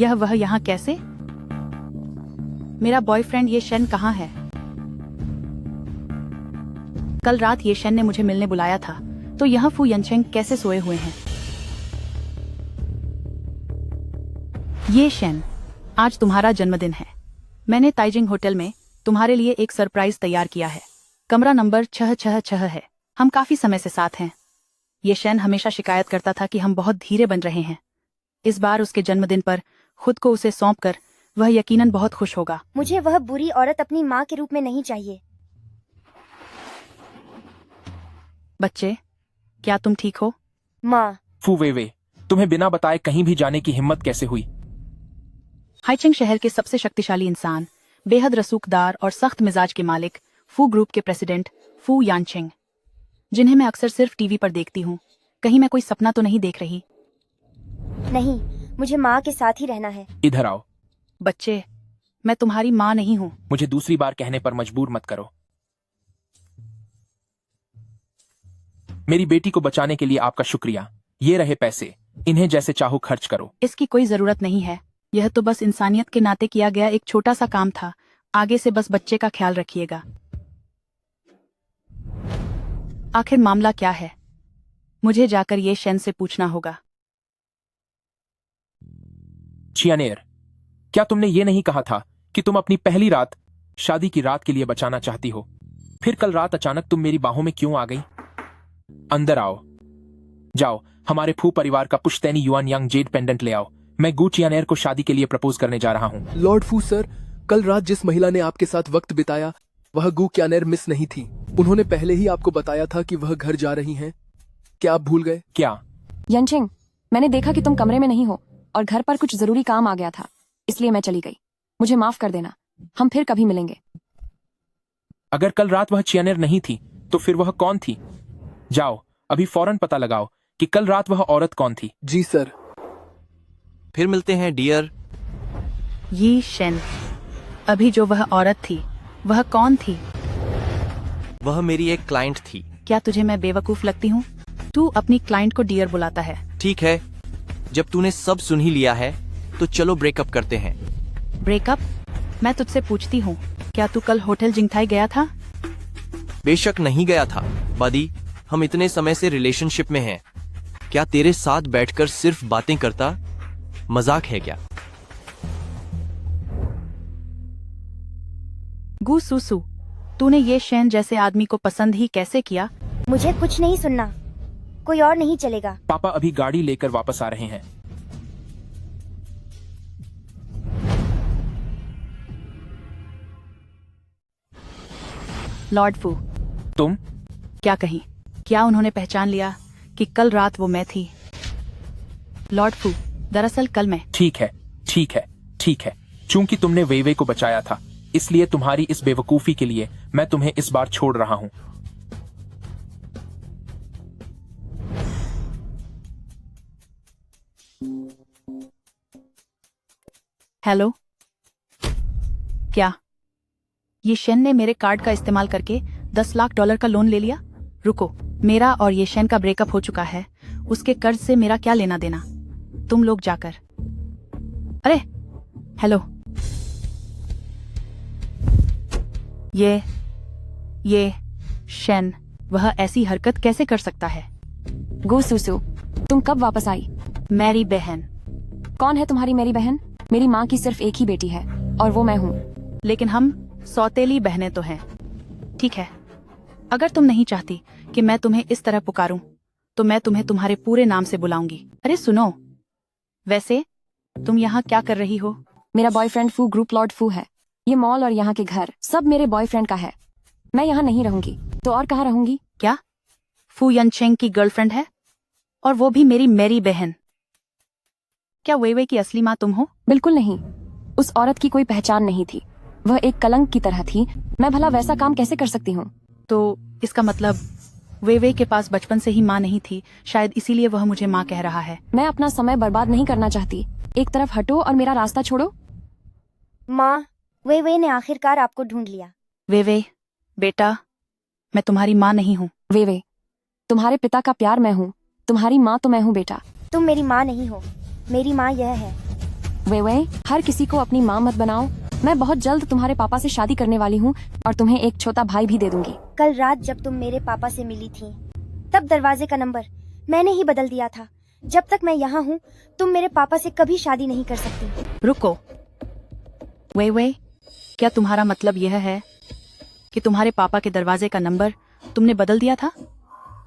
वह यहाँ कैसे? मेरा बॉयफ्रेंड ये शेन कहाँ है? कल रात ये शेन ने मुझे मिलने बुलाया था, तो यहाँ फू यनचेंग कैसे सोए हुए हैं? ये शेन, आज तुम्हारा जन्मदिन है। मैंने ताइजिंग होटल में तुम्हारे लिए एक सरप्राइज तैयार किया है। कमरा नंबर 666 है। हम काफी समय से साथ हैं। ये शेन हमेशा शिकायत करता था कि हम बहुत धीरे बन रहे हैं। इस बार उसके जन्मदिन पर खुद को उसे सौंपकर वह यकीनन बहुत खुश होगा। मुझे वह बुरी औरत अपनी माँ के रूप में नहीं चाहिए। बच्चे, क्या तुम ठीक हो? माँ। फू वेवे, तुम्हें बिना बताए कहीं भी जाने की हिम्मत कैसे हुई? हाइचिंग शहर के सबसे शक्तिशाली इंसान, बेहद रसूखदार और सख्त मिजाज के मालिक फू ग्रुप के प्रेसिडेंट फू यानचेंग, जिन्हें मैं अक्सर सिर्फ टीवी पर देखती हूँ। कहीं मैं कोई सपना तो नहीं देख रही? नहीं, मुझे माँ के साथ ही रहना है। इधर आओ। बच्चे, मैं तुम्हारी माँ नहीं हूँ। मुझे दूसरी बार कहने पर मजबूर मत करो। मेरी बेटी को बचाने के लिए आपका शुक्रिया। ये रहे पैसे, इन्हें जैसे चाहो खर्च करो। इसकी कोई जरूरत नहीं है। यह तो बस इंसानियत के नाते किया गया एक छोटा सा काम था। आगे से बस बच्चे का ख्याल रखिएगा। आखिर मामला क्या है? मुझे जाकर ये शेन से पूछना होगा। चियानेर, क्या तुमने ये नहीं कहा था कि तुम अपनी पहली रात शादी की रात के लिए बचाना चाहती हो? फिर कल रात अचानक तुम मेरी बाहों में क्यों आ गई? अंदर आओ। जाओ, हमारे फू परिवार का पुश्तैनी युआन यांग जेड पेंडेंट ले आओ। मैं गू चियानेर को शादी के लिए प्रपोज करने जा रहा हूँ। लॉर्ड फू सर, कल रात जिस महिला ने आपके साथ वक्त बिताया वह गू क्यानेर मिस नहीं थी। उन्होंने पहले ही आपको बताया था कि वह घर जा रही हैं। क्या आप भूल गए? क्या? यनचेंग, मैंने देखा कि तुम कमरे में नहीं हो और घर पर कुछ जरूरी काम आ गया था, इसलिए मैं चली गई। मुझे माफ कर देना, हम फिर कभी मिलेंगे। अगर कल रात वह चियानेर नहीं थी तो फिर वह कौन थी? जाओ, अभी फौरन पता लगाओ कि कल रात वह औरत कौन थी। जी सर। फिर मिलते हैं डियर। ये शेन, अभी जो वह औरत थी वह कौन थी? वह मेरी एक क्लाइंट थी। क्या तुझे मैं बेवकूफ लगती हूँ? तू अपनी क्लाइंट को डियर बुलाता है। ठीक है, जब तूने सब सुन ही लिया है तो चलो ब्रेकअप करते हैं। ब्रेकअप? मैं तुझसे पूछती हूँ, क्या तू कल होटल जिंगथाई गया था? बेशक नहीं गया था बदी, हम इतने समय से रिलेशनशिप में हैं। क्या तेरे साथ बैठकर सिर्फ बातें करता मजाक है क्या? गू सुसु, तूने ये शेन जैसे आदमी को पसंद ही कैसे किया? मुझे कुछ नहीं सुनना, कोई और नहीं चलेगा। पापा अभी गाड़ी लेकर वापस आ रहे हैं। लॉर्ड फू, तुम? क्या कहीं? क्या उन्होंने पहचान लिया कि कल रात वो मैं थी? लॉर्ड फू, दरअसल कल मैं। ठीक है, ठीक है, ठीक है। चूंकि तुमने वेवे को बचाया था, इसलिए तुम्हारी इस बेवकूफी के लिए मैं तुम्हें इस बार छोड़ रहा हूं। हेलो, क्या ये शेन ने मेरे कार्ड का इस्तेमाल करके $10 लाख का लोन ले लिया? रुको, मेरा और ये शेन का ब्रेकअप हो चुका है। उसके कर्ज से मेरा क्या लेना देना? तुम लोग जाकर। अरे हेलो, ये शेन, वह ऐसी हरकत कैसे कर सकता है? गो सुसु, तुम कब वापस आई? मेरी बहन। कौन है तुम्हारी मेरी बहन? मेरी माँ की सिर्फ एक ही बेटी है और वो मैं हूँ। लेकिन हम सौतेली बहनें तो हैं। ठीक है, अगर तुम नहीं चाहती कि मैं तुम्हें इस तरह पुकारूं, तो मैं तुम्हें तुम्हारे पूरे नाम से बुलाऊंगी। अरे सुनो, वैसे तुम यहाँ क्या कर रही हो? मेरा बॉयफ्रेंड फू ग्रुप लॉर्ड फू है। ये मॉल और यहाँ के घर सब मेरे बॉयफ्रेंड का है। मैं यहाँ नहीं रहूंगी तो और कहाँ रहूंगी? क्या फू यनचेंग की गर्लफ्रेंड है? और वो भी मेरी बहन? क्या वेवे की असली माँ तुम हो? बिल्कुल नहीं, उस औरत की कोई पहचान नहीं थी। वह एक कलंक की तरह थी। मैं भला वैसा काम कैसे कर सकती हूँ? तो इसका मतलब वेवे के पास बचपन से ही माँ नहीं थी, शायद इसीलिए वह मुझे माँ कह रहा है। मैं अपना समय बर्बाद नहीं करना चाहती। एक तरफ हटो और मेरा रास्ता छोड़ो। माँ, वे ने आखिरकार आपको ढूंढ लिया। वेवे बेटा, मैं तुम्हारी माँ नहीं हूँ। वे तुम्हारे पिता का प्यार मैं हूँ, तुम्हारी माँ तो मैं हूँ बेटा। तुम मेरी माँ नहीं हो, मेरी माँ यह है। वे हर किसी को अपनी माँ मत बनाओ। मैं बहुत जल्द तुम्हारे पापा से शादी करने वाली हूँ और तुम्हें एक छोटा भाई भी दे दूंगी। कल रात जब तुम मेरे पापा से मिली थी तब दरवाजे का नंबर मैंने ही बदल दिया था। जब तक मैं यहाँ हूँ तुम मेरे पापा से कभी शादी नहीं कर सकती। रुको। वे क्या तुम्हारा मतलब यह है कि तुम्हारे पापा के दरवाजे का नंबर तुमने बदल दिया था?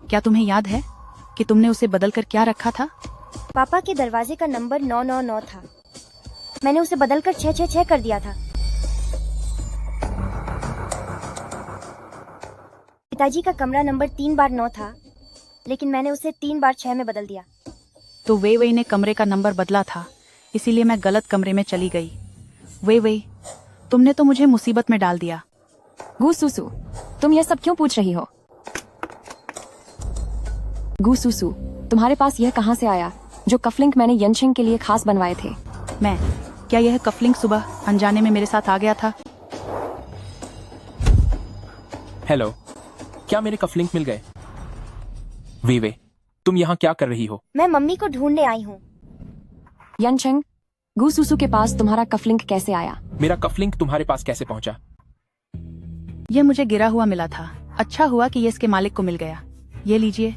क्या तुम्हें याद है कि तुमने उसे बदलकर क्या रखा था? पापा के दरवाजे का नंबर 999 था। मैंने उसे बदलकर 666 कर दिया था। पिताजी का कमरा नंबर 3 बार 9 था, लेकिन मैंने उसे 3 बार 6 में बदल दिया। तो वे ने कमरे का नंबर बदला था, इसीलिए मैं गलत कमरे में चली गई। वे तुमने तो मुझे मुसीबत में डाल दिया। गू सुसु, तुम यह सब क्यों पूछ रही हो? गू सुसु, तुम्हारे पास यह कहाँ से आया जो कफलिंक मैंने यनशिंग के लिए खास बनवाए थे? क्या यह कफलिंग सुबह अनजाने में मेरे साथ आ गया था? हेलो, क्या मेरे कफलिंक मिल गए? वे तुम यहाँ क्या कर रही हो? मैं मम्मी को ढूंढने आई हूँ। यनशिंग, गू सुसु के पास तुम्हारा कफलिंक कैसे आया? मेरा कफलिंक तुम्हारे पास कैसे पहुंचा? यह मुझे गिरा हुआ मिला था। अच्छा हुआ कि ये इसके मालिक को मिल गया। ये लीजिए।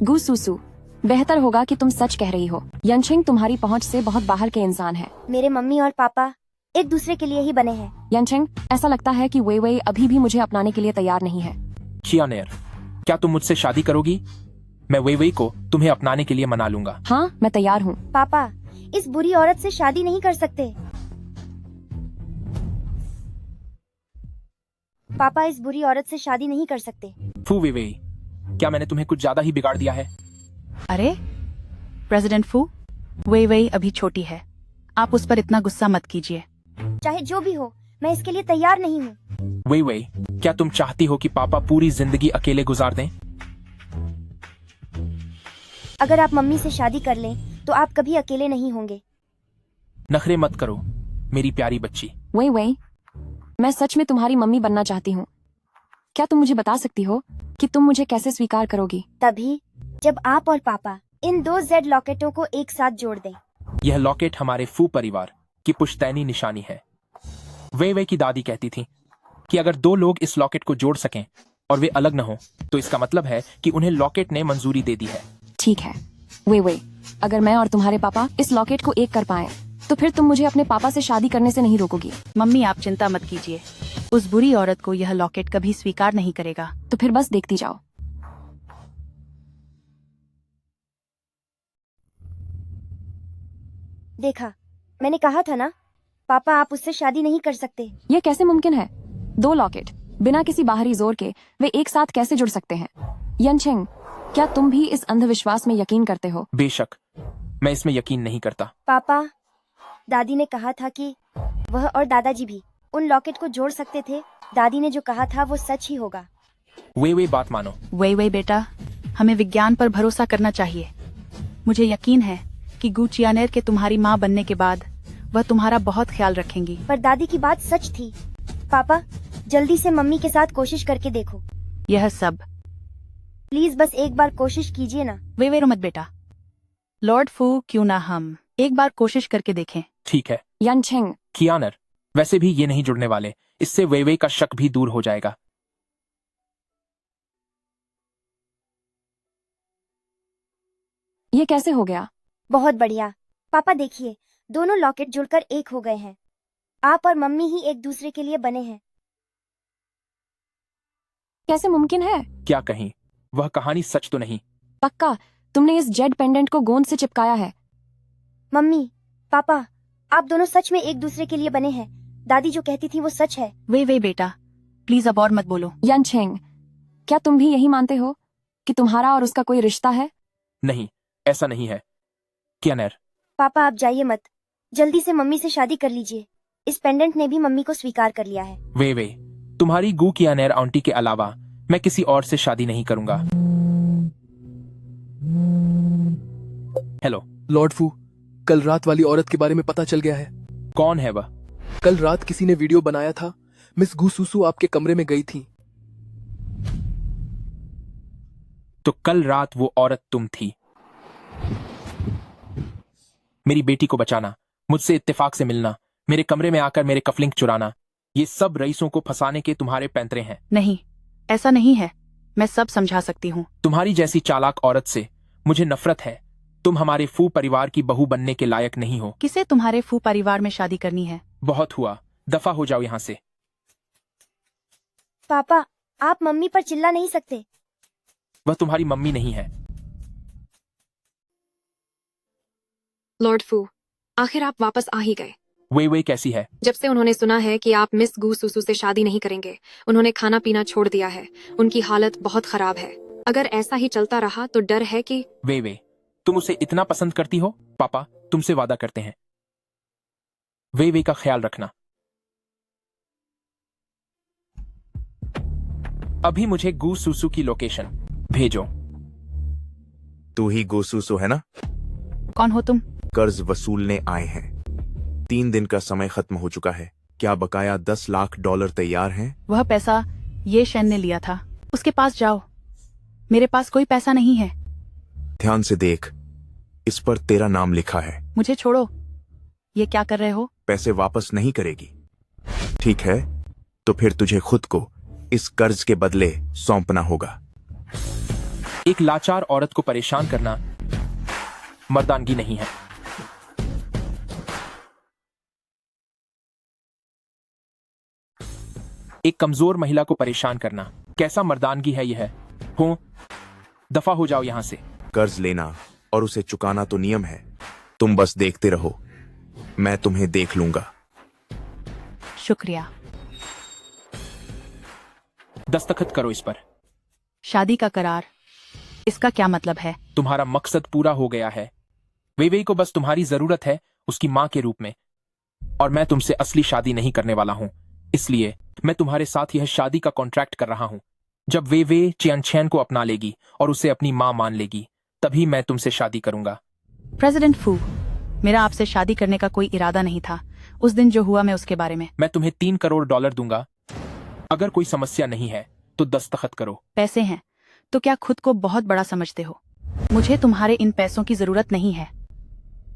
गू सुसु, बेहतर होगा कि तुम सच कह रही हो। यनशिंग तुम्हारी पहुंच से बहुत बाहर के इंसान है। मेरे मम्मी और पापा एक दूसरे के लिए ही बने हैं। यनशिंग, ऐसा लगता है कि वे अभी भी मुझे अपनाने के लिए तैयार नहीं है। चियानेर, क्या तुम मुझसे शादी करोगी? मैं वे को तुम्हें अपनाने के लिए मना लूंगा। हाँ, मैं तैयार हूँ। पापा इस बुरी औरत से शादी नहीं कर सकते। पापा इस बुरी औरत से शादी नहीं कर सकते। फू वे, क्या मैंने तुम्हें कुछ ज्यादा ही बिगाड़ दिया है? अरे प्रेसिडेंट फू, वे अभी छोटी है, आप उस पर इतना गुस्सा मत कीजिए। चाहे जो भी हो, मैं इसके लिए तैयार नहीं हूँ। वे क्या तुम चाहती हो कि पापा पूरी जिंदगी अकेले गुजार दें? अगर आप मम्मी से शादी कर लें तो आप कभी अकेले नहीं होंगे। नखरे मत करो मेरी प्यारी बच्ची। वे मैं सच में तुम्हारी मम्मी बनना चाहती हूँ। क्या तुम मुझे बता सकती हो कि तुम मुझे कैसे स्वीकार करोगी? तभी जब आप और पापा इन 2 जेड लॉकेटों को एक साथ जोड़ दें। यह लॉकेट हमारे फू परिवार की पुश्तैनी निशानी है। वे की दादी कहती थी कि अगर 2 लोग इस लॉकेट को जोड़ सकें और वे अलग न हो तो इसका मतलब है कि उन्हें लॉकेट ने मंजूरी दे दी है। ठीक है वे अगर मैं और तुम्हारे पापा इस लॉकेट को एक कर पाए तो फिर तुम मुझे अपने पापा से शादी करने से नहीं रोकोगी। मम्मी आप चिंता मत कीजिए, उस बुरी औरत को यह लॉकेट कभी स्वीकार नहीं करेगा। तो फिर बस देखती जाओ। देखा, मैंने कहा था ना, पापा आप उससे शादी नहीं कर सकते। यह कैसे मुमकिन है? 2 लॉकेट बिना किसी बाहरी जोर के वे एक साथ कैसे जुड़ सकते हैं? यनशिंग, क्या तुम भी इस अंधविश्वास में यकीन करते हो? बेशक, मैं इसमें यकीन नहीं करता। पापा, दादी ने कहा था कि वह और दादाजी भी उन लॉकेट को जोड़ सकते थे। दादी ने जो कहा था वो सच ही होगा। वे बात मानो। वे बेटा, हमें विज्ञान पर भरोसा करना चाहिए। मुझे यकीन है कि गू चियानेर के तुम्हारी माँ बनने के बाद वह तुम्हारा बहुत ख्याल रखेंगी। पर दादी की बात सच थी। पापा जल्दी से मम्मी के साथ कोशिश करके देखो। यह सब प्लीज बस एक बार कोशिश कीजिए ना। वे मत बेटा। लॉर्ड फू, क्यों ना हम एक बार कोशिश करके देखें? ठीक है यनशिंग, कियानर, वैसे भी ये नहीं जुड़ने वाले, इससे वे का शक भी दूर हो जाएगा। ये कैसे हो गया? बहुत बढ़िया। पापा देखिए, दोनों लॉकेट जुड़कर एक हो गए हैं। आप और मम्मी ही एक दूसरे के लिए बने हैं। कैसे मुमकिन है? क्या कहीं वह कहानी सच तो नहीं? पक्का तुमने इस जेड पेंडेंट को गोंद से चिपकाया है। मम्मी, पापा, आप दोनों सच में एक दूसरे के लिए बने हैं। दादी जो कहती थी वो सच है। वे बेटा, प्लीज अब और मत बोलो। यनशिंग, क्या तुम भी यही मानते हो कि तुम्हारा और उसका कोई रिश्ता है? नहीं, ऐसा नहीं है। कियानर, पापा आप जाइए मत, जल्दी से मम्मी से शादी कर लीजिए। इस पेंडेंट ने भी मम्मी को स्वीकार कर लिया है। वे तुम्हारी गू कियानर आंटी के अलावा मैं किसी और से शादी नहीं करूंगा। हेलो लॉर्ड फू, कल रात वाली औरत के बारे में पता चल गया है। कौन है वह? कल रात किसी ने वीडियो बनाया था। मिस गू सुसु आपके कमरे में गई थी। तो कल रात वो औरत तुम थी। मेरी बेटी को बचाना, मुझसे इत्तेफाक से मिलना, मेरे कमरे में आकर मेरे कफलिंग चुराना, ये सब रईसों को फंसाने के तुम्हारे पैंतरे हैं। नहीं, ऐसा नहीं है। मैं सब समझा सकती हूँ। तुम्हारी जैसी चालाक औरत से मुझे नफरत है। तुम हमारे फू परिवार की बहू बनने के लायक नहीं हो। किसे तुम्हारे फू परिवार में शादी करनी है? बहुत हुआ, दफा हो जाओ यहाँ से। पापा, आप मम्मी पर चिल्ला नहीं सकते। वह तुम्हारी मम्मी नहीं है। लॉर्ड फू, आखिर आप वापस आ ही गए। वे कैसी है? जब से उन्होंने सुना है कि आप मिस गू सुसु से शादी नहीं करेंगे, उन्होंने खाना पीना छोड़ दिया है। उनकी हालत बहुत खराब है। अगर ऐसा ही चलता रहा तो डर है कि वे तुम उसे इतना पसंद करती हो? पापा तुमसे वादा करते हैं, वे का ख्याल रखना। अभी मुझे गू सुसु की लोकेशन भेजो। तू ही गोसूसो है ना? कौन हो तुम? कर्ज वसूलने आए हैं। 3 दिन का समय खत्म हो चुका है। क्या बकाया $10 लाख तैयार हैं? वह पैसा ये शेन ने लिया था। उसके पास जाओ। मेरे पास कोई पैसा नहीं है। ध्यान से देख, इस पर तेरा नाम लिखा है। मुझे छोड़ो। ये क्या कर रहे हो? पैसे वापस नहीं करेगी, ठीक है? तो फिर तुझे खुद को इस कर्ज के बदले सौंपना होगा। एक लाचार औरत को परेशान करना मर्दानगी नहीं है। एक कमजोर महिला को परेशान करना कैसा मर्दानगी है यह? हो, दफा हो जाओ यहां से। कर्ज लेना और उसे चुकाना तो नियम है। तुम बस देखते रहो, मैं तुम्हें देख लूंगा। शुक्रिया। दस्तखत करो इस पर। शादी का करार, इसका क्या मतलब है? तुम्हारा मकसद पूरा हो गया है। वे को बस तुम्हारी जरूरत है उसकी मां के रूप में, और मैं तुमसे असली शादी नहीं करने वाला हूं। इसलिए मैं तुम्हारे साथ यह शादी का कॉन्ट्रैक्ट कर रहा हूं। जब वे चियनचैन को अपना लेगी और उसे अपनी मां मान लेगी, तभी मैं तुमसे शादी करूंगा। प्रेसिडेंट फू, मेरा आपसे शादी करने का कोई इरादा नहीं था। उस दिन जो हुआ मैं उसके बारे में। मैं तुम्हें $3 करोड़ दूंगा। अगर कोई समस्या नहीं है तो दस्तखत करो। पैसे हैं तो क्या खुद को बहुत बड़ा समझते हो? मुझे तुम्हारे इन पैसों की जरूरत नहीं है।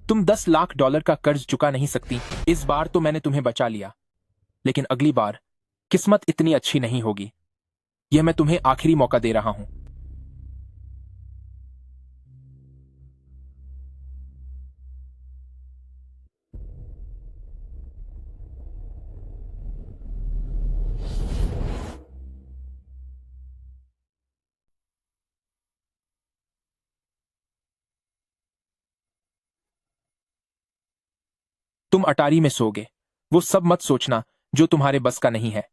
तुम $10 लाख का कर्ज चुका नहीं सकती। इस बार तो मैंने तुम्हें बचा लिया, लेकिन अगली बार किस्मत इतनी अच्छी नहीं होगी। यह मैं तुम्हें आखिरी मौका दे रहा हूं। तुम अटारी में सोगे, वो सब मत सोचना जो तुम्हारे बस का नहीं है।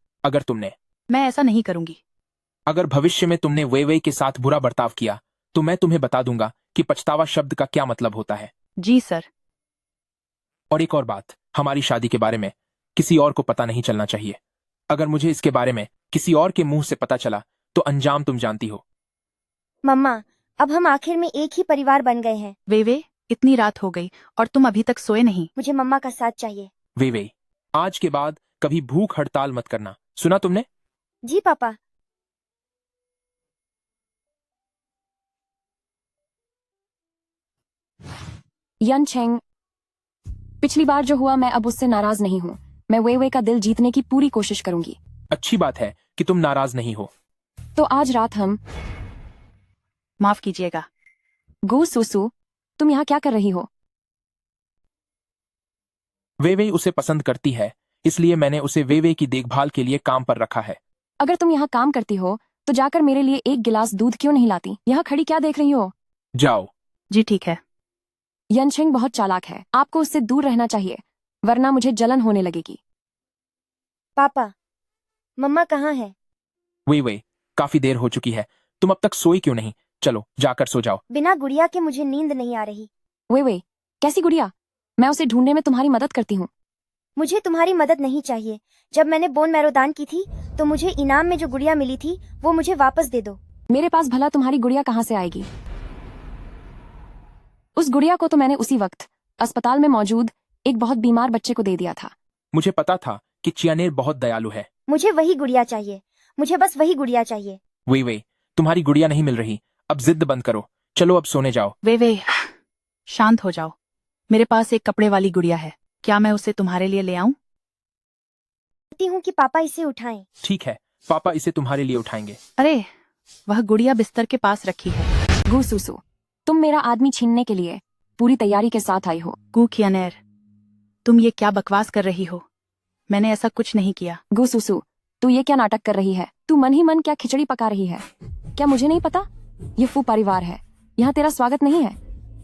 मैं ऐसा नहीं करूंगी। अगर भविष्य में तुमने वे के साथ बुरा बर्ताव किया तो मैं तुम्हें बता दूंगा कि पछतावा शब्द का क्या मतलब होता है। जी सर। और एक और बात, हमारी शादी के बारे में किसी और को पता नहीं चलना चाहिए। अगर मुझे इसके बारे में किसी और के मुंह से पता चला तो अंजाम तुम जानती हो। मम्मा, अब हम आखिर में एक ही परिवार बन गए हैं। वे इतनी रात हो गई और तुम अभी तक सोए नहीं। मुझे मम्मा का साथ चाहिए। वे आज के बाद कभी भूख हड़ताल मत करना, सुना तुमने? जी पापा। यन छेंग, पिछली बार जो हुआ मैं अब उससे नाराज नहीं हूँ। मैं वे का दिल जीतने की पूरी कोशिश करूंगी। अच्छी बात है कि तुम नाराज नहीं हो। तो आज रात हम माफ कीजिएगा। गू सुसु, तुम यहाँ क्या कर रही हो? वे उसे पसंद करती है, इसलिए मैंने उसे वे की देखभाल के लिए काम पर रखा है। अगर तुम यहाँ काम करती हो तो जाकर मेरे लिए एक गिलास दूध क्यों नहीं लाती? यहाँ खड़ी क्या देख रही हो? जाओ। जी ठीक है। यनछेंग बहुत चालाक है, आपको उससे दूर रहना चाहिए, वरना मुझे जलन होने लगेगी। पापा, मम्मा कहाँ है? वे काफी देर हो चुकी है, तुम अब तक सोई क्यों नहीं? चलो जाकर सो जाओ। बिना गुड़िया के मुझे नींद नहीं आ रही। वे कैसी गुड़िया? मैं उसे ढूंढने में तुम्हारी मदद करती हूँ। मुझे तुम्हारी मदद नहीं चाहिए। जब मैंने बोन मैरो दान की थी तो मुझे इनाम में जो गुड़िया मिली थी वो मुझे वापस दे दो। मेरे पास भला तुम्हारी गुड़िया कहाँ से आएगी? उस गुड़िया को तो मैंने उसी वक्त अस्पताल में मौजूद एक बहुत बीमार बच्चे को दे दिया था। मुझे पता था कि चियानेर बहुत दयालु है। मुझे वही गुड़िया चाहिए। मुझे बस वही गुड़िया चाहिए। वे तुम्हारी गुड़िया नहीं मिल रही। अब जिद बंद करो, चलो अब सोने जाओ। वे शांत हो जाओ। मेरे पास एक कपड़े वाली गुड़िया है, क्या मैं उसे तुम्हारे लिए ले आऊं? चाहती हूँ कि पापा इसे उठाएं। ठीक है, पापा इसे तुम्हारे लिए उठाएंगे। अरे, वह गुड़िया बिस्तर के पास रखी है। गू सुसु, तुम मेरा आदमी छीनने के लिए पूरी तैयारी के साथ आई हो। गू कियानेर, तुम ये क्या बकवास कर रही हो? मैंने ऐसा कुछ नहीं किया। गू सुसु, तू ये क्या नाटक कर रही है? तू मन ही मन क्या खिचड़ी पका रही है? क्या मुझे नहीं पता? ये फू परिवार है, यहाँ तेरा स्वागत नहीं है।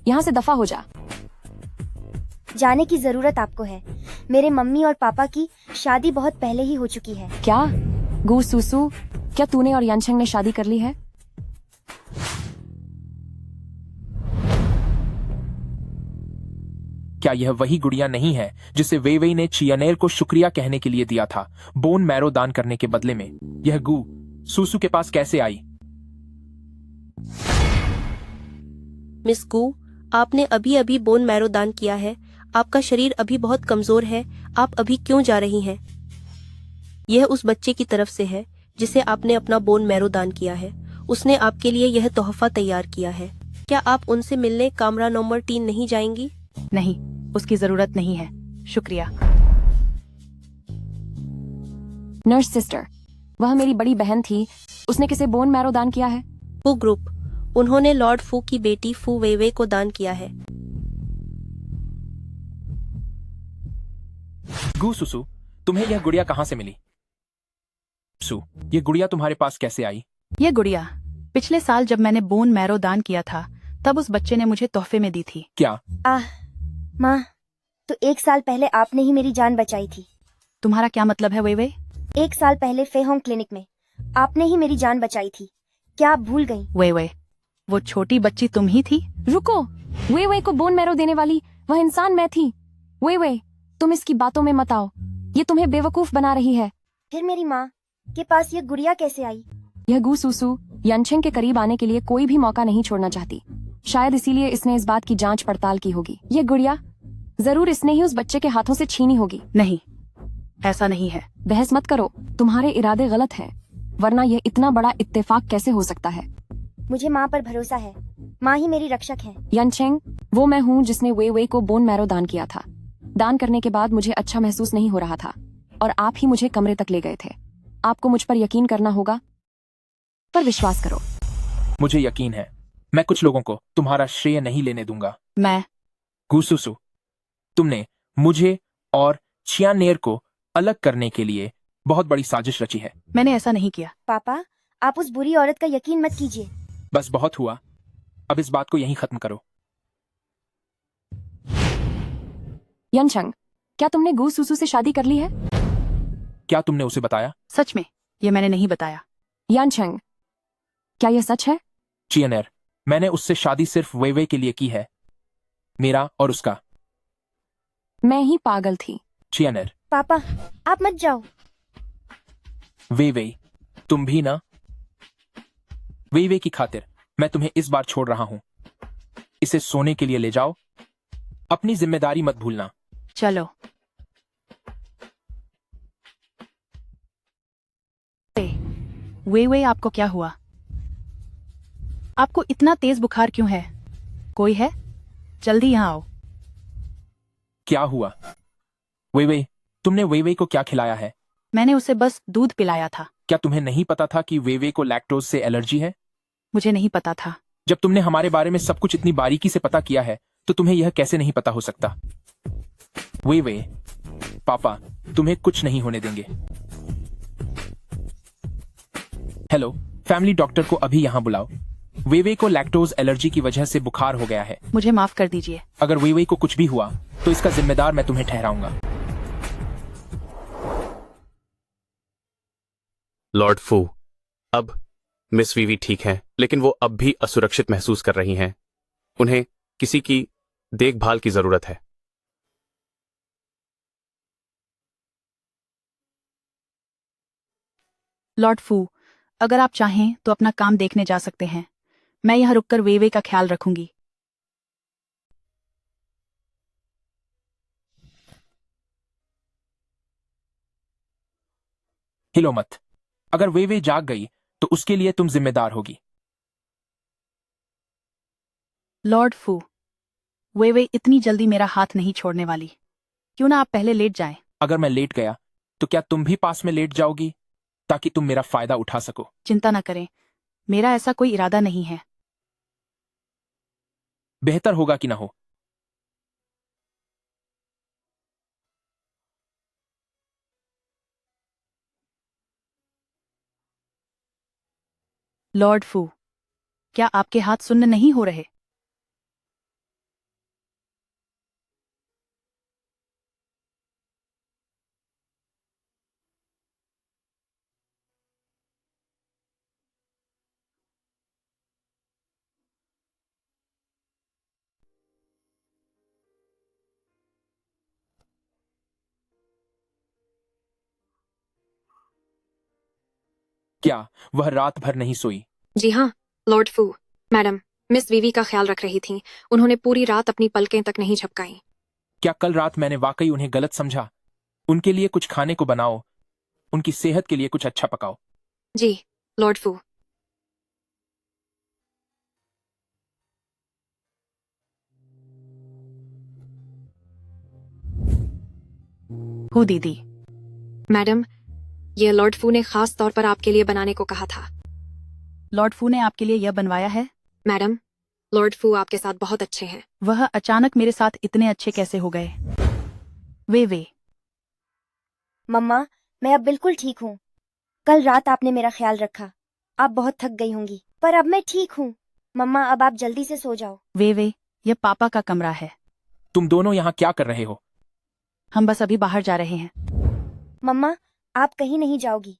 यहाँ से दफा हो जा। जाने की जरूरत आपको है। मेरे मम्मी और पापा की शादी बहुत पहले ही हो चुकी है। क्या? गू सुसु, क्या तूने और यानचंग ने शादी कर ली है? क्या यह वही गुड़िया नहीं है जिसे वेइवेई ने चियानेर को शुक्रिया कहने के लिए दिया था, बोन मैरो दान करने के बदले में? यह गू सुसु के पास कैसे आई? मिस गू, आपने अभी अभी बोन मैरो दान किया है। आपका शरीर अभी बहुत कमजोर है। आप अभी क्यों जा रही हैं? यह उस बच्चे की तरफ से है जिसे आपने अपना बोन मैरो दान किया है। उसने आपके लिए यह तोहफा तैयार किया है। क्या आप उनसे मिलने कमरा नंबर 3 नहीं जाएंगी? नहीं, उसकी जरूरत नहीं है, शुक्रिया। नर्स सिस्टर, वह मेरी बड़ी बहन थी, उसने किसे बोन मैरो दान किया है? फू ग्रुप, उन्होंने लॉर्ड फू की बेटी फू वेइवेई को दान किया है। गू सुसु, तुम्हें यह गुड़िया कहाँ से मिली? सु, ये गुड़िया तुम्हारे पास कैसे आई? ये गुड़िया पिछले साल जब मैंने बोन मैरो दान किया था, तब उस बच्चे ने मुझे तोहफे में दी थी। क्या? माँ, तो 1 साल पहले आपने ही मेरी जान बचाई थी। तुम्हारा क्या मतलब है वेइवेई? 1 साल पहले फेहोंग क्लिनिक में आपने ही मेरी जान बचाई थी। क्या आप भूल गई? वेइवेई, वो छोटी बच्ची तुम ही थी? रुको, वेइवेई को बोन मैरो देने वाली वह इंसान मैं थी। वेइवेई, तुम इसकी बातों में मत आओ, ये तुम्हें बेवकूफ बना रही है। फिर मेरी माँ के पास ये गुड़िया कैसे आई? यह गू सुसु यानचेंग के करीब आने के लिए कोई भी मौका नहीं छोड़ना चाहती। शायद इसीलिए इसने इस बात की जांच पड़ताल की होगी। ये गुड़िया जरूर इसने ही उस बच्चे के हाथों से छीनी होगी। नहीं, ऐसा नहीं है। बहस मत करो, तुम्हारे इरादे गलत हैं, वरना यह इतना बड़ा इत्तेफाक कैसे हो सकता है? मुझे माँ पर भरोसा है। माँ ही मेरी रक्षक है। यानचेंग, वो मैं हूँ जिसने वेइवेई को बोन मैरो दान किया था। दान करने के बाद मुझे अच्छा महसूस नहीं हो रहा था और आप ही मुझे कमरे तक ले गए थे। आपको मुझ पर यकीन करना होगा, पर विश्वास करो। मुझे यकीन है, मैं कुछ लोगों को तुम्हारा श्रेय नहीं लेने दूंगा। मैं गू सुसु, तुमने मुझे और चियानेर को अलग करने के लिए बहुत बड़ी साजिश रची है। मैंने ऐसा नहीं किया। पापा, आप उस बुरी औरत का यकीन मत कीजिए। बस बहुत हुआ, अब इस बात को यहीं खत्म करो। यानचंग, क्या तुमने गू सुसु से शादी कर ली है? क्या तुमने उसे बताया? सच में, ये मैंने नहीं बताया। यानचंग, क्या यह सच है? चियानेर, मैंने उससे शादी सिर्फ वेइवेई के लिए की है, मेरा और उसका। मैं ही पागल थी। चियानेर। पापा, आप मत जाओ। वेइवेई, तुम भी ना? वेइवेई की खातिर मैं तुम्हें इस बार छोड़ रहा हूं। इसे सोने के लिए ले जाओ, अपनी जिम्मेदारी मत भूलना। चलो। वेइवेई, आपको क्या हुआ? आपको इतना तेज बुखार क्यों है? कोई है? जल्दी यहाँ आओ। क्या हुआ? वेइवेई, तुमने वेइवेई को क्या खिलाया है? मैंने उसे बस दूध पिलाया था। क्या तुम्हें नहीं पता था कि वेइवेई को लैक्टोज से एलर्जी है? मुझे नहीं पता था। जब तुमने हमारे बारे में सब कुछ इतनी बारीकी से पता किया है, तो तुम्हें यह कैसे नहीं पता हो सकता? वेइवेई, पापा तुम्हें कुछ नहीं होने देंगे। हेलो, फैमिली डॉक्टर को अभी यहाँ बुलाओ। वेइवेई को लैक्टोज एलर्जी की वजह से बुखार हो गया है। मुझे माफ कर दीजिए। अगर वेइवेई को कुछ भी हुआ तो इसका जिम्मेदार मैं तुम्हें ठहराऊंगा। लॉर्ड फू, अब मिस वीवी ठीक हैं, लेकिन वो अब भी असुरक्षित महसूस कर रही हैं। उन्हें किसी की देखभाल की जरूरत है। लॉर्ड फू, अगर आप चाहें तो अपना काम देखने जा सकते हैं। मैं यहाँ रुककर वेइवेई का ख्याल रखूंगी। हिलो मत। अगर वेइवेई जाग गई तो उसके लिए तुम जिम्मेदार होगी। लॉर्ड फू, वे इतनी जल्दी मेरा हाथ नहीं छोड़ने वाली। क्यों ना आप पहले लेट जाएं। अगर मैं लेट गया तो क्या तुम भी पास में लेट जाओगी, ताकि तुम मेरा फायदा उठा सको? चिंता न करें, मेरा ऐसा कोई इरादा नहीं है। बेहतर होगा कि ना हो। लॉर्ड फू, क्या आपके हाथ सुन्न नहीं हो रहे? क्या वह रात भर नहीं सोई? जी हाँ, लॉर्ड फू, मैडम मिस वीवी का ख्याल रख रही थीं। उन्होंने पूरी रात अपनी पलकें तक नहीं झपकाई। क्या कल रात मैंने वाकई उन्हें गलत समझा? उनके लिए कुछ खाने को बनाओ, उनकी सेहत के लिए कुछ अच्छा पकाओ। जी, लॉर्ड फू। हूँ दीदी। मैडम, ये लॉर्ड फू ने खास तौर पर आपके लिए बनाने को कहा था। लॉर्ड फू ने आपके लिए यह बनवाया है? मैडम, लॉर्ड फू आपके साथ बहुत अच्छे हैं। वह अचानक मेरे साथ इतने अच्छे कैसे हो गए? वे मम्मा, मैं अब बिल्कुल ठीक हूँ। कल रात आपने मेरा ख्याल रखा। आप बहुत थक गई होंगी, पर अब मैं ठीक हूँ। मम्मा, अब आप जल्दी से सो जाओ। वे यह पापा का कमरा है। तुम दोनों यहाँ क्या कर रहे हो? हम बस अभी बाहर जा रहे हैं। मम्मा, आप कहीं नहीं जाओगी।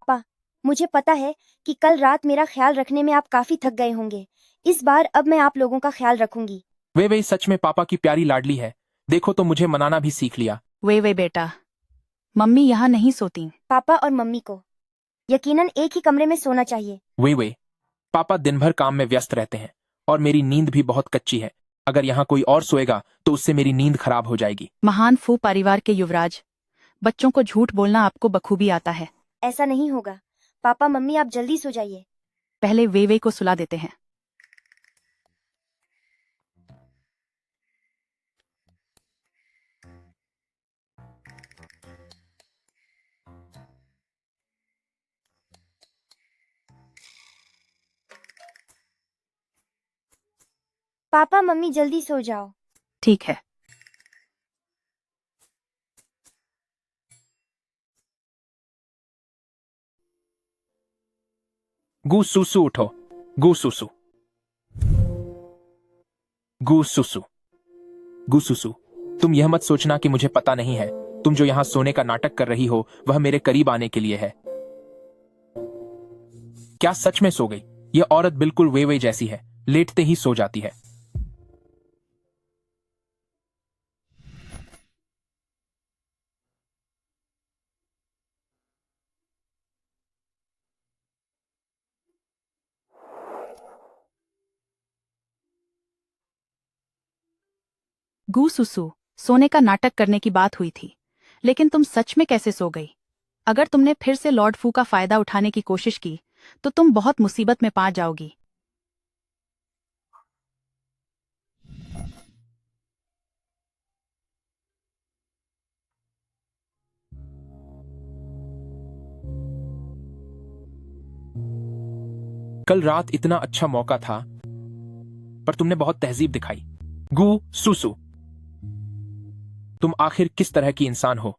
पापा, मुझे पता है कि कल रात मेरा ख्याल रखने में आप काफी थक गए होंगे। इस बार अब मैं आप लोगों का ख्याल रखूंगी। वे सच में पापा की प्यारी लाडली है। देखो तो मुझे मनाना भी सीख लिया। वे बेटा, मम्मी यहाँ नहीं सोती। पापा और मम्मी को यकीनन एक ही कमरे में सोना चाहिए। वे पापा दिन भर काम में व्यस्त रहते हैं और मेरी नींद भी बहुत कच्ची है। अगर यहाँ कोई और सोएगा तो उससे मेरी नींद खराब हो जाएगी। महान फू परिवार के युवराज, बच्चों को झूठ बोलना आपको बखूबी आता है। ऐसा नहीं होगा। पापा मम्मी, आप जल्दी सो जाइए। पहले वे को सुला देते हैं। पापा मम्मी, जल्दी सो जाओ। ठीक है। गू सुसु उठो। गू सुसु। गू सुसु। गू सुसु। तुम यह मत सोचना कि मुझे पता नहीं है। तुम जो यहाँ सोने का नाटक कर रही हो वह मेरे करीब आने के लिए है। क्या सच में सो गई? यह औरत बिल्कुल वे जैसी है, लेटते ही सो जाती है। गू सुसु, सोने का नाटक करने की बात हुई थी, लेकिन तुम सच में कैसे सो गई? अगर तुमने फिर से लॉर्ड फू का फायदा उठाने की कोशिश की तो तुम बहुत मुसीबत में पा जाओगी। कल रात इतना अच्छा मौका था, पर तुमने बहुत तहजीब दिखाई। गू सुसु, तुम आखिर किस तरह की इंसान हो?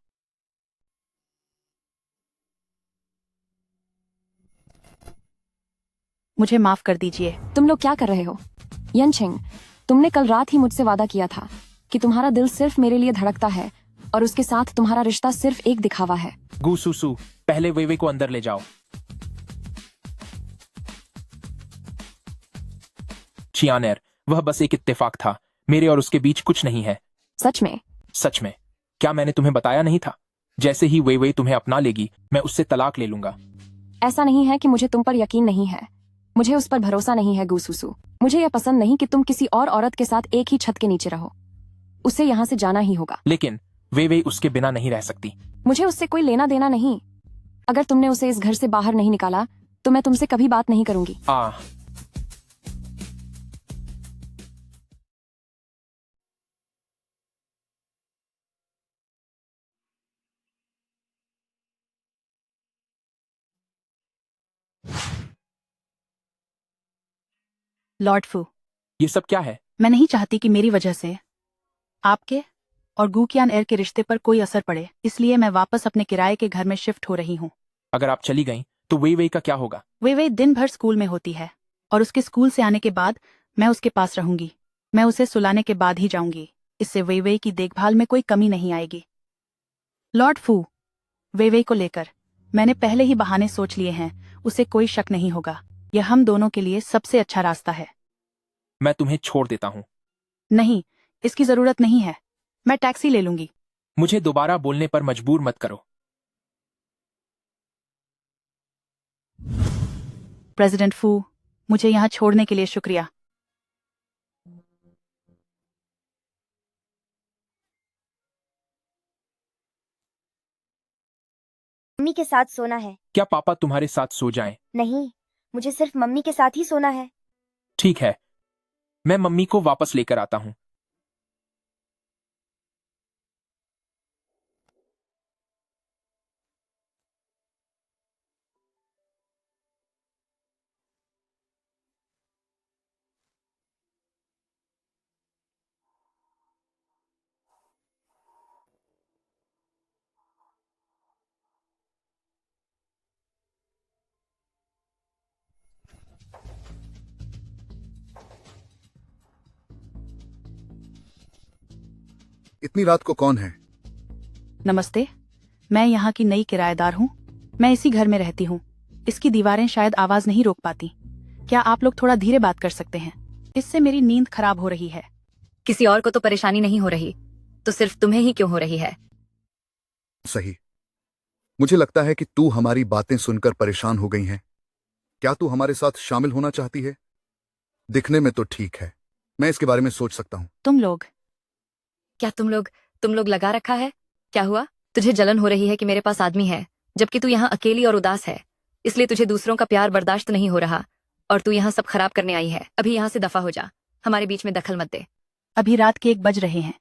मुझे माफ कर दीजिए। तुम लोग क्या कर रहे हो? यनछिंग, तुमने कल रात ही मुझसे वादा किया था कि तुम्हारा दिल सिर्फ मेरे लिए धड़कता है और उसके साथ तुम्हारा रिश्ता सिर्फ एक दिखावा है। गू सुसु, पहले वे को अंदर ले जाओ। चियानेर, वह बस एक इत्तेफाक था। मेरे और उसके बीच कुछ नहीं है। सच में? सच में। क्या मैंने तुम्हें बताया नहीं था? जैसे ही वे तुम्हें अपना लेगी मैं उससे तलाक ले लूंगा। ऐसा नहीं है कि मुझे तुम पर यकीन नहीं है, मुझे उस पर भरोसा नहीं है गुसुसु। मुझे यह पसंद नहीं कि तुम किसी और औरत के साथ एक ही छत के नीचे रहो। उसे यहाँ से जाना ही होगा। लेकिन वे उसके बिना नहीं रह सकती। मुझे उससे कोई लेना देना नहीं। अगर तुमने उसे इस घर से बाहर नहीं निकाला तो मैं तुमसे कभी बात नहीं करूंगी। लॉर्ड फू, ये सब क्या है? मैं नहीं चाहती कि मेरी वजह से आपके और गूकियान एयर के रिश्ते पर कोई असर पड़े, इसलिए मैं वापस अपने किराए के घर में शिफ्ट हो रही हूँ। अगर आप चली गईं तो वे का क्या होगा? वे दिन भर स्कूल में होती है और उसके स्कूल से आने के बाद मैं उसके पास रहूंगी। मैं उसे सुलाने के बाद ही जाऊंगी। इससे वे की देखभाल में कोई कमी नहीं आएगी। लॉर्ड फू, वे को लेकर मैंने पहले ही बहाने सोच लिए हैं। उसे कोई शक नहीं होगा। यह हम दोनों के लिए सबसे अच्छा रास्ता है। मैं तुम्हें छोड़ देता हूँ। नहीं, इसकी जरूरत नहीं है। मैं टैक्सी ले लूंगी। मुझे दोबारा बोलने पर मजबूर मत करो। प्रेसिडेंट फू, मुझे यहाँ छोड़ने के लिए शुक्रिया। मम्मी के साथ सोना है। क्या पापा तुम्हारे साथ सो जाएं? नहीं, मुझे सिर्फ मम्मी के साथ ही सोना है। ठीक है, मैं मम्मी को वापस लेकर आता हूँ। इतनी रात को कौन है? नमस्ते, मैं यहाँ की नई किराएदार हूँ। मैं इसी घर में रहती हूँ। इसकी दीवारें शायद आवाज नहीं रोक पाती। क्या आप लोग थोड़ा धीरे बात कर सकते हैं? इससे मेरी नींद खराब हो रही है। किसी और को तो परेशानी नहीं हो रही, तो सिर्फ तुम्हें ही क्यों हो रही है? सही। मुझे लगता है कि तू हमारी बातें सुनकर परेशान हो गई है। क्या तू हमारे साथ शामिल होना चाहती है? दिखने में तो ठीक है, मैं इसके बारे में सोच सकता हूँ। क्या तुम लोग लगा रखा है? क्या हुआ? तुझे जलन हो रही है कि मेरे पास आदमी है, जबकि तू यहाँ अकेली और उदास है। इसलिए तुझे दूसरों का प्यार बर्दाश्त नहीं हो रहा और तू यहाँ सब खराब करने आई है। अभी यहाँ से दफा हो जा। हमारे बीच में दखल मत दे। अभी रात के 1 बज रहे हैं।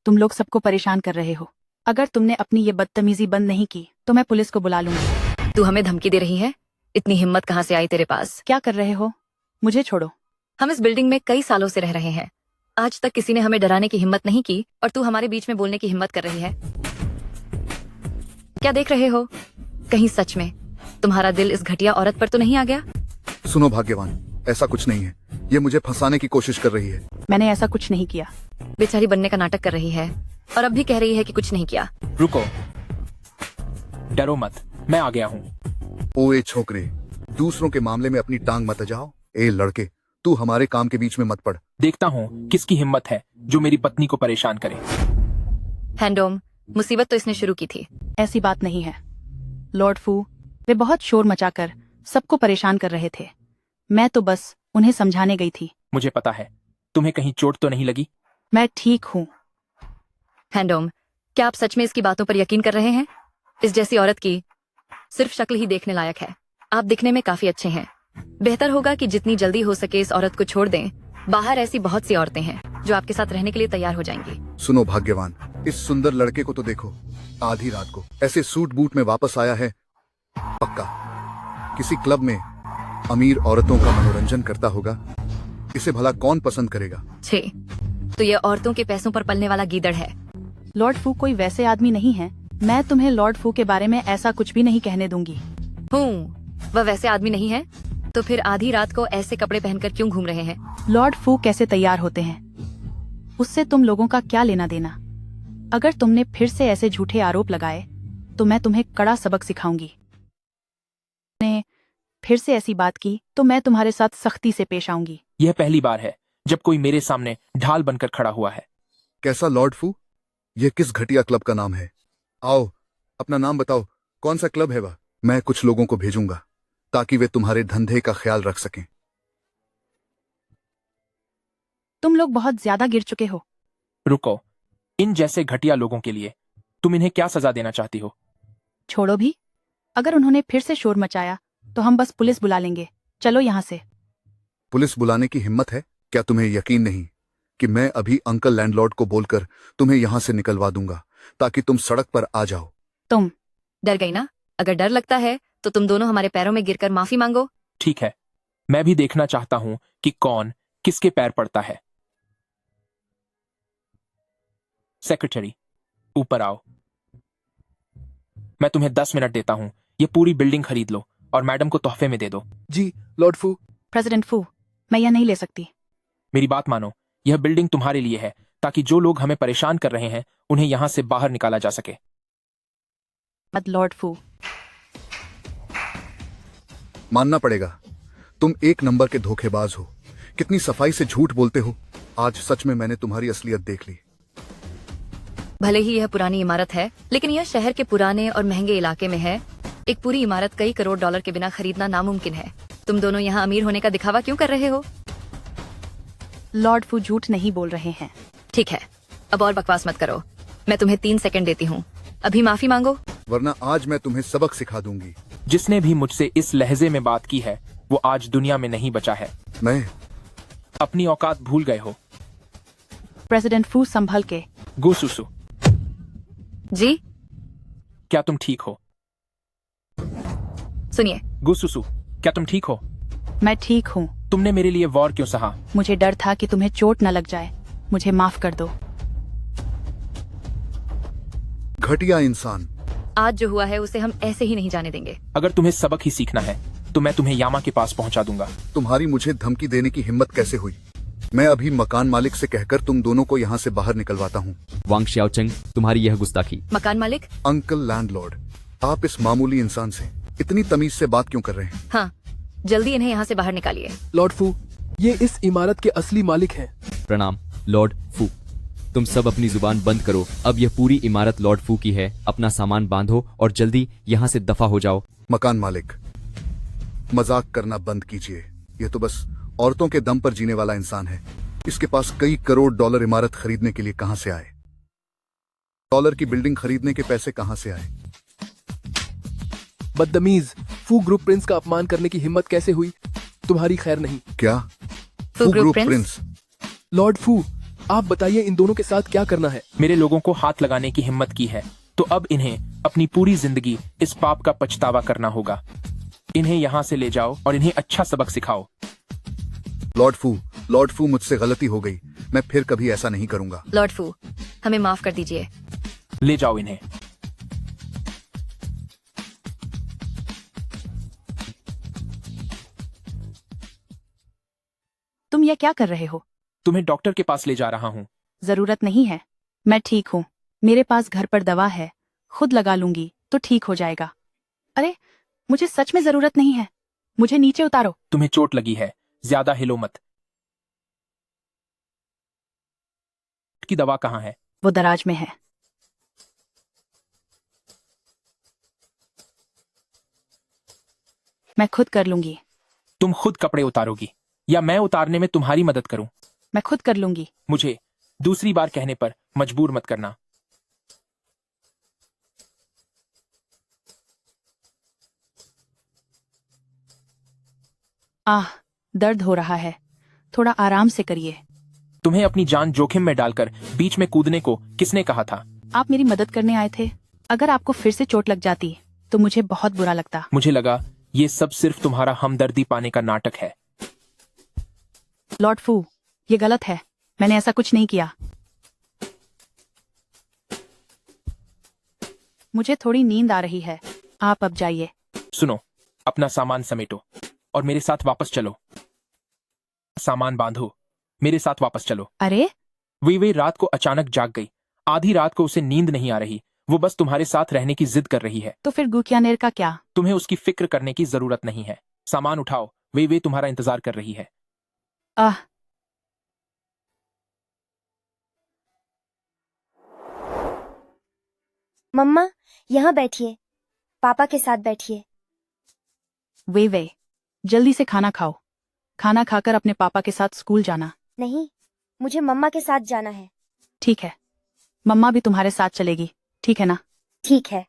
तुम लोग सबको परेशान कर रहे हो। अगर तुमने अपनी ये बदतमीजी बंद नहीं की तो मैं पुलिस को बुला लूंगी। तू हमें धमकी दे रही है? इतनी हिम्मत कहाँ से आई तेरे पास? क्या कर रहे हो? मुझे छोड़ो। हम इस बिल्डिंग में कई सालों से रह रहे हैं। आज तक किसी ने हमें डराने की हिम्मत नहीं की और तू हमारे बीच में बोलने की हिम्मत कर रही है। क्या देख रहे हो? कहीं सच में तुम्हारा दिल इस घटिया औरत पर तो नहीं आ गया? सुनो भाग्यवान, ऐसा कुछ नहीं है। ये मुझे फंसाने की कोशिश कर रही है। मैंने ऐसा कुछ नहीं किया। बेचारी बनने का नाटक कर रही है और अब भी कह रही है कि कुछ नहीं किया। रुको, डरो मत, मैं आ गया हूँ। ओए छोकरे, दूसरों के मामले में अपनी टांग मत अजाओ। ए लड़के, तू हमारे काम के बीच में मत पड़। देखता हूँ किसकी हिम्मत है जो मेरी पत्नी को परेशान करे। हैंडोम, मुसीबत तो इसने शुरू की थी। ऐसी बात नहीं है लॉर्ड फू। वे बहुत शोर मचाकर सबको परेशान कर रहे थे। मैं तो बस उन्हें समझाने गई थी। मुझे पता है। तुम्हें कहीं चोट तो नहीं लगी? मैं ठीक हूँ। हैंडोम, क्या आप सच में इसकी बातों पर यकीन कर रहे हैं? इस जैसी औरत की सिर्फ शक्ल ही देखने लायक है। आप दिखने में काफी अच्छे हैं। बेहतर होगा कि जितनी जल्दी हो सके इस औरत को छोड़ दें। बाहर ऐसी बहुत सी औरतें हैं जो आपके साथ रहने के लिए तैयार हो जाएंगी। सुनो भाग्यवान, इस सुंदर लड़के को तो देखो। आधी रात को ऐसे सूट बूट में वापस आया है। पक्का किसी क्लब में अमीर औरतों का मनोरंजन करता होगा। इसे भला कौन पसंद करेगा? छे, तो ये औरतों के पैसों पर पलने वाला गीदड़ है। लॉर्ड फू कोई वैसे आदमी नहीं है। मैं तुम्हें लॉर्ड फू के बारे में ऐसा कुछ भी नहीं कहने दूंगी। वह वैसे आदमी नहीं है तो फिर आधी रात को ऐसे कपड़े पहनकर क्यों घूम रहे हैं? लॉर्ड फू कैसे तैयार होते हैं उससे तुम लोगों का क्या लेना देना? अगर तुमने फिर से ऐसे झूठे आरोप लगाए तो मैं तुम्हें कड़ा सबक सिखाऊंगी। ने फिर से ऐसी बात की तो मैं तुम्हारे साथ सख्ती से पेश आऊंगी। यह पहली बार है जब कोई मेरे सामने ढाल बनकर खड़ा हुआ है। कैसा लॉर्ड फू? यह किस घटिया क्लब का नाम है? आओ, अपना नाम बताओ। कौन सा क्लब है वह? मैं कुछ लोगों को भेजूंगा ताकि वे तुम्हारे धंधे का ख्याल रख सकें। तुम लोग बहुत ज्यादा गिर चुके हो। रुको, इन जैसे घटिया लोगों के लिए तुम इन्हें क्या सजा देना चाहती हो? छोड़ो भी। अगर उन्होंने फिर से शोर मचाया तो हम बस पुलिस बुला लेंगे। चलो यहाँ से। पुलिस बुलाने की हिम्मत है? क्या तुम्हें यकीन नहीं कि मैं अभी अंकल लैंडलॉर्ड को बोलकर तुम्हें यहाँ से निकलवा दूंगा ताकि तुम सड़क पर आ जाओ? तुम डर गई ना? अगर डर लगता है तो तुम दोनों हमारे पैरों में गिरकर माफी मांगो। ठीक है, मैं भी देखना चाहता हूँ कि कौन किसके पैर पड़ता है? सेक्रेटरी, ऊपर आओ। मैं तुम्हें 10 मिनट देता हूं। ये पूरी बिल्डिंग खरीद लो और मैडम को तोहफे में दे दो। जी लॉर्ड फू। प्रेसिडेंट फू, मैं यह नहीं ले सकती। मेरी बात मानो, यह बिल्डिंग तुम्हारे लिए है, ताकि जो लोग हमें परेशान कर रहे हैं उन्हें यहां से बाहर निकाला जा सके। मत लॉर्ड फू। मानना पड़ेगा, तुम एक नंबर के धोखेबाज हो। कितनी सफाई से झूठ बोलते हो। आज सच में मैंने तुम्हारी असलियत देख ली। भले ही यह पुरानी इमारत है, लेकिन यह शहर के पुराने और महंगे इलाके में है। एक पूरी इमारत कई करोड़ डॉलर के बिना खरीदना नामुमकिन है। तुम दोनों यहाँ अमीर होने का दिखावा क्यों कर रहे हो? लॉर्ड फू झूठ नहीं बोल रहे हैं। ठीक है, अब और बकवास मत करो। मैं तुम्हें 3 सेकंड देती हूँ। अभी माफी मांगो, वरना आज मैं तुम्हें सबक सिखा दूंगी। जिसने भी मुझसे इस लहजे में बात की है वो आज दुनिया में नहीं बचा है। मैं अपनी औकात भूल गए हो। प्रेसिडेंट फू, संभल के। गुसुसु, जी क्या तुम ठीक हो? सुनिए। गुसुसु, क्या तुम ठीक हो? मैं ठीक हूँ। तुमने मेरे लिए वॉर क्यों सहा? मुझे डर था कि तुम्हें चोट न लग जाए। मुझे माफ कर दो। घटिया इंसान। आज जो हुआ है उसे हम ऐसे ही नहीं जाने देंगे। अगर तुम्हें सबक ही सीखना है तो मैं तुम्हें यामा के पास पहुंचा दूंगा। तुम्हारी मुझे धमकी देने की हिम्मत कैसे हुई? मैं अभी मकान मालिक से कहकर तुम दोनों को यहाँ से बाहर निकलवाता हूँ। वांग शाओचेंग, तुम्हारी यह गुस्ताखी। मकान मालिक? अंकल लैंडलॉर्ड, आप इस मामूली इंसान से इतनी तमीज से बात क्यों कर रहे हैं? हाँ, जल्दी इन्हें यहाँ से बाहर निकालिए। लॉर्ड फू, ये इस इमारत के असली मालिक हैं। प्रणाम लॉर्ड फू। तुम सब अपनी जुबान बंद करो। अब यह पूरी इमारत लॉर्ड फू की है। अपना सामान बांधो और जल्दी यहाँ से दफा हो जाओ। मकान मालिक, मजाक करना बंद कीजिए। यह तो बस औरतों के दम पर जीने वाला इंसान है। इसके पास कई करोड़ डॉलर इमारत खरीदने के लिए कहां से आए? डॉलर की बिल्डिंग खरीदने के पैसे कहां से आए? बदतमीज, फू ग्रुप प्रिंस का अपमान करने की हिम्मत कैसे हुई? तुम्हारी खैर नहीं। क्या? फू ग्रुप प्रिंस? लॉर्ड फू, आप बताइए इन दोनों के साथ क्या करना है? मेरे लोगों को हाथ लगाने की हिम्मत की है तो अब इन्हें अपनी पूरी जिंदगी इस पाप का पछतावा करना होगा। इन्हें यहाँ से ले जाओ और इन्हें अच्छा सबक सिखाओ। लॉर्ड फू, मुझसे गलती हो गई। मैं फिर कभी ऐसा नहीं करूंगा। लॉर्ड फू, हमें माफ कर दीजिए। ले जाओ इन्हें। तुम यह क्या कर रहे हो? तुम्हें डॉक्टर के पास ले जा रहा हूँ। जरूरत नहीं है, मैं ठीक हूँ। मेरे पास घर पर दवा है, खुद लगा लूंगी तो ठीक हो जाएगा। अरे, मुझे सच में जरूरत नहीं है। मुझे नीचे उतारो। तुम्हें चोट लगी है, ज्यादा हिलो मत। की दवा कहाँ है? वो दराज में है। मैं खुद कर लूंगी। तुम खुद कपड़े उतारोगी या मैं उतारने में तुम्हारी मदद करूं? मैं खुद कर लूंगी। मुझे दूसरी बार कहने पर मजबूर मत करना। आह, दर्द हो रहा है। थोड़ा आराम से करिए। तुम्हें अपनी जान जोखिम में डालकर बीच में कूदने को किसने कहा था? आप मेरी मदद करने आए थे। अगर आपको फिर से चोट लग जाती तो मुझे बहुत बुरा लगता। मुझे लगा ये सब सिर्फ तुम्हारा हमदर्दी पाने का नाटक है। लॉर्ड फू, ये गलत है। मैंने ऐसा कुछ नहीं किया। मुझे थोड़ी नींद आ रही है। आप अब जाइए। सुनो, अपना सामान समेटो और मेरे साथ वापस चलो। सामान बांधो, मेरे साथ वापस चलो। अरे, वे रात को अचानक जाग गई। आधी रात को उसे नींद नहीं आ रही। वो बस तुम्हारे साथ रहने की जिद कर रही है। तो फिर गुकियानेर का क्या? तुम्हें उसकी फिक्र करने की जरूरत नहीं है। सामान उठाओ, वे तुम्हारा इंतजार कर रही है। आह, मम्मा, यहाँ बैठिए। पापा के साथ बैठिए। वे जल्दी से खाना खाओ। खाना खाकर अपने पापा के साथ स्कूल जाना। नहीं, मुझे मम्मा के साथ जाना है। ठीक है, मम्मा भी तुम्हारे साथ चलेगी। ठीक है ना? ठीक है।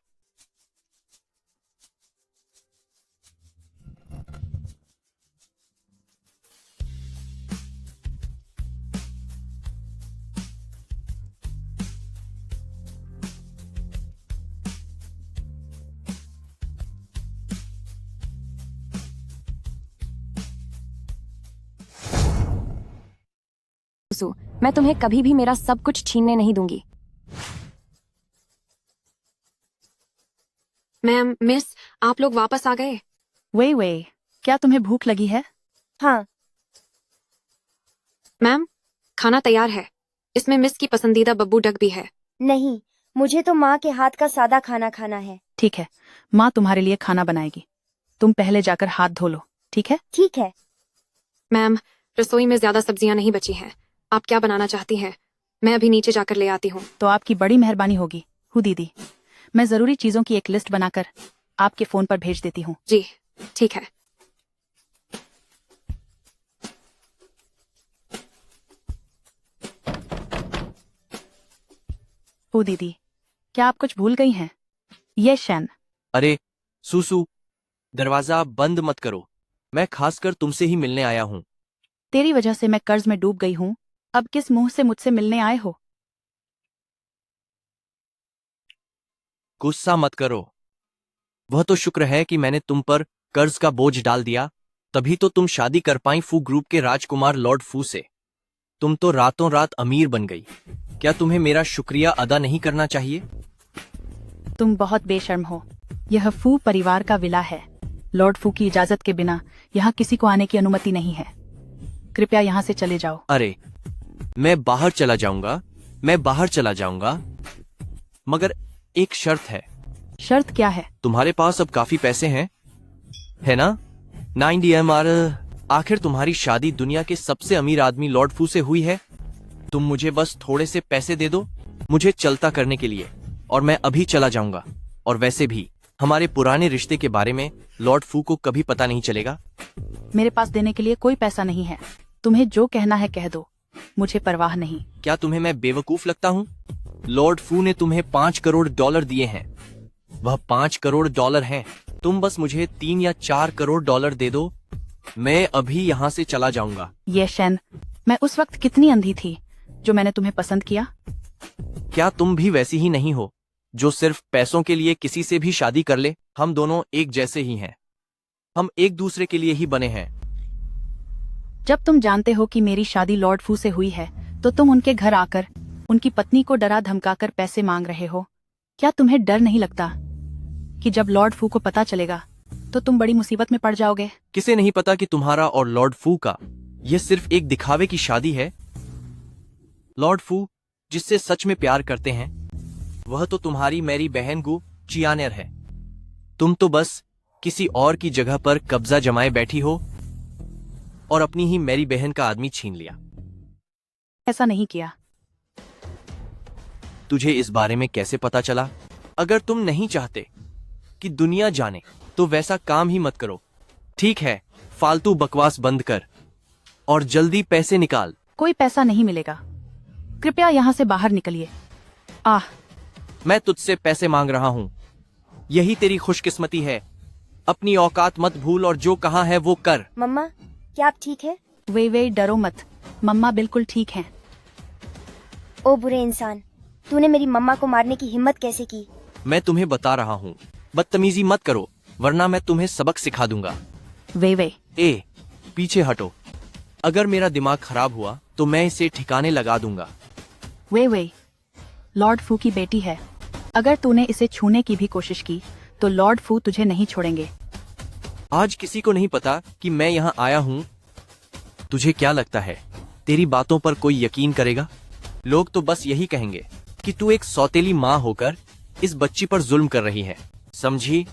सुसु, मैं तुम्हें कभी भी मेरा सब कुछ छीनने नहीं दूंगी। मैम, मिस, आप लोग वापस आ गए? वे क्या तुम्हें भूख लगी है? हाँ। मैम, खाना तैयार है। इसमें मिस की पसंदीदा बब्बू डक भी है। नहीं, मुझे तो माँ के हाथ का सादा खाना खाना है। ठीक है, माँ तुम्हारे लिए खाना बनाएगी। तुम पहले जाकर हाथ धो लो, ठीक है? ठीक है। मैम, रसोई में ज्यादा सब्जियां नहीं बची हैं। आप क्या बनाना चाहती हैं? मैं अभी नीचे जाकर ले आती हूँ। तो आपकी बड़ी मेहरबानी होगी हु दीदी। मैं जरूरी चीजों की एक लिस्ट बनाकर आपके फोन पर भेज देती हूँ। जी, ठीक है। हु दीदी, क्या आप कुछ भूल गई हैं? ये शन। अरे सुसु, दरवाजा बंद मत करो। मैं खासकर तुमसे ही मिलने आया हूँ। तेरी वजह से मैं कर्ज में डूब गई हूँ। अब किस मुंह से मुझसे मिलने आए हो? गुस्सा मत करो। वह तो शुक्र है कि मैंने तुम पर कर्ज का बोझ डाल दिया, तभी तो तुम शादी कर पाई फू ग्रुप के राजकुमार लॉर्ड फू से। तुम तो रातों रात अमीर बन गई। क्या तुम्हें मेरा शुक्रिया अदा नहीं करना चाहिए? तुम बहुत बेशर्म हो। यह फू परिवार का विला है। लॉर्ड फू की इजाजत के बिना यहाँ किसी को आने की अनुमति नहीं है। कृपया यहाँ से चले जाओ। अरे, मैं बाहर चला जाऊंगा, मैं बाहर चला जाऊंगा, मगर एक शर्त है। शर्त क्या है? तुम्हारे पास अब काफी पैसे हैं, है ना? 9 DMR। आखिर तुम्हारी शादी दुनिया के सबसे अमीर आदमी लॉर्ड फू से हुई है। तुम मुझे बस थोड़े से पैसे दे दो मुझे चलता करने के लिए, और मैं अभी चला जाऊंगा। और वैसे भी हमारे पुराने रिश्ते के बारे में लॉर्ड फू को कभी पता नहीं चलेगा। मेरे पास देने के लिए कोई पैसा नहीं है। तुम्हें जो कहना है कह दो, मुझे परवाह नहीं। क्या तुम्हें मैं बेवकूफ लगता हूँ? लॉर्ड फू ने तुम्हें $5 करोड़ दिए हैं। वह $5 करोड़ हैं। तुम बस मुझे 3 या 4 करोड़ डॉलर दे दो, मैं अभी यहाँ से चला जाऊंगा। ये शन, मैं उस वक्त कितनी अंधी थी जो मैंने तुम्हें पसंद किया। क्या तुम भी वैसी ही नहीं हो जो सिर्फ पैसों के लिए किसी से भी शादी कर ले? हम दोनों एक जैसे ही हैं। हम एक दूसरे के लिए ही बने हैं। जब तुम जानते हो कि मेरी शादी लॉर्ड फू से हुई है, तो तुम उनके घर आकर उनकी पत्नी को डरा धमकाकर पैसे मांग रहे हो। क्या तुम्हें डर नहीं लगता कि जब लॉर्ड फू को पता चलेगा तो तुम बड़ी मुसीबत में पड़ जाओगे? किसे नहीं पता कि तुम्हारा और लॉर्ड फू का यह सिर्फ एक दिखावे की शादी है। लॉर्ड फू जिससे सच में प्यार करते हैं, वह तो तुम्हारी मेरी बहन गु चियानेर है। तुम तो बस किसी और की जगह पर कब्जा जमाए बैठी हो और अपनी ही मेरी बहन का आदमी छीन लिया। ऐसा नहीं किया। तुझे इस बारे में कैसे पता चला? अगर तुम नहीं चाहते कि दुनिया जाने तो वैसा काम ही मत करो। ठीक है, फालतू बकवास बंद कर और जल्दी पैसे निकाल। कोई पैसा नहीं मिलेगा। कृपया यहाँ से बाहर निकलिए। आह, मैं तुझसे पैसे मांग रहा हूँ। यही तेरी खुशकिस्मती है। अपनी औकात मत भूल और जो कहा है वो कर। मम्मा, क्या आप ठीक है? वे डरो मत, मम्मा बिल्कुल ठीक हैं। ओ बुरे इंसान, तूने मेरी मम्मा को मारने की हिम्मत कैसे की? मैं तुम्हें बता रहा हूँ, बदतमीजी मत करो वरना मैं तुम्हें सबक सिखा दूंगा। वे ए, पीछे हटो। अगर मेरा दिमाग खराब हुआ तो मैं इसे ठिकाने लगा दूंगा। वे लॉर्ड फू की बेटी है। अगर तूने इसे छूने की भी कोशिश की तो लॉर्ड फू तुझे नहीं छोड़ेंगे। आज किसी को नहीं पता कि मैं यहाँ आया हूँ। तुझे क्या लगता है तेरी बातों पर कोई यकीन करेगा? लोग तो बस यही कहेंगे कि तू एक सौतेली माँ होकर इस बच्ची पर जुल्म कर रही है। समझी?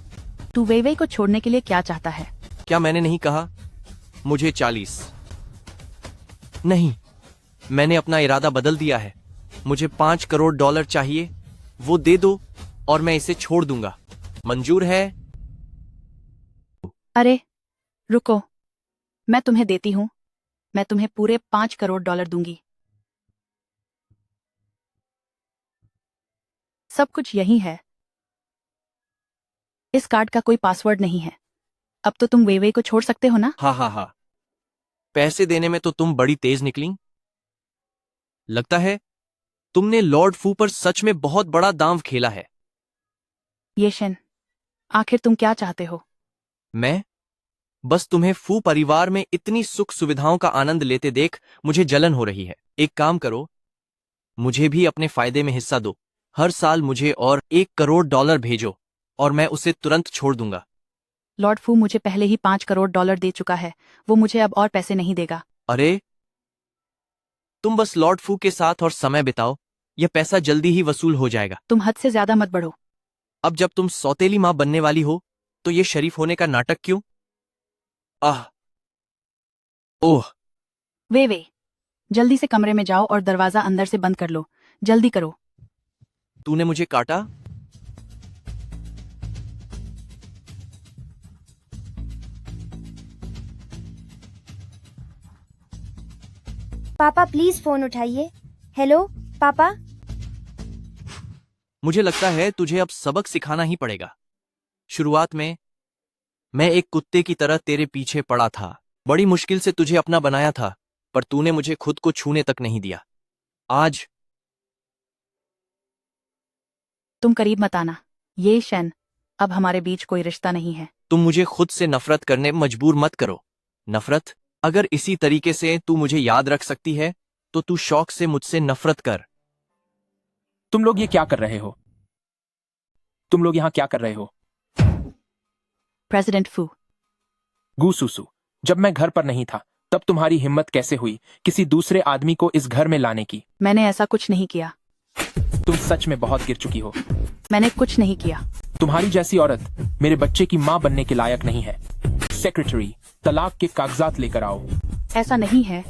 तू वे को छोड़ने के लिए क्या चाहता है? क्या मैंने नहीं कहा मुझे 40? नहीं, मैंने अपना इरादा बदल दिया है। मुझे $5 करोड़ चाहिए, वो दे दो और मैं इसे छोड़ दूंगा। मंजूर है? अरे रुको, मैं तुम्हें देती हूँ। मैं तुम्हें पूरे $5 करोड़ दूंगी। सब कुछ यही है। इस कार्ड का कोई पासवर्ड नहीं है। अब तो तुम वे को छोड़ सकते हो ना? हाँ। पैसे देने में तो तुम बड़ी तेज निकली। लगता है तुमने लॉर्ड फू पर सच में बहुत बड़ा दांव खेला है। ये शन, आखिर तुम क्या चाहते हो? मैं बस तुम्हें फू परिवार में इतनी सुख सुविधाओं का आनंद लेते देख मुझे जलन हो रही है। एक काम करो, मुझे भी अपने फायदे में हिस्सा दो। हर साल मुझे और $1 करोड़ भेजो और मैं उसे तुरंत छोड़ दूंगा। लॉर्ड फू मुझे पहले ही $5 करोड़ दे चुका है, वो मुझे अब और पैसे नहीं देगा। अरे, तुम बस लॉर्ड फू के साथ और समय बिताओ, यह पैसा जल्दी ही वसूल हो जाएगा। तुम हद से ज्यादा मत बढ़ो। अब जब तुम सौतेली माँ बनने वाली हो तो ये शरीफ होने का नाटक क्यों? आह, ओह, वे जल्दी से कमरे में जाओ और दरवाजा अंदर से बंद कर लो, जल्दी करो। तूने मुझे काटा? पापा प्लीज फोन उठाइए। हेलो पापा। मुझे लगता है तुझे अब सबक सिखाना ही पड़ेगा। शुरुआत में मैं एक कुत्ते की तरह तेरे पीछे पड़ा था, बड़ी मुश्किल से तुझे अपना बनाया था, पर तूने मुझे खुद को छूने तक नहीं दिया। आज तुम करीब मत आना। ये शन, अब हमारे बीच कोई रिश्ता नहीं है। तुम मुझे खुद से नफरत करने मजबूर मत करो। नफरत? अगर इसी तरीके से तू मुझे याद रख सकती है तो तू शौक से मुझसे नफरत कर। तुम लोग ये क्या कर रहे हो? तुम लोग यहाँ क्या कर रहे हो? प्रेसिडेंट फू। गूसुसु, जब मैं घर पर नहीं था तब तुम्हारी हिम्मत कैसे हुई किसी दूसरे आदमी को इस घर में लाने की? मैंने ऐसा कुछ नहीं किया। तुम सच में बहुत गिर चुकी हो। मैंने कुछ नहीं किया। तुम्हारी जैसी औरत मेरे बच्चे की माँ बनने के लायक नहीं है। सेक्रेटरी, तलाक के कागजात लेकर आओ। ऐसा नहीं है,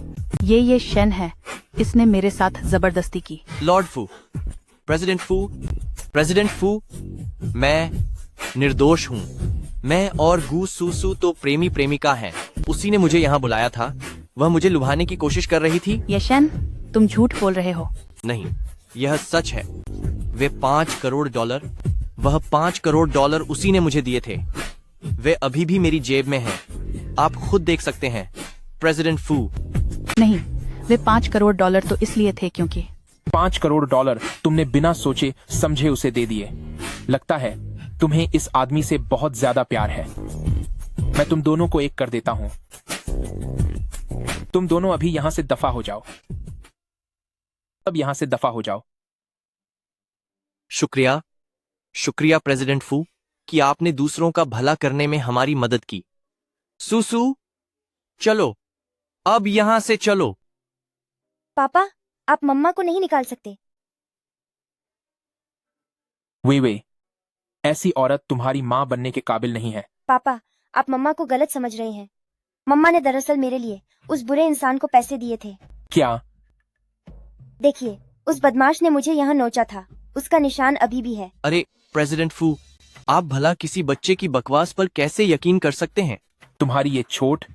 ये शन है, इसने मेरे साथ जबरदस्ती की। लॉर्ड फू, प्रेसिडेंट फू, मैं निर्दोष हूँ। मैं और गूसुसु तो प्रेमी प्रेमिका हैं। उसी ने मुझे यहाँ बुलाया था। वह मुझे लुभाने की कोशिश कर रही थी। ये शन, तुम झूठ बोल रहे हो। नहीं, यह सच है। वे $5 करोड़, वह $5 करोड़ उसी ने मुझे दिए थे। वे अभी भी मेरी जेब में हैं। आप खुद देख सकते हैं, प्रेसिडेंट फू। नहीं, वे $5 करोड़ तो इसलिए थे क्योंकि $5 करोड़ तुमने बिना सोचे समझे उसे दे दिए। लगता है तुम्हें इस आदमी से बहुत ज्यादा प्यार है। मैं तुम दोनों को एक कर देता हूं। तुम दोनों अभी यहां से दफा हो जाओ। अब यहां से दफा हो जाओ। शुक्रिया प्रेसिडेंट फू कि आपने दूसरों का भला करने में हमारी मदद की। सुसु, चलो, अब यहां से चलो। पापा, आप मम्मा को नहीं निकाल सकते। वे ऐसी औरत तुम्हारी माँ बनने के काबिल नहीं है। पापा, आप मम्मा को गलत समझ रहे हैं। मम्मा ने दरअसल मेरे लिए उस बुरे इंसान को पैसे दिए थे। क्या? देखिए, उस बदमाश ने मुझे यहाँ नोचा था, उसका निशान अभी भी है। अरे प्रेसिडेंट फू, आप भला किसी बच्चे की बकवास पर कैसे यकीन कर सकते हैं? तुम्हारी ये चोट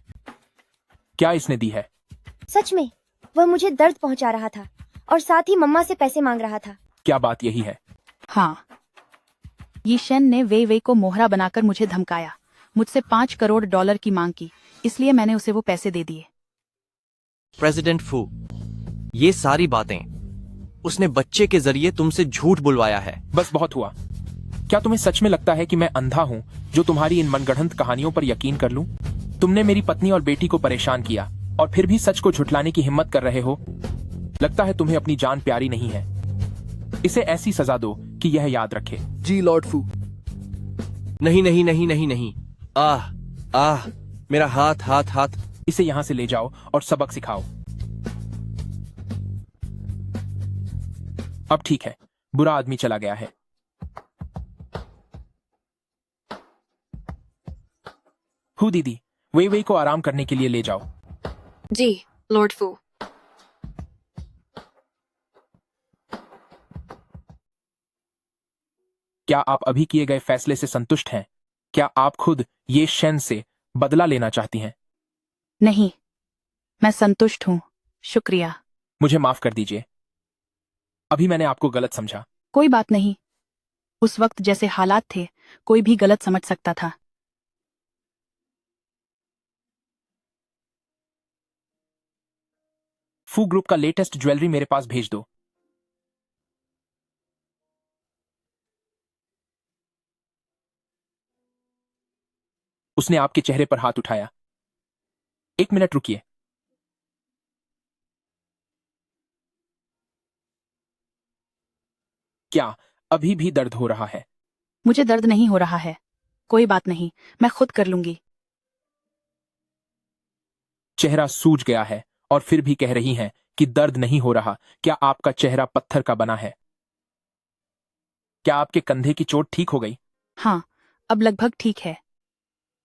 क्या इसने दी है? सच में, वह मुझे दर्द पहुंचा रहा था और साथ ही मम्मा से पैसे मांग रहा था। क्या बात यही है? हाँ, ये शन ने वे को मोहरा बनाकर मुझे धमकाया, मुझसे $5 करोड़ की मांग की, इसलिए मैंने उसे वो पैसे दे दिए। प्रेसिडेंट फू, ये सारी बातें उसने बच्चे के जरिए तुमसे झूठ बुलवाया है। बस बहुत हुआ। क्या तुम्हें सच में लगता है कि मैं अंधा हूँ जो तुम्हारी इन मनगढ़ंत कहानियों पर यकीन कर लूं? तुमने मेरी पत्नी और बेटी को परेशान किया और फिर भी सच को झुठलाने की हिम्मत कर रहे हो। लगता है तुम्हें अपनी जान प्यारी नहीं है। इसे ऐसी सजा दो कि यह याद रखे। जी लॉर्ड फू। नहीं। आह, मेरा हाथ। इसे यहाँ से ले जाओ और सबक सिखाओ। अब ठीक है, बुरा आदमी चला गया है। हु दीदी, वे को आराम करने के लिए ले जाओ। जी लॉर्ड फू। क्या आप अभी किए गए फैसले से संतुष्ट हैं? क्या आप खुद ये शन से बदला लेना चाहती हैं? नहीं, मैं संतुष्ट हूँ, शुक्रिया। मुझे माफ कर दीजिए, अभी मैंने आपको गलत समझा। कोई बात नहीं, उस वक्त जैसे हालात थे कोई भी गलत समझ सकता था। फू ग्रुप का लेटेस्ट ज्वेलरी मेरे पास भेज दो। उसने आपके चेहरे पर हाथ उठाया। 1 मिनट रुकिए। क्या अभी भी दर्द हो रहा है? मुझे दर्द नहीं हो रहा है। कोई बात नहीं, मैं खुद कर लूंगी। चेहरा सूज गया है और फिर भी कह रही हैं कि दर्द नहीं हो रहा। क्या आपका चेहरा पत्थर का बना है? क्या आपके कंधे की चोट ठीक हो गई? हाँ, अब लगभग ठीक है।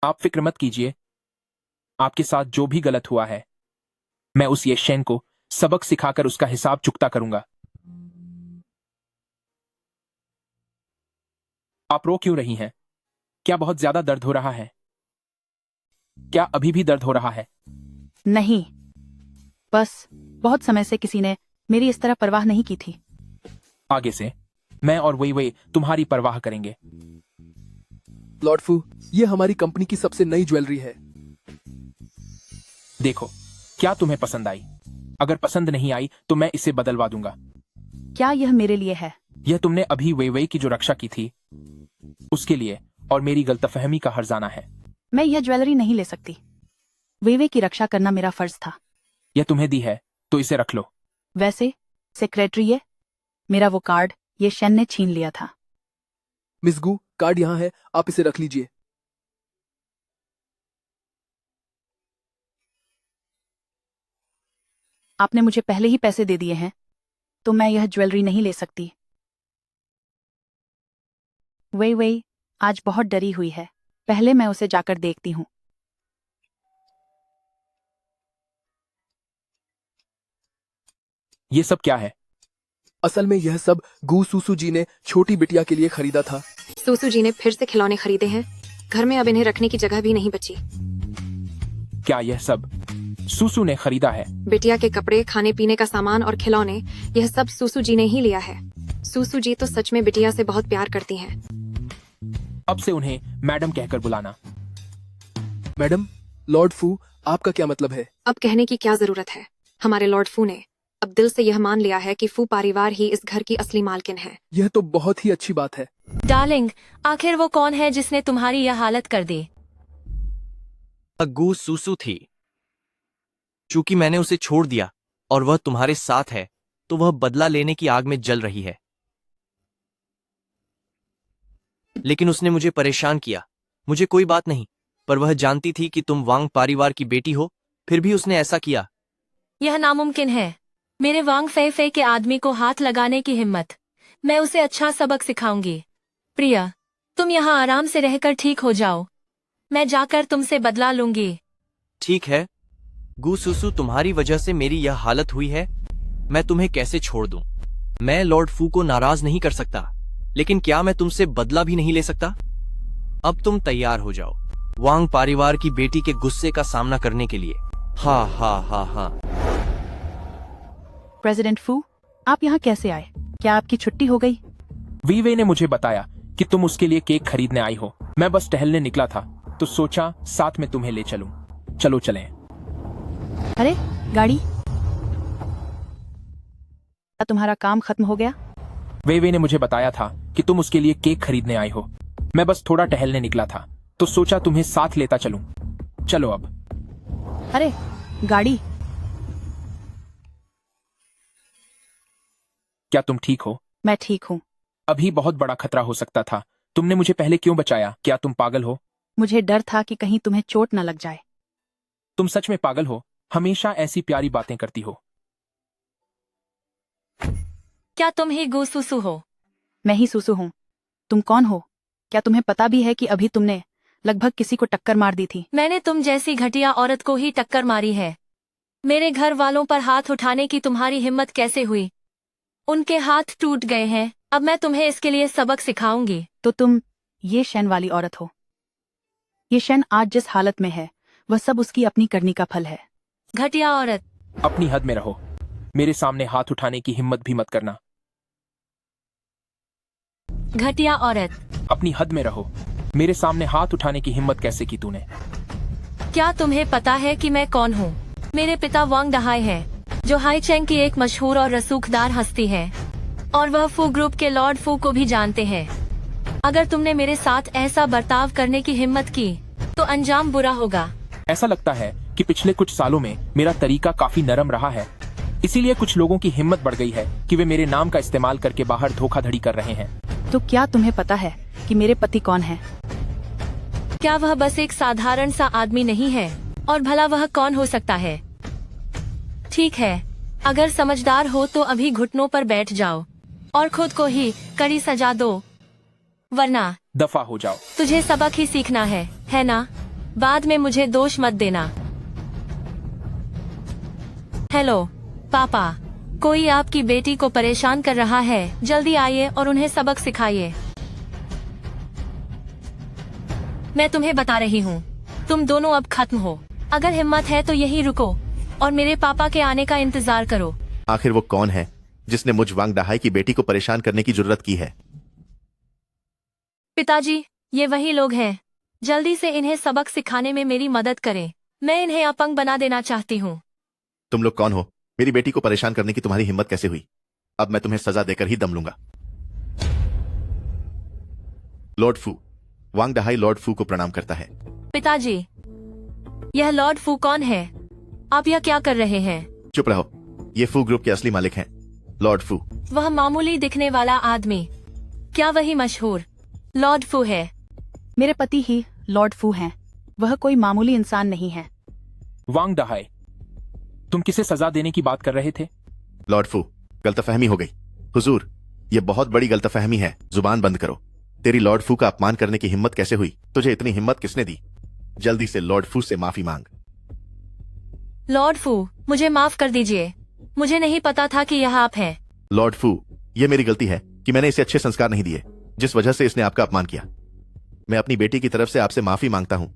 आप फिक्र मत कीजिए। आपके साथ जो भी गलत हुआ है, मैं उस येशेन को सबक सिखाकर उसका हिसाब चुकता करूंगा। आप रो क्यों रही हैं? क्या बहुत ज्यादा दर्द हो रहा है? क्या अभी भी दर्द हो रहा है? नहीं, बस बहुत समय से किसी ने मेरी इस तरह परवाह नहीं की थी। आगे से मैं और वही तुम्हारी परवाह करेंगे। लॉर्ड फू, ये हमारी कंपनी की सबसे नई ज्वेलरी है। देखो, क्या तुम्हें पसंद आई? अगर पसंद नहीं आई तो मैं इसे बदलवा दूंगा। क्या यह मेरे लिए है? यह तुमने अभी वे की जो रक्षा की थी उसके लिए, और मेरी गलतफहमी का हर्जाना है। मैं यह ज्वेलरी नहीं ले सकती। वे की रक्षा करना मेरा फर्ज था। यह तुम्हें दी है तो इसे रख लो। वैसे सेक्रेटरी, ये मेरा वो कार्ड ये शेन ने छीन लिया था। मिस गू, कार्ड यहाँ है, आप इसे रख लीजिए। आपने मुझे पहले ही पैसे दे दिए हैं, तो मैं यह ज्वेलरी नहीं ले सकती। वे आज बहुत डरी हुई है। पहले मैं उसे जाकर देखती हूँ। ये सब क्या है? असल में यह सब गू सुसु जी ने छोटी बिटिया के लिए खरीदा था। सूसू जी ने फिर से खिलौने खरीदे हैं। घर में अब इन्हें रखने की जगह भी नहीं बची। क्या यह सब सुसु ने खरीदा है? बिटिया के कपड़े, खाने पीने का सामान और खिलौने, यह सब सूसू जी ने ही लिया है। सूसू जी तो सच में बिटिया से बहुत प्यार करती हैं। अब से उन्हें मैडम कहकर बुलाना। मैडम, लॉर्ड फू, आपका क्या मतलब है? अब कहने की क्या जरूरत है? हमारे लॉर्ड फू ने अब दिल से यह मान लिया है कि फू परिवार ही इस घर की असली मालकिन है। यह तो बहुत ही अच्छी बात है। डार्लिंग, आखिर वो कौन है जिसने तुम्हारी यह हालत कर दी? गू सुसु थी। चूंकि मैंने उसे छोड़ दिया और वह तुम्हारे साथ है, तो वह बदला लेने की आग में जल रही है। लेकिन उसने मुझे परेशान किया। मुझे कोई बात नहीं, पर वह जानती थी कि तुम वांग परिवार की बेटी हो, फिर भी उसने ऐसा किया। यह नामुमकिन है। मेरे वांग फे के आदमी को हाथ लगाने की हिम्मत। मैं उसे अच्छा सबक सिखाऊंगी। प्रिया, तुम यहाँ आराम से रहकर ठीक हो जाओ। मैं जाकर तुमसे बदला लूंगी। ठीक है गू सुसु, तुम्हारी वजह से मेरी यह हालत हुई है। मैं तुम्हें कैसे छोड़ दूं? मैं लॉर्ड फू को नाराज नहीं कर सकता, लेकिन क्या मैं तुमसे बदला भी नहीं ले सकता? अब तुम तैयार हो जाओ वांग परिवार की बेटी के गुस्से का सामना करने के लिए। हा हा हा हा। प्रेसिडेंट फू, आप यहाँ कैसे आए? क्या आपकी छुट्टी हो गई? वीवे ने मुझे बताया कि तुम उसके लिए केक खरीदने आई हो। मैं बस टहलने निकला था तो सोचा साथ में तुम्हें ले चलूं। चलो चलें। अरे गाड़ी, क्या तुम्हारा काम खत्म हो गया? वे ने मुझे बताया था कि तुम उसके लिए केक खरीदने आई हो। मैं बस थोड़ा टहलने निकला था तो सोचा तुम्हें साथ लेता चलूं। चलो अब। अरे गाड़ी, क्या तुम ठीक हो? मैं ठीक हूँ। अभी बहुत बड़ा खतरा हो सकता था। तुमने मुझे पहले क्यों बचाया? क्या तुम पागल हो? मुझे डर था कि कहीं तुम्हें चोट न लग जाए। तुम सच में पागल हो? हमेशा ऐसी प्यारी बातें करती हो। क्या तुम ही गू सुसु हो? मैं ही सुसु हूँ। तुम कौन हो? क्या तुम्हें पता भी है कि अभी तुमने लगभग किसी को टक्कर मार दी थी? मैंने तुम जैसी घटिया औरत को ही टक्कर मारी है। मेरे घर वालों पर हाथ उठाने की तुम्हारी हिम्मत कैसे हुई? उनके हाथ टूट गए हैं। अब मैं तुम्हें इसके लिए सबक सिखाऊंगी। तो तुम ये शेन वाली औरत हो। ये शेन आज जिस हालत में है वह सब उसकी अपनी करनी का फल है। घटिया औरत, अपनी हद में रहो। मेरे सामने हाथ उठाने की हिम्मत भी मत करना। घटिया औरत, अपनी हद में रहो। मेरे सामने हाथ उठाने की हिम्मत कैसे की तूने? क्या तुम्हें पता है कि मैं कौन हूँ? मेरे पिता वांग दहाई है, जो हाईचेंग की एक मशहूर और रसूखदार हस्ती है, और वह फू ग्रुप के लॉर्ड फू को भी जानते हैं। अगर तुमने मेरे साथ ऐसा बर्ताव करने की हिम्मत की तो अंजाम बुरा होगा। ऐसा लगता है कि पिछले कुछ सालों में मेरा तरीका काफी नरम रहा है, इसीलिए कुछ लोगों की हिम्मत बढ़ गई है कि वे मेरे नाम का इस्तेमाल करके बाहर धोखाधड़ी कर रहे हैं। तो क्या तुम्हें पता है कि मेरे पति कौन है? क्या वह बस एक साधारण सा आदमी नहीं है? और भला वह कौन हो सकता है? ठीक है, अगर समझदार हो तो अभी घुटनों पर बैठ जाओ और खुद को ही कड़ी सजा दो, वरना दफा हो जाओ। तुझे सबक ही सीखना है ना? बाद में मुझे दोष मत देना। हेलो पापा, कोई आपकी बेटी को परेशान कर रहा है, जल्दी आइए और उन्हें सबक सिखाइए। मैं तुम्हें बता रही हूँ, तुम दोनों अब खत्म हो। अगर हिम्मत है तो यहीं रुको और मेरे पापा के आने का इंतजार करो। आखिर वो कौन है जिसने मुझ वांग डहाई की बेटी को परेशान करने की जरूरत की है? पिताजी, ये वही लोग हैं। जल्दी से इन्हें सबक सिखाने में मेरी मदद करें। मैं इन्हें अपंग बना देना चाहती हूँ। तुम लोग कौन हो? मेरी बेटी को परेशान करने की तुम्हारी हिम्मत कैसे हुई? अब मैं तुम्हें सजा देकर ही दम लूंगा। लॉर्ड फू। वांग डहाई लॉर्ड फू को प्रणाम करता है। पिताजी, यह लॉर्ड फू कौन है? आप यह क्या कर रहे हैं? चुप रहो, ये फू ग्रुप के असली मालिक हैं, लॉर्ड फू। वह मामूली दिखने वाला आदमी, क्या वही मशहूर लॉर्ड फू है? मेरे पति ही लॉर्ड फू हैं। वह कोई मामूली इंसान नहीं है। वांग डहाई, तुम किसे सजा देने की बात कर रहे थे? लॉर्ड फू, गलतफहमी हो गई। हुजूर, ये बहुत बड़ी गलतफहमी है। जुबान बंद करो। तेरी लॉर्ड फू का अपमान करने की हिम्मत कैसे हुई? तुझे इतनी हिम्मत किसने दी? जल्दी से लॉर्ड फू से माफी मांग। लॉर्ड फू, मुझे माफ कर दीजिए। मुझे नहीं पता था कि यह आप हैं। लॉर्ड फू, ये मेरी गलती है कि मैंने इसे अच्छे संस्कार नहीं दिए, जिस वजह से इसने आपका अपमान किया। मैं अपनी बेटी की तरफ से आपसे माफी मांगता हूं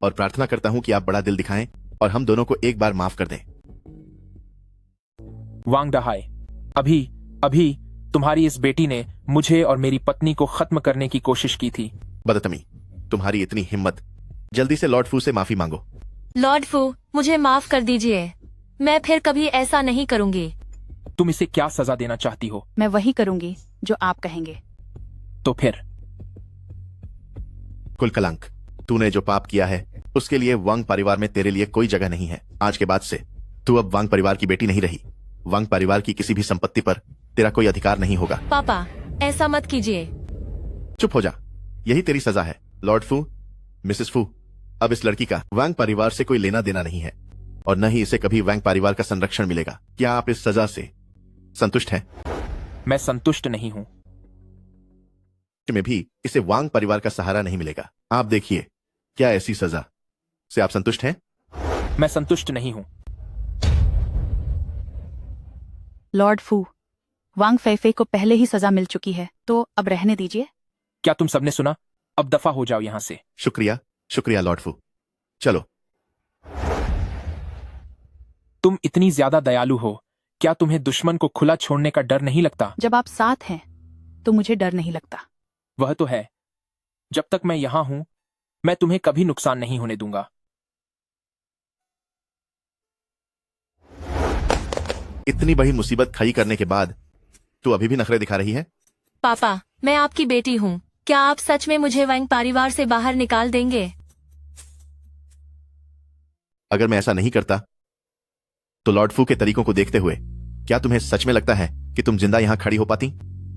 और प्रार्थना करता हूं कि आप बड़ा दिल दिखाएं और हम दोनों को एक बार माफ कर दें। वांग डहाई, अभी तुम्हारी इस बेटी ने मुझे और मेरी पत्नी को खत्म करने की कोशिश की थी। बदतमी, तुम्हारी इतनी हिम्मत। जल्दी से लॉर्ड फू से माफी मांगो। लॉर्ड फू, मुझे माफ कर दीजिए। मैं फिर कभी ऐसा नहीं करूंगी। तुम इसे क्या सजा देना चाहती हो? मैं वही करूंगी जो आप कहेंगे। तो फिर कुल कलंक, तूने जो पाप किया है उसके लिए वांग परिवार में तेरे लिए कोई जगह नहीं है। आज के बाद से तू अब वांग परिवार की बेटी नहीं रही। वांग परिवार की किसी भी संपत्ति पर तेरा कोई अधिकार नहीं होगा। पापा, ऐसा मत कीजिए। चुप हो जा, यही तेरी सजा है। लॉर्ड फू, मिसेस फू, अब इस लड़की का वांग परिवार से कोई लेना देना नहीं है और न ही इसे कभी वांग परिवार का संरक्षण मिलेगा। क्या आप इस सजा से संतुष्ट हैं? मैं संतुष्ट नहीं हूं। में भी इसे वांग परिवार का सहारा नहीं मिलेगा। आप देखिए, क्या ऐसी सजा से आप संतुष्ट हैं? मैं संतुष्ट नहीं हूं। लॉर्ड फू, वांग फैफे को पहले ही सजा मिल चुकी है, तो अब रहने दीजिए। क्या तुम सबने सुना? अब दफा हो जाओ यहां से। शुक्रिया, शुक्रिया लॉर्ड फू। चलो। तुम इतनी ज्यादा दयालु हो, क्या तुम्हें दुश्मन को खुला छोड़ने का डर नहीं लगता? जब आप साथ हैं तो मुझे डर नहीं लगता। वह तो है। जब तक मैं यहां हूं, मैं तुम्हें कभी नुकसान नहीं होने दूंगा। इतनी बड़ी मुसीबत खड़ी करने के बाद तू अभी भी नखरे दिखा रही है? पापा, मैं आपकी बेटी हूँ। क्या आप सच में मुझे वांग परिवार से बाहर निकाल देंगे? अगर मैं ऐसा नहीं करता तो लॉर्ड फू के तरीकों को देखते हुए क्या तुम्हें सच में लगता है कि तुम जिंदा यहां खड़ी हो पाती?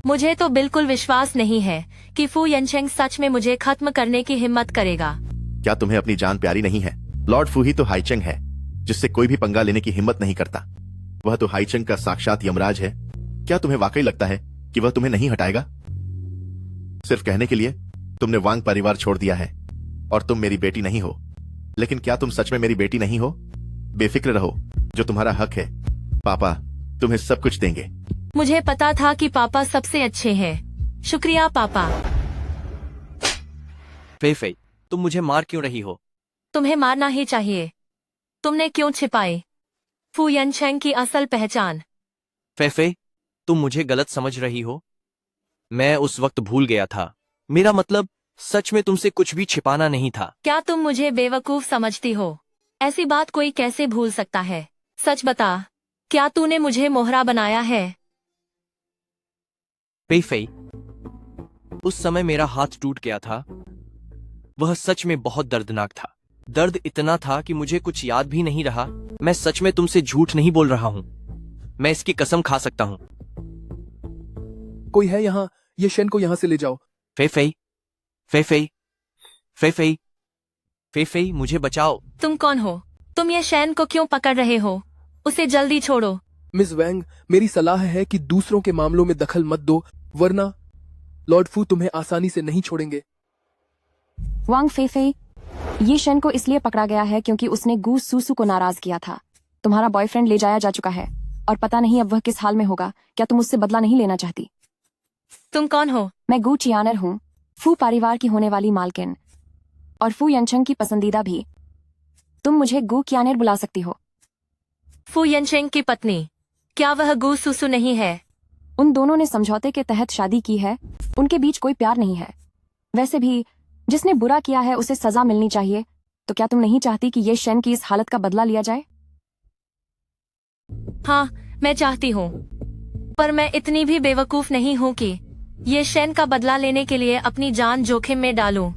मुझे तो बिल्कुल विश्वास नहीं है कि फू यनशेंग सच में मुझे खत्म करने की हिम्मत करेगा। क्या तुम्हें अपनी जान प्यारी नहीं है? लॉर्ड फू ही तो हाईचेंग है जिससे कोई भी पंगा लेने की हिम्मत नहीं करता। वह तो हाईचेंग का साक्षात यमराज है। क्या तुम्हें वाकई लगता है कि वह तुम्हें नहीं हटाएगा? सिर्फ कहने के लिए तुमने वांग परिवार छोड़ दिया है और तुम मेरी बेटी नहीं हो, लेकिन क्या तुम सच में मेरी बेटी नहीं हो? बेफिक्र रहो, जो तुम्हारा हक है पापा तुम्हें सब कुछ देंगे। मुझे पता था कि पापा सबसे अच्छे हैं। शुक्रिया पापा। फे, तुम मुझे मार क्यों रही हो? तुम्हें मारना ही चाहिए। तुमने क्यों छिपाई फू यनशेंग की असल पहचान? फे, तुम मुझे गलत समझ रही हो। मैं उस वक्त भूल गया था। मेरा मतलब सच में तुमसे कुछ भी छिपाना नहीं था। क्या तुम मुझे बेवकूफ समझती हो? ऐसी बात कोई कैसे भूल सकता है? सच बता, क्या तूने मुझे मोहरा बनाया है? फे, उस समय मेरा हाथ टूट गया था। वह सच में बहुत दर्दनाक था। दर्द इतना था कि मुझे कुछ याद भी नहीं रहा। मैं सच में तुमसे झूठ नहीं बोल रहा हूँ। मैं इसकी कसम खा सकता हूँ। कोई है यहाँ? ये शेन को यहाँ से ले जाओ। फेफई, फेफई, फेफई, फेफई, मुझे बचाओ। तुम कौन हो? तुम ये शैन को क्यों पकड़ रहे हो? उसे जल्दी छोड़ो। मिस वैंग, मेरी सलाह है कि दूसरों के मामलों में दखल मत दो, वरना लॉर्ड फू तुम्हें आसानी से नहीं छोड़ेंगे। वांग फेफे, ये शन को इसलिए पकड़ा गया है क्योंकि उसने गू सूसू को नाराज किया था। तुम्हारा बॉयफ्रेंड ले जाया जा चुका है और पता नहीं अब वह किस हाल में होगा। क्या तुम उससे बदला नहीं लेना चाहती? तुम कौन हो? मैं गू चियानर हूँ, फू परिवार की होने वाली मालकिन और फू यंचंग की पसंदीदा भी। तुम मुझे गू कियानर बुला सकती हो। फू यनचेंग की पत्नी? क्या वह गू सुसु नहीं है? उन दोनों ने समझौते के तहत शादी की है। उनके बीच कोई प्यार नहीं है। वैसे भी जिसने बुरा किया है उसे सजा मिलनी चाहिए। तो क्या तुम नहीं चाहती कि ये शेन की इस हालत का बदला लिया जाए? हाँ, मैं चाहती हूँ, पर मैं इतनी भी बेवकूफ नहीं हूँ कि ये शेन का बदला लेने के लिए अपनी जान जोखिम में डालूं।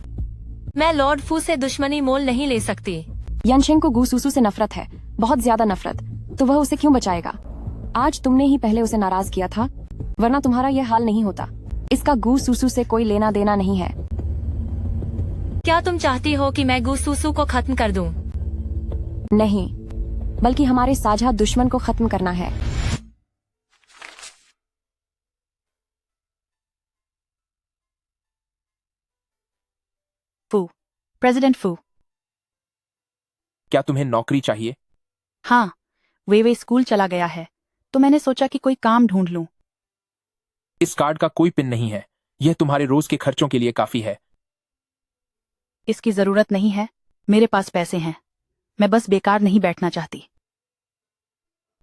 मैं लॉर्ड फू से दुश्मनी मोल नहीं ले सकती। यनशेंग को गू सुसु से नफरत है, बहुत ज्यादा नफरत। तो वह उसे क्यों बचाएगा? आज तुमने ही पहले उसे नाराज किया था, वरना तुम्हारा यह हाल नहीं होता। इसका गू सुसु से कोई लेना देना नहीं है। क्या तुम चाहती हो कि मैं गू सुसु को खत्म कर दूं? नहीं, बल्कि हमारे साझा दुश्मन को खत्म करना है। फू, प्रेसिडेंट फू। क्या तुम्हें नौकरी चाहिए? हाँ, वे स्कूल चला गया है, तो मैंने सोचा कि कोई काम ढूंढ लूं। इस कार्ड का कोई पिन नहीं है। यह तुम्हारे रोज के खर्चों के लिए काफी है। इसकी जरूरत नहीं है, मेरे पास पैसे हैं। मैं बस बेकार नहीं बैठना चाहती।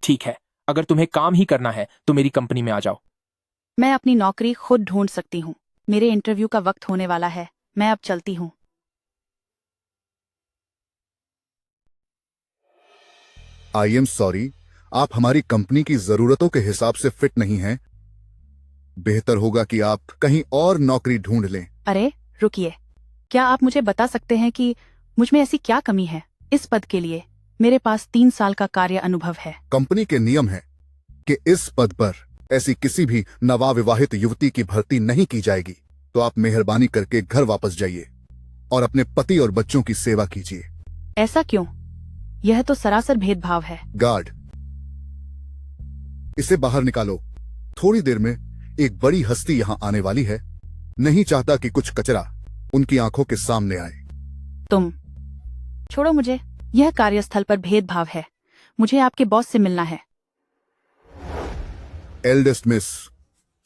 ठीक है, अगर तुम्हें काम ही करना है तो मेरी कंपनी में आ जाओ। मैं अपनी नौकरी खुद ढूंढ सकती हूँ। मेरे इंटरव्यू का वक्त होने वाला है। मैं अब चलती हूँ। आई एम सॉरी, आप हमारी कंपनी की जरूरतों के हिसाब से फिट नहीं हैं। बेहतर होगा कि आप कहीं और नौकरी ढूंढ लें। अरे रुकिए, क्या आप मुझे बता सकते हैं कि मुझ में ऐसी क्या कमी है? इस पद के लिए मेरे पास 3 साल का कार्य अनुभव है। कंपनी के नियम है कि इस पद पर ऐसी किसी भी नवाविवाहित युवती की भर्ती नहीं की जाएगी। तो आप मेहरबानी करके घर वापस जाइए और अपने पति और बच्चों की सेवा कीजिए। ऐसा क्यों? यह तो सरासर भेदभाव है। गार्ड, इसे बाहर निकालो। थोड़ी देर में एक बड़ी हस्ती यहाँ आने वाली है। नहीं चाहता कि कुछ कचरा उनकी आंखों के सामने आए। तुम छोड़ो मुझे। यह कार्यस्थल पर भेदभाव है। मुझे आपके बॉस से मिलना है। एल्डेस्ट मिस,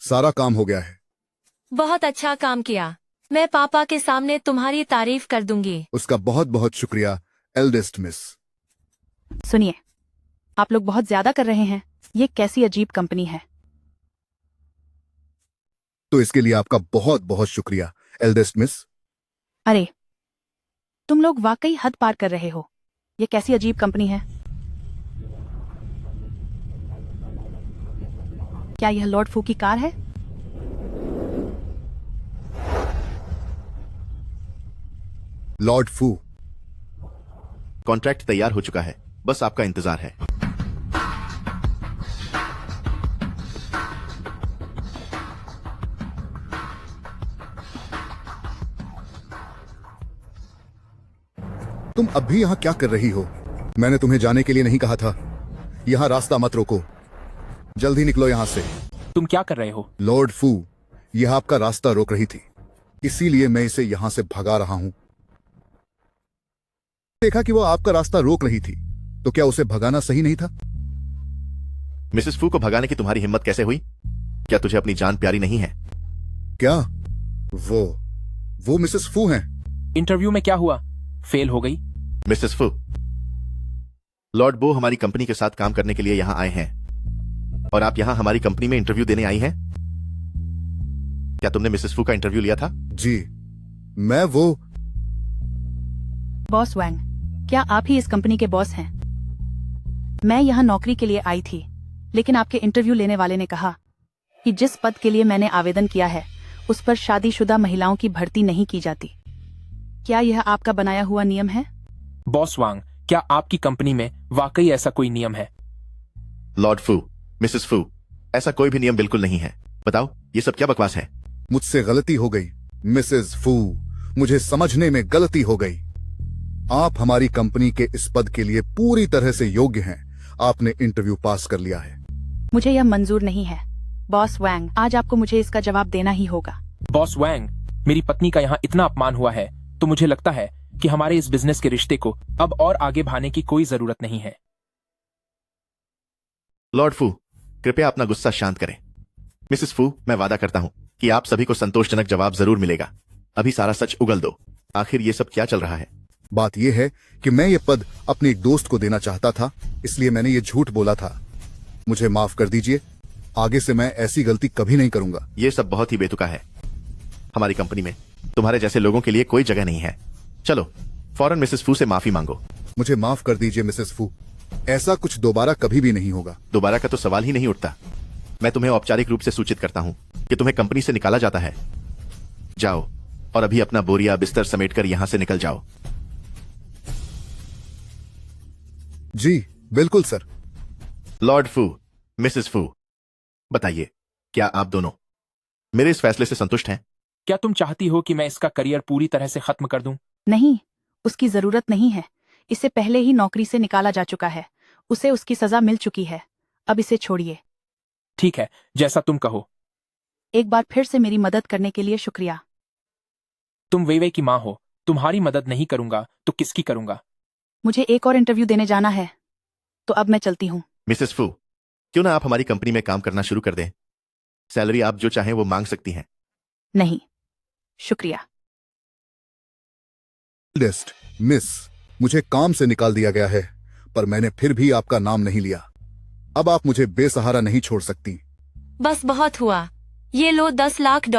सारा काम हो गया है। बहुत अच्छा काम किया। मैं पापा के सामने तुम्हारी तारीफ कर दूंगी। उसका बहुत बहुत शुक्रिया एल्डेस्ट मिस। सुनिए, आप लोग बहुत ज्यादा कर रहे हैं। ये कैसी अजीब कंपनी है। तो इसके लिए आपका बहुत बहुत शुक्रिया एल्डेस्ट मिस। अरे, तुम लोग वाकई हद पार कर रहे हो। ये कैसी अजीब कंपनी है। क्या यह लॉर्ड फू की कार है? लॉर्ड फू, कॉन्ट्रैक्ट तैयार हो चुका है, बस आपका इंतजार है। तुम अब भी यहाँ क्या कर रही हो? मैंने तुम्हें जाने के लिए नहीं कहा था। यहाँ रास्ता मत रोको, जल्दी निकलो यहाँ से। तुम क्या कर रहे हो? लॉर्ड फू, यह आपका रास्ता रोक रही थी, इसीलिए मैं इसे यहाँ से भगा रहा हूँ। देखा कि वो आपका रास्ता रोक रही थी, तो क्या उसे भगाना सही नहीं था? मिसेस फू को भगाने की तुम्हारी हिम्मत कैसे हुई? क्या तुझे अपनी जान प्यारी नहीं है? क्या वो मिसेस फू हैं? इंटरव्यू में क्या हुआ? फेल हो गई? मिसेस फू, लॉर्ड बो हमारी कंपनी के साथ काम करने के लिए यहाँ आए हैं और आप यहाँ हमारी कंपनी में इंटरव्यू देने आई हैं। क्या तुमने मिसेस फू का इंटरव्यू लिया था? जी, मैं वो बॉस वैंग, क्या आप ही इस कंपनी के बॉस हैं? मैं यहाँ नौकरी के लिए आई थी, लेकिन आपके इंटरव्यू लेने वाले ने कहा कि जिस पद के लिए मैंने आवेदन किया है उस पर शादीशुदा महिलाओं की भर्ती नहीं की जाती। क्या यह आपका बनाया हुआ नियम है? बॉस वांग, क्या आपकी कंपनी में वाकई ऐसा कोई नियम है? लॉर्ड फू, मिसेस फू, ऐसा कोई भी नियम बिल्कुल नहीं है। बताओ, ये सब क्या बकवास है? मुझसे गलती हो गई मिसेस फू, मुझे समझने में गलती हो गई। आप हमारी कंपनी के इस पद के लिए पूरी तरह से योग्य हैं। आपने इंटरव्यू पास कर लिया है। मुझे यह मंजूर नहीं है। बॉस वैंग, आज आपको मुझे इसका जवाब देना ही होगा। बॉस वैंग, मेरी पत्नी का यहाँ इतना अपमान हुआ है तो मुझे लगता है कि हमारे इस बिजनेस के रिश्ते को अब और आगे बढ़ाने की कोई जरूरत नहीं है। लॉर्ड फू, कृपया अपना गुस्सा शांत करें। मिसेस फू, मैं वादा करता हूं कि आप सभी को संतोषजनक जवाब जरूर मिलेगा। अभी सारा सच उगल दो। आखिर ये सब क्या चल रहा है? बात यह है कि मैं ये पद अपने एक दोस्त को देना चाहता था, इसलिए मैंने ये झूठ बोला था। मुझे माफ कर दीजिए। आगे से मैं ऐसी गलती कभी नहीं करूंगा। ये सब बहुत ही बेतुका है। हमारी कंपनी में तुम्हारे जैसे लोगों के लिए कोई जगह नहीं है। चलो, फौरन मिसेस फू से माफी मांगो। मुझे माफ कर दीजिए मिसेस फू, ऐसा कुछ दोबारा कभी भी नहीं होगा। दोबारा का तो सवाल ही नहीं उठता। मैं तुम्हें औपचारिक रूप से सूचित करता हूं कि तुम्हें कंपनी से निकाला जाता है। जाओ और अभी अपना बोरिया बिस्तर समेटकर यहां से निकल जाओ। जी बिल्कुल सर। लॉर्ड फू, मिसेस फू, बताइए, क्या आप दोनों मेरे इस फैसले से संतुष्ट हैं? क्या तुम चाहती हो कि मैं इसका करियर पूरी तरह से खत्म कर दूं? नहीं, उसकी जरूरत नहीं है। इसे पहले ही नौकरी से निकाला जा चुका है। उसे उसकी सजा मिल चुकी है। अब इसे छोड़िए। ठीक है, जैसा तुम कहो। एक बार फिर से मेरी मदद करने के लिए शुक्रिया। तुम वेवे की माँ हो, तुम्हारी मदद नहीं करूंगा तो किसकी करूंगा? मुझे एक और इंटरव्यू देने जाना है, तो अब मैं चलती हूँ। मिसेस फू, क्यों ना आप हमारी कंपनी में काम करना शुरू कर दें? सैलरी आप जो चाहें वो मांग सकती हैं। नहीं, शुक्रिया। लिस्ट मिस, मुझे काम से निकाल दिया गया है, पर मैंने फिर भी आपका नाम नहीं लिया। अब आप मुझे बेसहारा नहीं छोड़ सकती। बस बहुत हुआ। ये लो $10 लाख।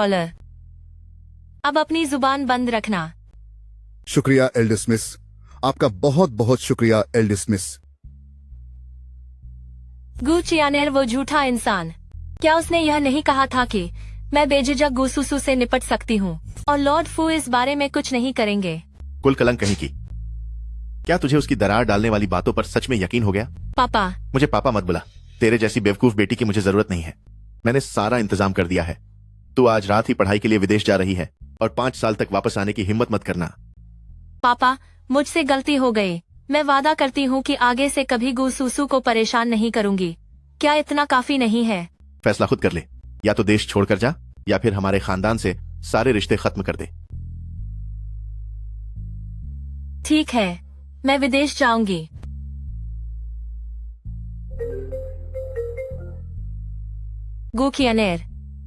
अब अपनी जुबान बंद रखना। शुक्रिया एल्डिस मिस, आपका बहुत बहुत शुक्रिया एल्डिस मिस। गू चियानेर वो झूठा इंसान, क्या उसने यह नहीं कहा था कि मैं बेझिझक गुसुसु से निपट सकती हूँ और लॉर्ड फू इस बारे में कुछ नहीं करेंगे? कुल कलंक कहीं की। क्या तुझे उसकी दरार डालने वाली बातों पर सच में यकीन हो गया? पापा, मुझे पापा मत बुला। तेरे जैसी बेवकूफ बेटी की मुझे जरूरत नहीं है। मैंने सारा इंतजाम कर दिया है। तू आज रात ही पढ़ाई के लिए विदेश जा रही है और 5 साल तक वापस आने की हिम्मत मत करना। पापा, मुझसे गलती हो गई। मैं वादा करती हूँ कि आगे से कभी गुसुसु को परेशान नहीं करूंगी। क्या इतना काफी नहीं है? फैसला खुद कर ले। या तो देश छोड़कर जा या फिर हमारे खानदान से सारे रिश्ते खत्म कर दे। ठीक है, मैं विदेश जाऊंगी। गू कियानेर,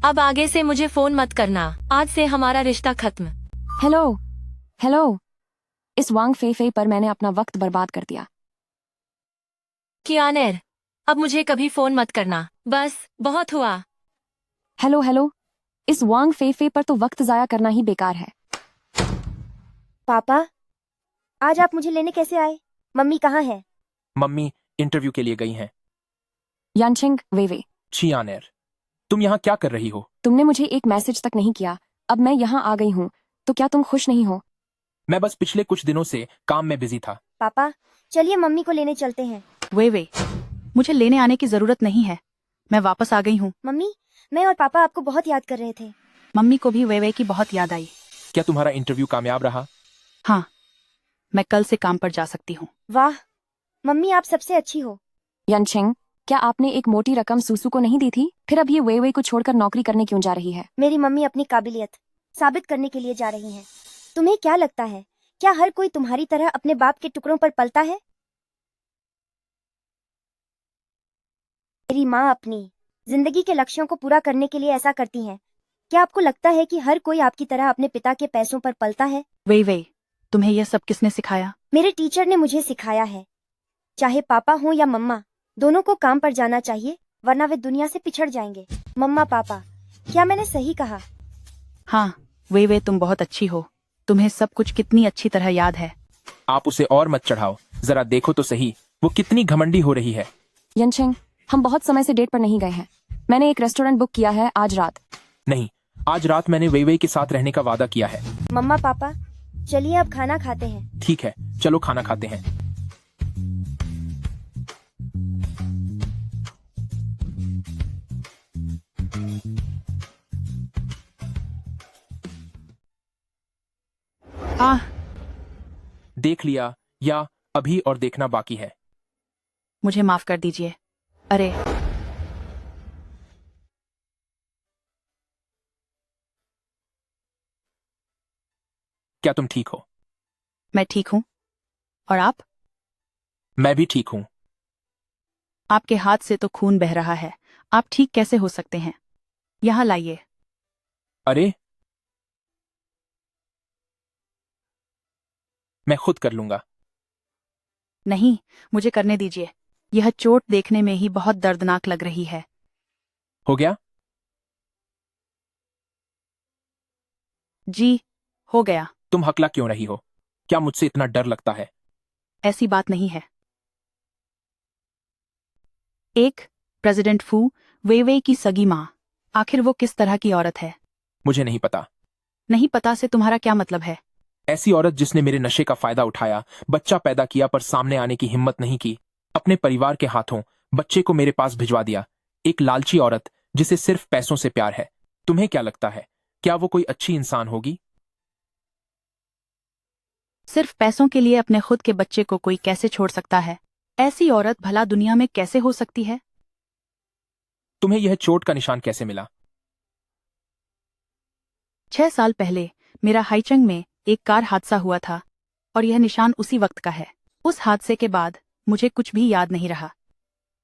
अब आगे से मुझे फोन मत करना। आज से हमारा रिश्ता खत्म। हेलो हेलो, इस वांग फे पर मैंने अपना वक्त बर्बाद कर दिया। कियानेर, अब मुझे कभी फोन मत करना। बस बहुत हुआ। हेलो हेलो, इस वांग फे पर तो वक्त जाया करना ही बेकार है। पापा, आज आप मुझे लेने कैसे आए? मम्मी कहाँ है? मम्मी इंटरव्यू के लिए गई हैं। यानचिंग वेवे, चियानेर, तुम यहाँ क्या कर रही हो? तुमने मुझे एक मैसेज तक नहीं किया। अब मैं यहाँ आ गई हूँ, तो क्या तुम खुश नहीं हो? मैं बस पिछले कुछ दिनों से काम में बिजी था। पापा, चलिए मम्मी को लेने चलते हैं। वे, मुझे लेने आने की जरूरत नहीं है। मैं वापस आ गई हूँ। मम्मी, मैं और पापा आपको बहुत याद कर रहे थे। मम्मी को भी वे की बहुत याद आई। क्या तुम्हारा इंटरव्यू कामयाब रहा? हाँ, मैं कल से काम पर जा सकती हूँ। वाह, मम्मी आप सबसे अच्छी हो। यानचिंग, क्या आपने एक मोटी रकम सूसू को नहीं दी थी? फिर अब ये वे को छोड़कर नौकरी करने क्यों जा रही है? मेरी मम्मी अपनी काबिलियत साबित करने के लिए जा रही हैं। तुम्हें क्या लगता है, क्या हर कोई तुम्हारी तरह अपने बाप के टुकड़ों पर पलता है? मेरी माँ अपनी जिंदगी के लक्ष्यों को पूरा करने के लिए ऐसा करती हैं। क्या आपको लगता है कि हर कोई आपकी तरह अपने पिता के पैसों पर पलता है? वे, तुम्हें यह सब किसने सिखाया? मेरे टीचर ने मुझे सिखाया है, चाहे पापा हो या मम्मा, दोनों को काम पर जाना चाहिए, वरना वे दुनिया से पिछड़ जाएंगे। मम्मा पापा, क्या मैंने सही कहा? हाँ, वे तुम बहुत अच्छी हो। तुम्हें सब कुछ कितनी अच्छी तरह याद है। आप उसे और मत चढ़ाओ। जरा देखो तो सही, वो कितनी घमंडी हो रही है। यानचिंग, हम बहुत समय से डेट पर नहीं गए हैं। मैंने एक रेस्टोरेंट बुक किया है आज रात। नहीं, आज रात मैंने वे के साथ रहने का वादा किया है। मम्मा पापा, चलिए अब खाना खाते हैं। ठीक है, चलो खाना खाते हैं। आह, देख लिया या अभी और देखना बाकी है? मुझे माफ कर दीजिए। अरे, क्या तुम ठीक हो? मैं ठीक हूँ। और आप? मैं भी ठीक हूं। आपके हाथ से तो खून बह रहा है। आप ठीक कैसे हो सकते हैं? यहाँ लाइए। अरे, मैं खुद कर लूंगा। नहीं, मुझे करने दीजिए। यह चोट देखने में ही बहुत दर्दनाक लग रही है। हो गया? जी, हो गया। तुम हकला क्यों रही हो? क्या मुझसे इतना डर लगता है? ऐसी बात नहीं है। एक प्रेसिडेंट फू वेवे की सगी माँ, आखिर वो किस तरह की औरत है? मुझे नहीं पता। नहीं पता से तुम्हारा क्या मतलब है? ऐसी औरत जिसने मेरे नशे का फायदा उठाया, बच्चा पैदा किया पर सामने आने की हिम्मत नहीं की, अपने परिवार के हाथों बच्चे को मेरे पास भिजवा दिया। एक लालची औरत जिसे सिर्फ पैसों से प्यार है। तुम्हें क्या लगता है, क्या वो कोई अच्छी इंसान होगी? सिर्फ पैसों के लिए अपने खुद के बच्चे को कोई कैसे छोड़ सकता है? ऐसी औरत भला दुनिया में कैसे हो सकती है? तुम्हें यह चोट का निशान कैसे मिला? 6 साल पहले मेरा हाईचंग में एक कार हादसा हुआ था और यह निशान उसी वक्त का है। उस हादसे के बाद मुझे कुछ भी याद नहीं रहा।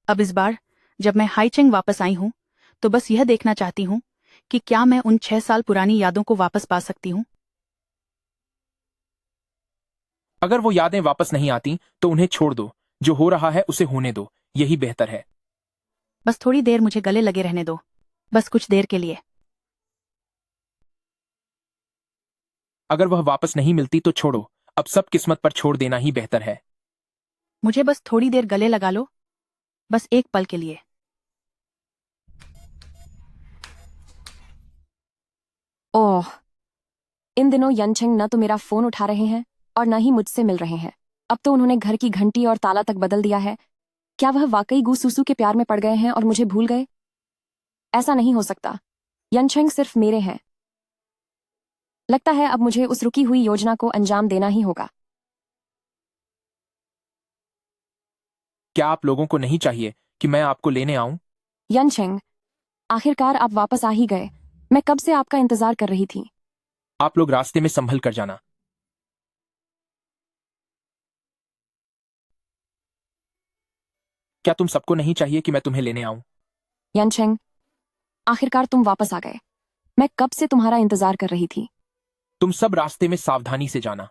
अब इस बार जब मैं हाईचंग वापस आई हूं तो बस यह देखना चाहती हूं कि क्या मैं उन 6 साल पुरानी यादों को वापस पा सकती हूं। अगर वो यादें वापस नहीं आती तो उन्हें छोड़ दो। जो हो रहा है उसे होने दो, यही बेहतर है। बस थोड़ी देर मुझे गले लगे रहने दो, बस कुछ देर के लिए। अगर वह वापस नहीं मिलती तो छोड़ो। अब सब किस्मत पर छोड़ देना ही बेहतर है। मुझे बस थोड़ी देर गले लगा लो, बस एक पल के लिए। ओह, इन दिनों यनचेंग न तो मेरा फोन उठा रहे हैं और न ही मुझसे मिल रहे हैं। अब तो उन्होंने घर की घंटी और ताला तक बदल दिया है। क्या वह वाकई गू सुसु के प्यार में पड़ गए हैं और मुझे भूल गए? ऐसा नहीं हो सकता। यनचेंग सिर्फ मेरे हैं। लगता है अब मुझे उस रुकी हुई योजना को अंजाम देना ही होगा। क्या आप लोगों को नहीं चाहिए कि मैं आपको लेने आऊं? यनचेंग, आखिरकार आप वापस आ ही गए। मैं कब से आपका इंतजार कर रही थी। आप लोग रास्ते में संभल कर जाना। क्या तुम सबको नहीं चाहिए कि मैं तुम्हें लेने आऊं? यनचेंग, आखिरकार तुम वापस आ गए। मैं कब से तुम्हारा इंतजार कर रही थी। तुम सब रास्ते में सावधानी से जाना।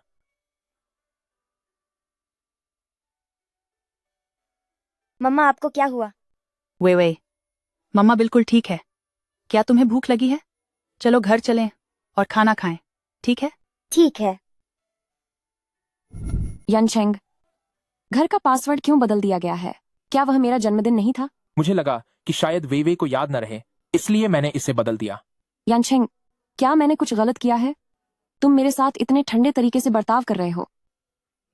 मम्मा आपको क्या हुआ? वे मम्मा बिल्कुल ठीक है। क्या तुम्हें भूख लगी है? चलो घर चलें और खाना खाएं, ठीक है? ठीक है। यनचेंग, घर का पासवर्ड क्यों बदल दिया गया है? क्या वह मेरा जन्मदिन नहीं था? मुझे लगा कि शायद वे को याद न रहे, इसलिए मैंने इसे बदल दिया। यनचेंग, क्या मैंने कुछ गलत किया है? तुम मेरे साथ इतने ठंडे तरीके से बर्ताव कर रहे हो।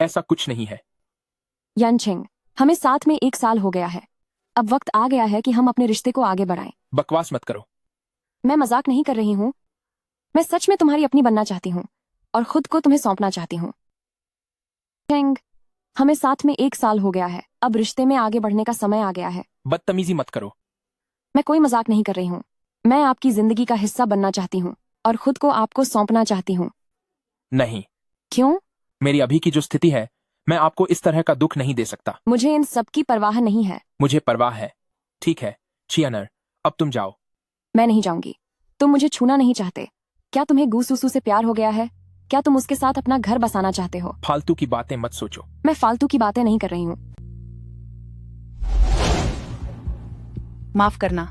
ऐसा कुछ नहीं है। यनचेंग, हमें साथ में 1 साल हो गया है। अब वक्त आ गया है कि हम अपने रिश्ते को आगे बढ़ाएं। बकवास मत करो। मैं मजाक नहीं कर रही हूँ। मैं सच में तुम्हारी अपनी बनना चाहती हूँ और खुद को तुम्हें सौंपना चाहती हूँ। यनचेंग, हमें साथ में 1 साल हो गया है। अब रिश्ते में आगे बढ़ने का समय आ गया है। बदतमीजी मत करो। मैं कोई मजाक नहीं कर रही हूँ। मैं आपकी जिंदगी का हिस्सा बनना चाहती हूँ और खुद को आपको सौंपना चाहती हूँ। नहीं। क्यों? मेरी अभी की जो स्थिति है, मैं आपको इस तरह का दुख नहीं दे सकता। मुझे इन सब की परवाह नहीं है। मुझे परवाह है। ठीक है चियानर, अब तुम जाओ। मैं नहीं जाऊंगी। तुम मुझे छूना नहीं चाहते। क्या तुम्हें गू सुसु से प्यार हो गया है? क्या तुम उसके साथ अपना घर बसाना चाहते हो? फालतू की बातें मत सोचो। मैं फालतू की बातें नहीं कर रही हूँ। माफ करना।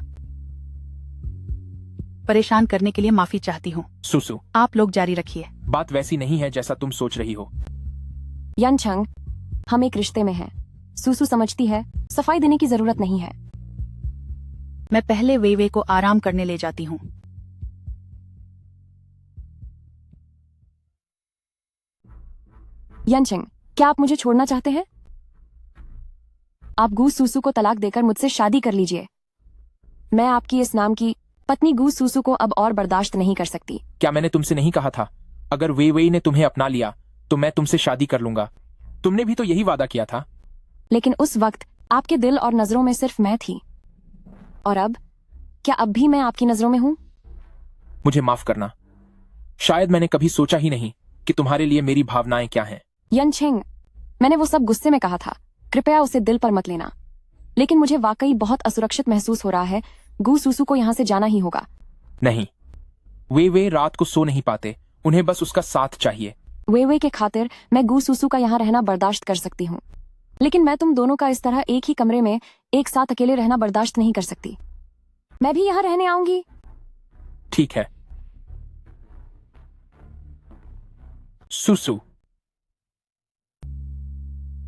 परेशान करने के लिए माफी चाहती हूँ। सुसु, आप लोग जारी रखिए। बात वैसी नहीं है जैसा तुम सोच रही हो। यनचेंग, हम एक रिश्ते में हैं। सुसु समझती है, सफाई देने की जरूरत नहीं है। मैं पहले वे को आराम करने ले जाती हूँ। यनचेंग, क्या आप मुझे छोड़ना चाहते हैं? आप गू सूसू को तलाक देकर मुझसे शादी कर लीजिए। मैं आपकी इस नाम की पत्नी गू सूसू को अब और बर्दाश्त नहीं कर सकती। क्या मैंने तुमसे नहीं कहा था, अगर वे वेई ने तुम्हें अपना लिया तो मैं तुमसे शादी कर लूंगा? तुमने भी तो यही वादा किया था। लेकिन उस वक्त आपके दिल और नजरों में सिर्फ मैं थी। और अब, क्या अब भी मैं आपकी नजरों में हूं? मुझे माफ करना, शायद मैंने कभी सोचा ही नहीं कि तुम्हारे लिए मेरी भावनाएं क्या हैं। यनचेंग, मैंने वो सब गुस्से में कहा था, कृपया उसे दिल पर मत लेना। लेकिन मुझे वाकई बहुत असुरक्षित महसूस हो रहा है। गू सूसू को यहाँ से जाना ही होगा। नहीं, वे रात को सो नहीं पाते, उन्हें बस उसका साथ चाहिए। वे के खातिर मैं गू सूसू का यहाँ रहना बर्दाश्त कर सकती हूँ, लेकिन मैं तुम दोनों का इस तरह एक ही कमरे में एक साथ अकेले रहना बर्दाश्त नहीं कर सकती। मैं भी यहाँ रहने आऊंगी। ठीक है। सुसु,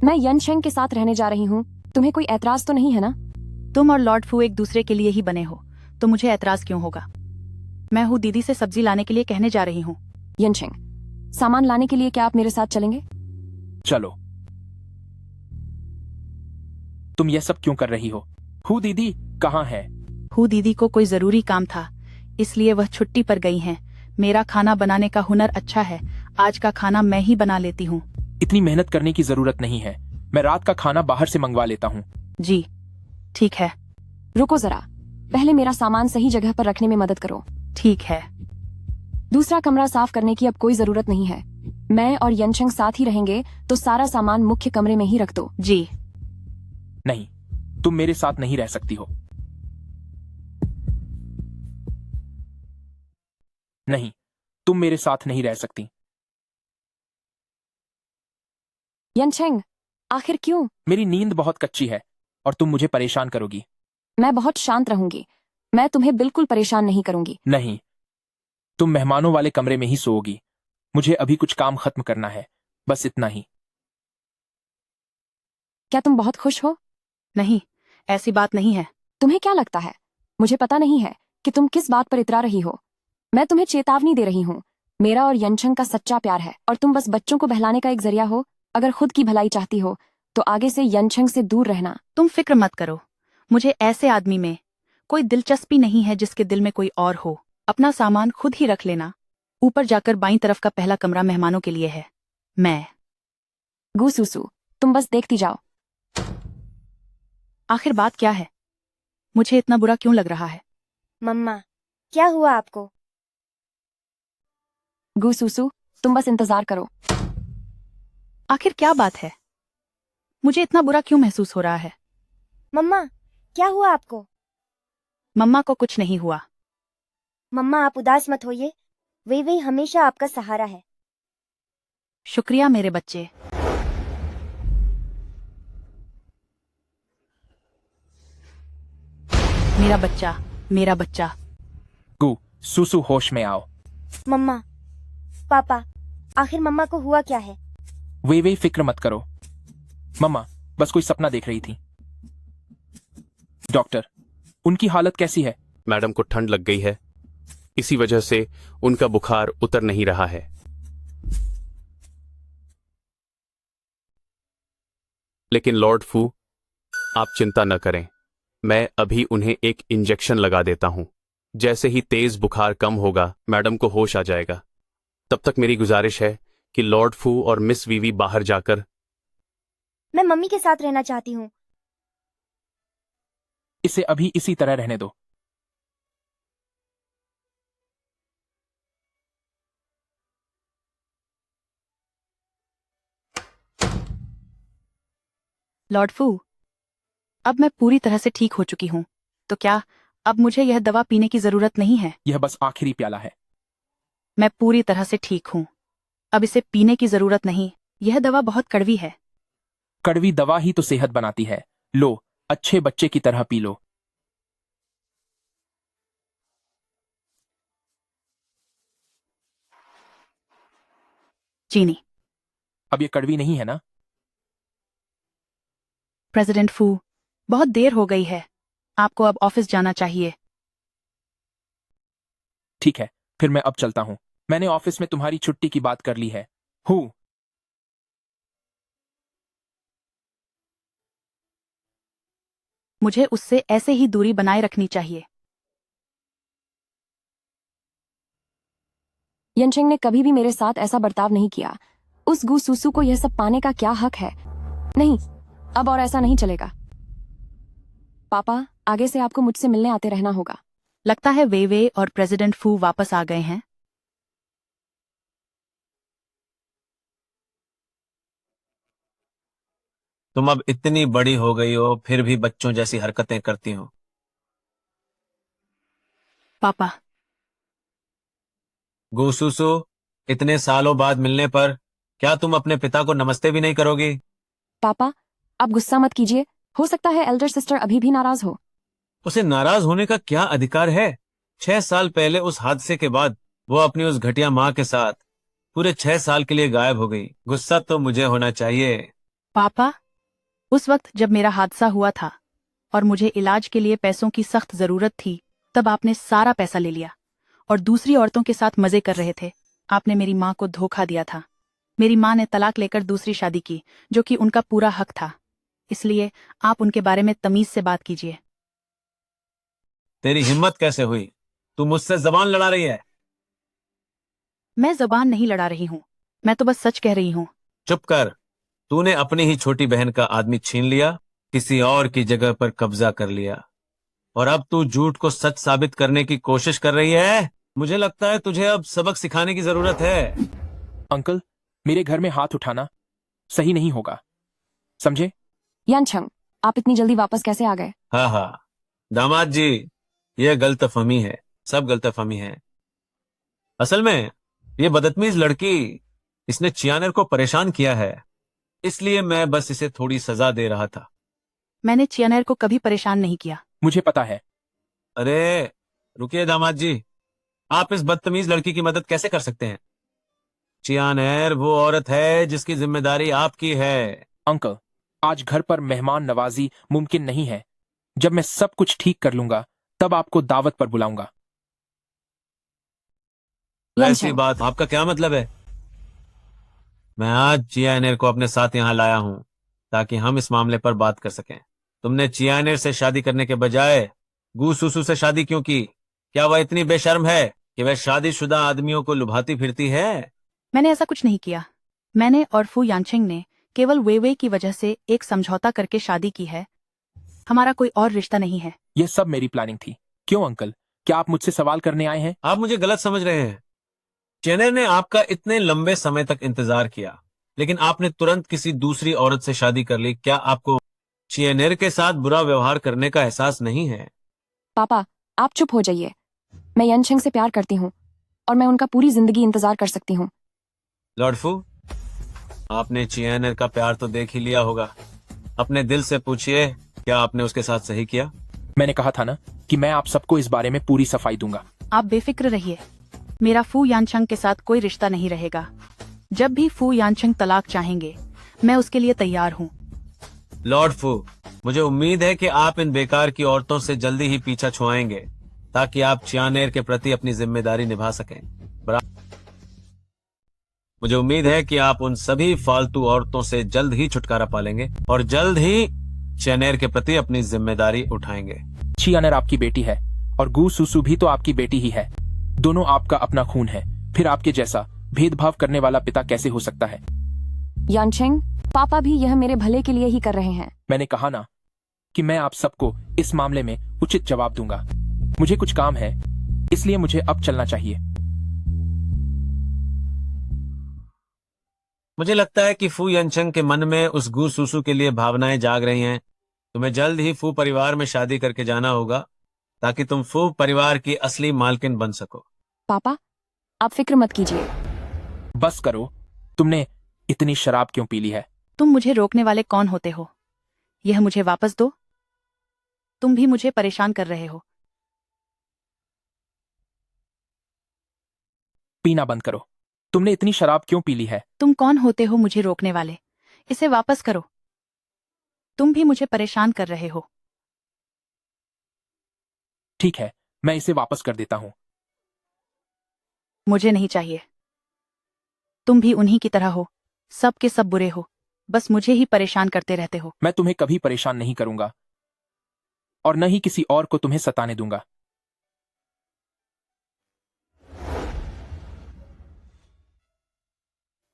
मैं यनशेंग के साथ रहने जा रही हूँ। तुम्हें कोई ऐतराज तो नहीं है ना? तुम और लॉर्ड फू एक दूसरे के लिए ही बने हो, तो मुझे ऐतराज क्यों होगा? मैं हूँ दीदी से सब्जी लाने के लिए कहने जा रही हूँ। यनशेंग, सामान लाने के लिए क्या आप मेरे साथ चलेंगे? चलो। तुम ये सब क्यों कर रही हो? हु दीदी कहाँ है? हु दीदी को कोई जरूरी काम था, इसलिए वह छुट्टी पर गई हैं। मेरा खाना बनाने का हुनर अच्छा है, आज का खाना मैं ही बना लेती हूँ। इतनी मेहनत करने की जरूरत नहीं है, मैं रात का खाना बाहर से मंगवा लेता हूँ। जी ठीक है। रुको जरा, पहले मेरा सामान सही जगह पर रखने में मदद करो। ठीक है। दूसरा कमरा साफ करने की अब कोई जरूरत नहीं है। मैं और यनशेंग साथ ही रहेंगे, तो सारा सामान मुख्य कमरे में ही रख दो। जी। नहीं, तुम मेरे साथ नहीं रह सकती हो। नहीं, तुम मेरे साथ नहीं रह सकती। यनशेंग, आखिर क्यों? मेरी नींद बहुत कच्ची है और तुम मुझे परेशान करोगी। मैं बहुत शांत रहूंगी, मैं तुम्हें बिल्कुल परेशान नहीं करूंगी। नहीं, तुम मेहमानों वाले कमरे में ही सोओगी। मुझे अभी कुछ काम खत्म करना है, बस इतना ही। क्या तुम बहुत खुश हो? नहीं, ऐसी बात नहीं है। तुम्हें क्या लगता है? मुझे पता नहीं है कि तुम किस बात पर इतरा रही हो। मैं तुम्हें चेतावनी दे रही हूँ। मेरा और यनशेंग का सच्चा प्यार है और तुम बस बच्चों को बहलाने का एक जरिया हो। अगर खुद की भलाई चाहती हो तो आगे से यनशेंग से दूर रहना। तुम फिक्र मत करो, मुझे ऐसे आदमी में कोई दिलचस्पी नहीं है जिसके दिल में कोई और हो। अपना सामान खुद ही रख लेना। ऊपर जाकर बाईं तरफ का पहला कमरा मेहमानों के लिए है। मैं गू सूसू, तुम बस देखती जाओ। आखिर बात क्या है? मुझे इतना बुरा क्यों लग रहा है? मम्मा, क्या हुआ आपको? गू सूसू, तुम बस इंतजार करो। आखिर क्या बात है? मुझे इतना बुरा क्यों महसूस हो रहा है? मम्मा, क्या हुआ आपको? मम्मा को कुछ नहीं हुआ। मम्मा, आप उदास मत होइए, वे हमेशा आपका सहारा है। शुक्रिया मेरे बच्चे। मेरा बच्चा, मेरा बच्चा। गु, सुसु, होश में आओ। मम्मा, पापा, आखिर मम्मा को हुआ क्या है? वे फिक्र मत करो। मम्मा बस कोई सपना देख रही थी। डॉक्टर, उनकी हालत कैसी है? मैडम को ठंड लग गई है, इसी वजह से उनका बुखार उतर नहीं रहा है। लेकिन लॉर्ड फू, आप चिंता न करें, मैं अभी उन्हें एक इंजेक्शन लगा देता हूं। जैसे ही तेज बुखार कम होगा, मैडम को होश आ जाएगा। तब तक मेरी गुजारिश है कि लॉर्ड फू और मिस वीवी बाहर जाकर। मैं मम्मी के साथ रहना चाहती हूँ। इसे अभी इसी तरह रहने दो। लॉर्ड फू, अब मैं पूरी तरह से ठीक हो चुकी हूँ, तो क्या अब मुझे यह दवा पीने की जरूरत नहीं है? यह बस आखिरी प्याला है। मैं पूरी तरह से ठीक हूँ, अब इसे पीने की जरूरत नहीं। यह दवा बहुत कड़वी है। कड़वी दवा ही तो सेहत बनाती है। लो, अच्छे बच्चे की तरह पी लो। चीनी। अब ये कड़वी नहीं है ना? प्रेसिडेंट फू, बहुत देर हो गई है, आपको अब ऑफिस जाना चाहिए। ठीक है, फिर मैं अब चलता हूं। मैंने ऑफिस में तुम्हारी छुट्टी की बात कर ली है। हूँ। मुझे उससे ऐसे ही दूरी बनाए रखनी चाहिए। यनचेंग ने कभी भी मेरे साथ ऐसा बर्ताव नहीं किया। उस गू सुसु को यह सब पाने का क्या हक है? नहीं, अब और ऐसा नहीं चलेगा। पापा, आगे से आपको मुझसे मिलने आते रहना होगा। लगता है वे वे और प्रेसिडेंट फू वापस आ गए हैं। तुम अब इतनी बड़ी हो गई हो, फिर भी बच्चों जैसी हरकतें करती हो। पापा, गुसुसु, इतने सालों बाद मिलने पर क्या तुम अपने पिता को नमस्ते भी नहीं करोगी? पापा, आप गुस्सा मत कीजिए। हो सकता है एल्डर सिस्टर अभी भी नाराज हो। उसे नाराज होने का क्या अधिकार है? 6 साल पहले उस हादसे के बाद वो अपनी उस घटिया माँ के साथ पूरे 6 साल के लिए गायब हो गई। गुस्सा तो मुझे होना चाहिए। पापा, उस वक्त जब मेरा हादसा हुआ था और मुझे इलाज के लिए पैसों की सख्त जरूरत थी, तब आपने सारा पैसा ले लिया और दूसरी औरतों के साथ मजे कर रहे थे। आपने मेरी माँ को धोखा दिया था। मेरी माँ ने तलाक लेकर दूसरी शादी की, जो कि उनका पूरा हक था। इसलिए आप उनके बारे में तमीज से बात कीजिए। तेरी हिम्मत कैसे हुई? तू मुझसे जबान लड़ा रही है। मैं जबान नहीं लड़ा रही हूँ, मैं तो बस सच कह रही हूँ। चुप कर। तूने अपनी ही छोटी बहन का आदमी छीन लिया, किसी और की जगह पर कब्जा कर लिया, और अब तू झूठ को सच साबित करने की कोशिश कर रही है। मुझे लगता है तुझे अब सबक सिखाने की जरूरत है। अंकल, मेरे घर में हाथ उठाना सही नहीं होगा, समझे? यानचंग, आप इतनी जल्दी वापस कैसे आ गए? हाँ हाँ दामाद जी, यह गलतफहमी है, सब गलतफहमी है। असल में ये बदतमीज लड़की, इसने चियानर को परेशान किया है, इसलिए मैं बस इसे थोड़ी सजा दे रहा था। मैंने चियानेर को कभी परेशान नहीं किया। मुझे पता है। अरे रुकिए दामाद जी, आप इस बदतमीज लड़की की मदद कैसे कर सकते हैं? चियानेर वो औरत है जिसकी जिम्मेदारी आपकी है। अंकल, आज घर पर मेहमान नवाजी मुमकिन नहीं है। जब मैं सब कुछ ठीक कर लूंगा तब आपको दावत पर बुलाऊंगा। ऐसी बात, आपका क्या मतलब है? मैं आज चियानेर को अपने साथ यहाँ लाया हूँ ताकि हम इस मामले पर बात कर सकें। तुमने चियानेर से शादी करने के बजाय गूसुसु से शादी क्यों की? क्या वह इतनी बेशर्म है कि वह शादीशुदा आदमियों को लुभाती फिरती है? मैंने ऐसा कुछ नहीं किया। मैंने और फू यानचेंग ने केवल वे की वजह से एक समझौता करके शादी की है। हमारा कोई और रिश्ता नहीं है। यह सब मेरी प्लानिंग थी। क्यों अंकल, क्या आप मुझसे सवाल करने आए हैं? आप मुझे गलत समझ रहे हैं। चियानेर ने आपका इतने लंबे समय तक इंतजार किया, लेकिन आपने तुरंत किसी दूसरी औरत से शादी कर ली। क्या आपको चियानेर के साथ बुरा व्यवहार करने का एहसास नहीं है? पापा, आप चुप हो जाइए। मैं यनचेंग से प्यार करती हूँ और मैं उनका पूरी जिंदगी इंतजार कर सकती हूँ। लॉर्ड फू, आपने चियानेर का प्यार तो देख ही लिया होगा। अपने दिल से पूछिए, क्या आपने उसके साथ सही किया? मैंने कहा था ना कि मैं आप सबको इस बारे में पूरी सफाई दूंगा। आप बेफिक्र रहिए, मेरा फू यानचंग के साथ कोई रिश्ता नहीं रहेगा। जब भी फू यानचंग तलाक चाहेंगे, मैं उसके लिए तैयार हूँ। लॉर्ड फू, मुझे उम्मीद है कि आप इन बेकार की औरतों से जल्दी ही पीछा छुड़ाएंगे ताकि आप चियानेर के प्रति अपनी जिम्मेदारी निभा सकें। मुझे उम्मीद है कि आप उन सभी फालतू औरतों से जल्द ही छुटकारा पालेंगे और जल्द ही चियानेर के प्रति अपनी जिम्मेदारी उठाएंगे। चियानेर आपकी बेटी है और गूसुसु भी तो आपकी बेटी ही है। दोनों आपका अपना खून है। फिर आपके जैसा भेदभाव करने वाला पिता कैसे हो सकता है? यानचेंग, पापा भी यह मेरे भले के लिए ही कर रहे हैं। मैंने कहा ना कि मैं आप सबको इस मामले में उचित जवाब दूंगा। मुझे कुछ काम है, इसलिए मुझे अब चलना चाहिए। मुझे लगता है कि फू यनचंग के मन में उस गूसुसु के लिए भावनाएं जाग रही हैं। तुम्हें जल्द ही फू परिवार में शादी करके जाना होगा ताकि तुम फू परिवार की असली मालकिन बन सको। पापा, आप फिक्र मत कीजिए। बस करो, तुमने इतनी शराब क्यों पी ली है? तुम मुझे रोकने वाले कौन होते हो? यह मुझे वापस दो। तुम भी मुझे परेशान कर रहे हो। पीना बंद करो। तुमने इतनी शराब क्यों पी ली है? तुम कौन होते हो मुझे रोकने वाले? इसे वापस करो। तुम भी मुझे परेशान कर रहे हो। ठीक है, मैं इसे वापस कर देता हूँ। मुझे नहीं चाहिए। तुम भी उन्हीं की तरह हो, सब के सब बुरे हो, बस मुझे ही परेशान करते रहते हो। मैं तुम्हें कभी परेशान नहीं करूंगा। और न ही किसी और को तुम्हें सताने दूंगा।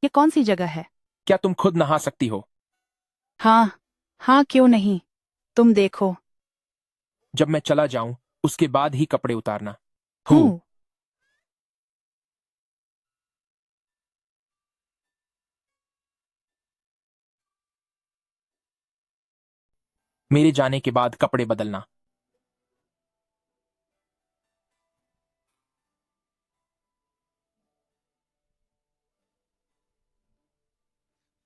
ये कौन सी जगह है? क्या तुम खुद नहा सकती हो? हाँ हाँ, क्यों नहीं, तुम देखो। जब मैं चला जाऊं उसके बाद ही कपड़े उतारना। हूँ। मेरे जाने के बाद कपड़े बदलना।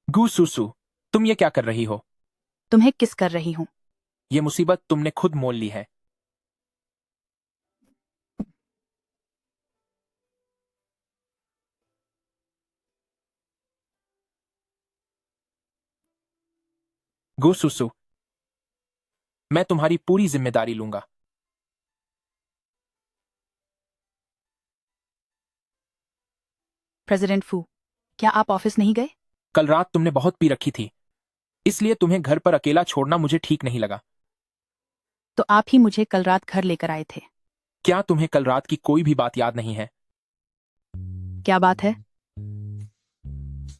गू सुसु, तुम ये क्या कर रही हो? तुम्हें किस कर रही हूँ? ये मुसीबत तुमने खुद मोल ली है। गू सुसु, मैं तुम्हारी पूरी जिम्मेदारी लूंगा। प्रेसिडेंट फू, क्या आप ऑफिस नहीं गए? कल रात तुमने बहुत पी रखी थी, इसलिए तुम्हें घर पर अकेला छोड़ना मुझे ठीक नहीं लगा। तो आप ही मुझे कल रात घर लेकर आए थे। क्या तुम्हें कल रात की कोई भी बात याद नहीं है? क्या बात है?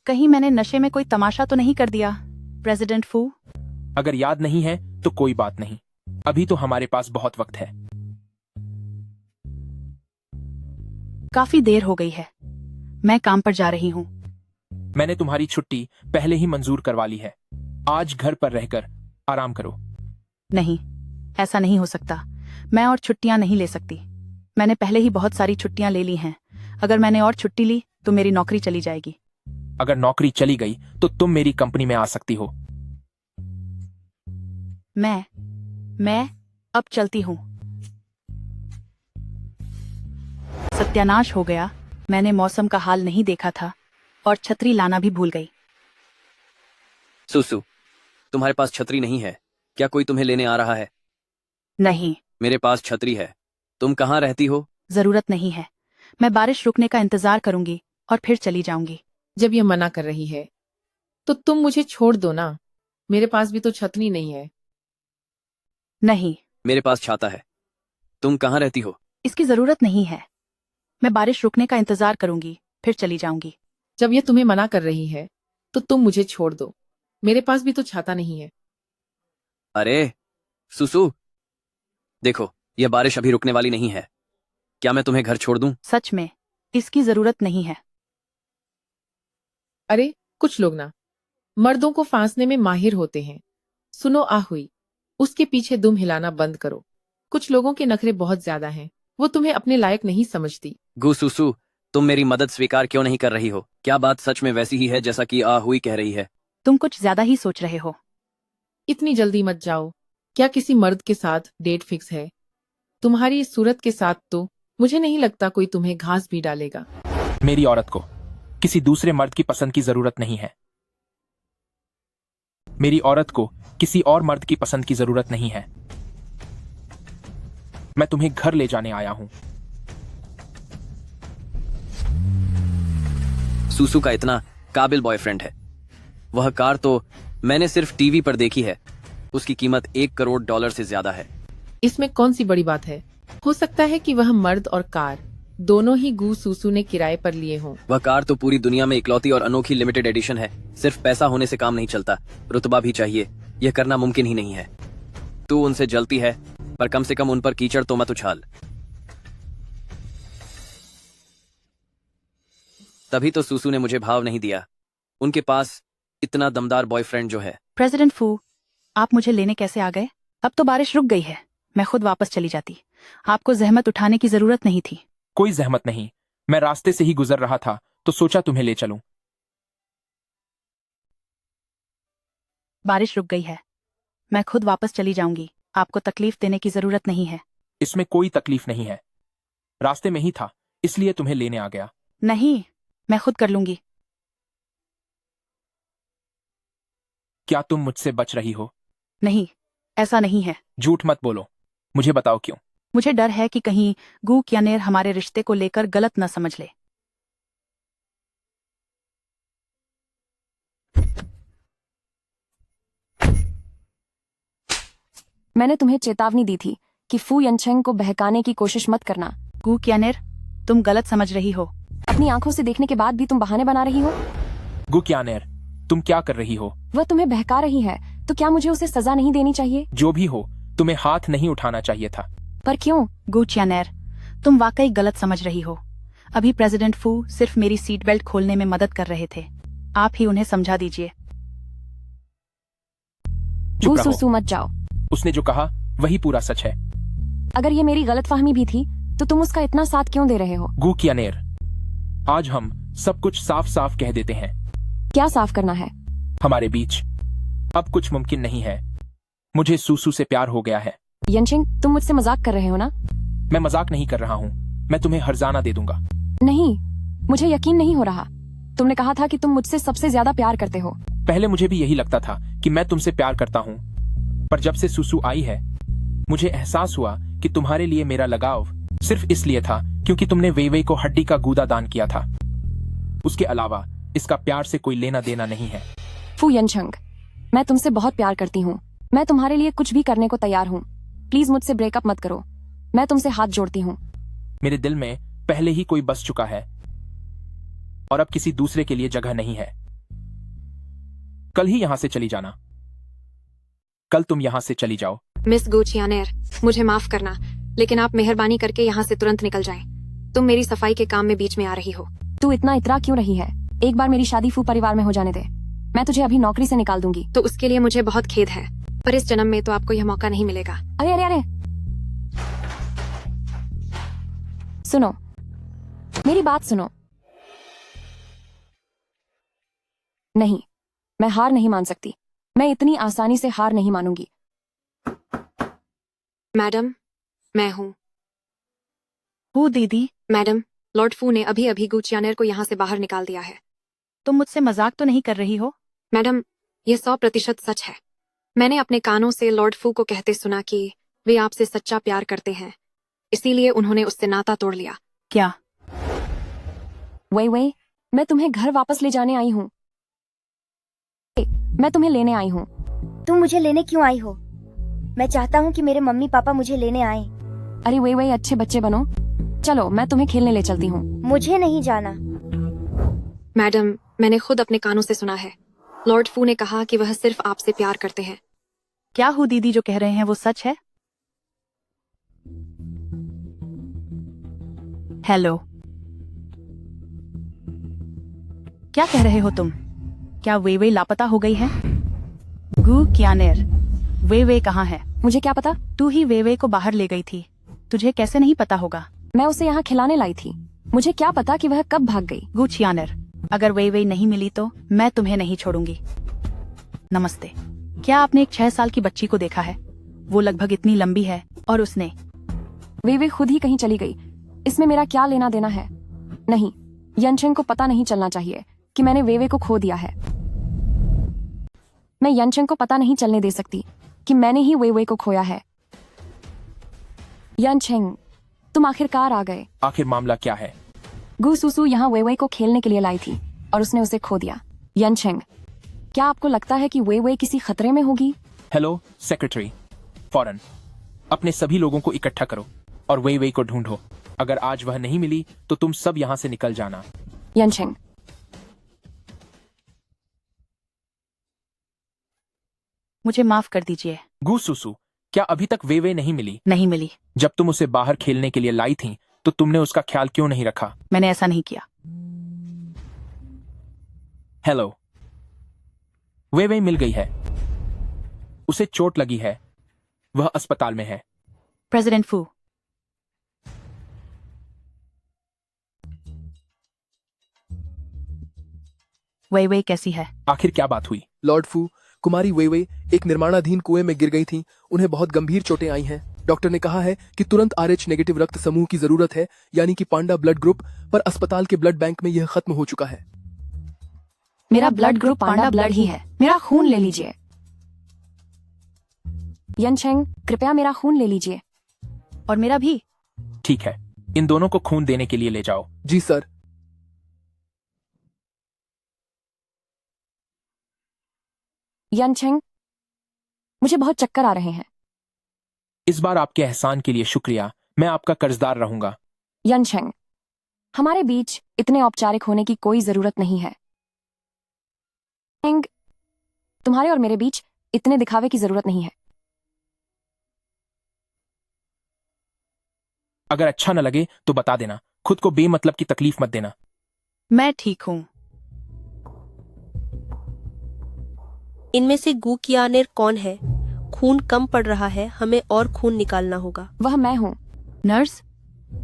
कहीं मैंने नशे में कोई तमाशा तो नहीं कर दिया, प्रेसिडेंट फू? अगर याद नहीं है तो कोई बात नहीं, अभी तो हमारे पास बहुत वक्त है। काफी देर हो गई है, मैं काम पर जा रही हूँ। मैंने तुम्हारी छुट्टी पहले ही मंजूर करवा ली है। आज घर पर रहकर आराम करो। नहीं, ऐसा नहीं हो सकता। मैं और छुट्टियां नहीं ले सकती। मैंने पहले ही बहुत सारी छुट्टियां ले ली हैं। अगर मैंने और छुट्टी ली तो मेरी नौकरी चली जाएगी। अगर नौकरी चली गई तो तुम मेरी कंपनी में आ सकती हो। मैं अब चलती हूँ। सत्यानाश हो गया, मैंने मौसम का हाल नहीं देखा था और छतरी लाना भी भूल गई। सुसु, तुम्हारे पास छतरी नहीं है क्या? कोई तुम्हें लेने आ रहा है? नहीं, मेरे पास छतरी है। तुम कहाँ रहती हो? जरूरत नहीं है। मैं बारिश रुकने का इंतजार करूंगी और फिर चली जाऊंगी। जब ये मना कर रही है तो तुम मुझे छोड़ दो ना, मेरे पास भी तो छतरी नहीं है। नहीं, मेरे पास छाता है। तुम कहाँ रहती हो? इसकी जरूरत नहीं है। मैं बारिश रुकने का इंतजार करूंगी, फिर चली जाऊंगी। जब ये तुम्हें मना कर रही है तो तुम मुझे छोड़ दो, मेरे पास भी तो छाता नहीं है। अरे सुसु, देखो यह बारिश अभी रुकने वाली नहीं है। क्या मैं तुम्हें घर छोड़ दूं? सच में इसकी जरूरत नहीं है। अरे कुछ लोग ना मर्दों को फांसने में माहिर होते हैं। सुनो आहुई, उसके पीछे दुम हिलाना बंद करो। कुछ लोगों के नखरे बहुत ज्यादा हैं, वो तुम्हें अपने लायक नहीं समझती। गु सुसु, तुम मेरी मदद स्वीकार क्यों नहीं कर रही हो? क्या बात सच में वैसी ही है जैसा कि आहुई कह रही है? तुम कुछ ज्यादा ही सोच रहे हो। इतनी जल्दी मत जाओ। क्या किसी मर्द के साथ डेट फिक्स है? तुम्हारी इस सूरत के साथ तो मुझे नहीं लगता कोई तुम्हें घास भी डालेगा। मेरी औरत को किसी दूसरे मर्द की पसंद की जरूरत नहीं है। मेरी औरत को किसी और मर्द की पसंद की जरूरत नहीं है। मैं तुम्हें घर ले जाने आया हूं। सुसु का इतना काबिल बॉयफ्रेंड है। वह कार तो मैंने सिर्फ टीवी पर देखी है। उसकी कीमत $1 करोड़ से ज्यादा है। इसमें कौन सी बड़ी बात है? हो सकता है कि वह मर्द और कार दोनों ही गू सुसु ने किराए पर लिए हों। वह कार तो पूरी दुनिया में इकलौती और अनोखी लिमिटेड एडिशन है। सिर्फ पैसा होने से काम नहीं चलता, रुतबा भी चाहिए। यह करना मुमकिन ही नहीं है। तू उनसे जलती है, पर कम से कम उन पर कीचड़ तो मत उछाल। तभी तो सुसु ने मुझे भाव नहीं दिया। उनके पास इतना दमदार बॉयफ्रेंड जो है। प्रेसिडेंट फू, आप मुझे लेने कैसे आ गए? अब तो बारिश रुक गई है, मैं खुद वापस चली जाती। आपको जहमत उठाने की जरूरत नहीं थी। कोई जहमत नहीं, मैं रास्ते से ही गुजर रहा था तो सोचा तुम्हें ले चलूं। बारिश रुक गई है, मैं खुद वापस चली जाऊंगी। आपको तकलीफ देने की जरूरत नहीं है। इसमें कोई तकलीफ नहीं है, रास्ते में ही था इसलिए तुम्हें लेने आ गया। नहीं, मैं खुद कर लूंगी। क्या तुम मुझसे बच रही हो? नहीं, ऐसा नहीं है। झूठ मत बोलो, मुझे बताओ क्यों? मुझे डर है कि कहीं गू क्यानेर हमारे रिश्ते को लेकर गलत न समझ ले। मैंने तुम्हें चेतावनी दी थी कि फू यनचेंग को बहकाने की कोशिश मत करना। गू क्यानेर, तुम गलत समझ रही हो। अपनी आंखों से देखने के बाद भी तुम बहाने बना रही हो। गु क्यानेर, तुम क्या कर रही हो? वह तुम्हें बहका रही है तो क्या मुझे उसे सजा नहीं देनी चाहिए? जो भी हो, तुम्हें हाथ नहीं उठाना चाहिए था। पर क्यों? गू च्यानेर, तुम वाकई गलत समझ रही हो। अभी प्रेसिडेंट फू सिर्फ मेरी सीट बेल्ट खोलने में मदद कर रहे थे। आप ही उन्हें समझा दीजिए। चुप रहो। सुसु मत जाओ। उसने जो कहा वही पूरा सच है। अगर ये मेरी गलतफहमी भी थी तो तुम उसका इतना साथ क्यों दे रहे हो? गु क्यानेर, आज हम सब कुछ साफ साफ कह देते हैं। क्या साफ करना है? हमारे बीच अब कुछ मुमकिन नहीं है। मुझे सूसू से प्यार हो गया है। यनचेंग, तुम मुझसे मजाक कर रहे हो ना? मैं मजाक नहीं कर रहा हूँ। मैं तुम्हें हर्जाना दे दूंगा। नहीं, मुझे यकीन नहीं हो रहा। तुमने कहा था कि तुम मुझसे सबसे ज्यादा प्यार करते हो। पहले मुझे भी यही लगता था कि मैं तुमसे प्यार करता हूँ, पर जब से सुसु आई है मुझे एहसास हुआ कि तुम्हारे लिए मेरा लगाव सिर्फ इसलिए था क्योंकि तुमने वेइवेई को हड्डी का गूदा दान किया था। उसके अलावा इसका प्यार से कोई लेना देना नहीं है। फू यनचेंग, मैं तुमसे बहुत प्यार करती हूँ। मैं तुम्हारे लिए कुछ भी करने को तैयार हूँ। प्लीज मुझसे ब्रेकअप मत करो। मैं तुमसे हाथ जोड़ती हूँ। मेरे दिल में पहले ही कोई बस चुका है और अब किसी दूसरे के लिए जगह नहीं है। कल ही यहां से चली जाना। कल तुम यहां से चली जाओ। मिस गू चियानेर, मुझे माफ करना, लेकिन आप मेहरबानी करके यहाँ से तुरंत निकल जाएं। तुम मेरी सफाई के काम में बीच में आ रही हो। तू इतना इतरा क्यों रही है? एक बार मेरी शादी फू परिवार में हो जाने दे। मैं तुझे अभी नौकरी से निकाल दूंगी। तो उसके लिए मुझे बहुत खेद है, पर इस जन्म में तो आपको यह मौका नहीं मिलेगा। अरे अरे अरे, सुनो, मेरी बात सुनो। नहीं, मैं हार नहीं मान सकती। मैं इतनी आसानी से हार नहीं मानूंगी। मैडम, मैं हूँ। हूँ दीदी। मैडम, लॉर्ड फू ने अभी अभी गू चियानेर को यहाँ से बाहर निकाल दिया है। तुम मुझसे मजाक तो नहीं कर रही हो? मैडम, यह 100% सच है। मैंने अपने कानों से लॉर्ड फू को कहते सुना कि वे आपसे सच्चा प्यार करते हैं, इसीलिए उन्होंने उससे नाता तोड़ लिया। क्या? वही, मैं तुम्हें घर वापस ले जाने आई हूँ। मैं तुम्हें लेने आई हूँ। तुम मुझे लेने क्यों आई हो? मैं चाहता हूँ कि मेरे मम्मी पापा मुझे लेने आए। अरे वही अच्छे बच्चे बनो। चलो, मैं तुम्हें खेलने ले चलती हूँ। मुझे नहीं जाना। मैडम, मैंने खुद अपने कानों से सुना है। लॉर्ड फू ने कहा कि वह सिर्फ आपसे प्यार करते हैं। क्या हूँ दीदी जो कह रहे हैं वो सच है? हेलो, क्या कह रहे हो तुम? क्या वेइवेई लापता हो गई है? गू क्यानेर, वेइवेई कहाँ है? मुझे क्या पता? तू ही वेइवेई को बाहर ले गई थी। तुझे कैसे नहीं पता होगा? मैं उसे यहाँ खिलाने लाई थी। मुझे क्या पता कि वह कब भाग गई? गू च्यानेर, अगर वेइवेई नहीं मिली तो मैं तुम्हें नहीं छोड़ूंगी। नमस्ते। क्या आपने एक 6 साल की बच्ची को देखा है? वो लगभग इतनी लंबी है और उसने वेइवेई खुद ही कहीं चली गई। इसमें मेरा क्या लेना देना है? नहीं, यनचेंग को पता नहीं चलना चाहिए कि मैंने वेइवेई को खो दिया है। मैं यनचेंग को पता नहीं चलने दे सकती कि मैंने ही वेइवेई को खोया है। यनचेंग, तुम आखिरकार आ गए। आखिर मामला क्या है? गू सुसु यहाँ वेइवेई को खेलने के लिए लाई थी और उसने उसे खो दिया। यनचेंग, क्या आपको लगता है कि वेइवेई किसी खतरे में होगी? हेलो सेक्रेटरी, फौरन अपने सभी लोगों को इकट्ठा करो और वेइवेई को ढूंढो। अगर आज वह नहीं मिली तो तुम सब यहाँ से निकल जाना। यनचेंग, मुझे माफ कर दीजिए। गू सुसु, क्या अभी तक वेइवेई नहीं मिली? नहीं मिली। जब तुम उसे बाहर खेलने के लिए लाई थी तो तुमने उसका ख्याल क्यों नहीं रखा? मैंने ऐसा नहीं किया। हेलो, वेइवेई मिल गई है। उसे चोट लगी है। वह अस्पताल में है। प्रेसिडेंट फू, वेइवेई कैसी है? आखिर क्या बात हुई? लॉर्ड फू, कुमारी वेइवेई एक निर्माणाधीन कुएं में गिर गई थीं। उन्हें बहुत गंभीर चोटें आई हैं। डॉक्टर ने कहा है कि तुरंत RH नेगेटिव रक्त समूह की जरूरत है, यानी कि पांडा ब्लड ग्रुप, पर अस्पताल के ब्लड बैंक में यह खत्म हो चुका है। मेरा ब्लड ग्रुप पांडा ब्लड ही है। मेरा खून ले लीजिए। यनचेंग, कृपया मेरा खून ले लीजिए। और मेरा भी। ठीक है, इन दोनों को खून देने के लिए ले जाओ। जी सर। यनचेंग, मुझे बहुत चक्कर आ रहे हैं। इस बार आपके एहसान के लिए शुक्रिया, मैं आपका कर्जदार रहूंगा। यनशेंग, हमारे बीच इतने औपचारिक होने की कोई जरूरत नहीं है। तुम्हारे और मेरे बीच इतने दिखावे की जरूरत नहीं है। अगर अच्छा न लगे तो बता देना, खुद को बेमतलब की तकलीफ मत देना। मैं ठीक हूँ। इनमें से गू कियानेर कौन है? खून कम पड़ रहा है, हमें और खून निकालना होगा। वह मैं हूँ। नर्स,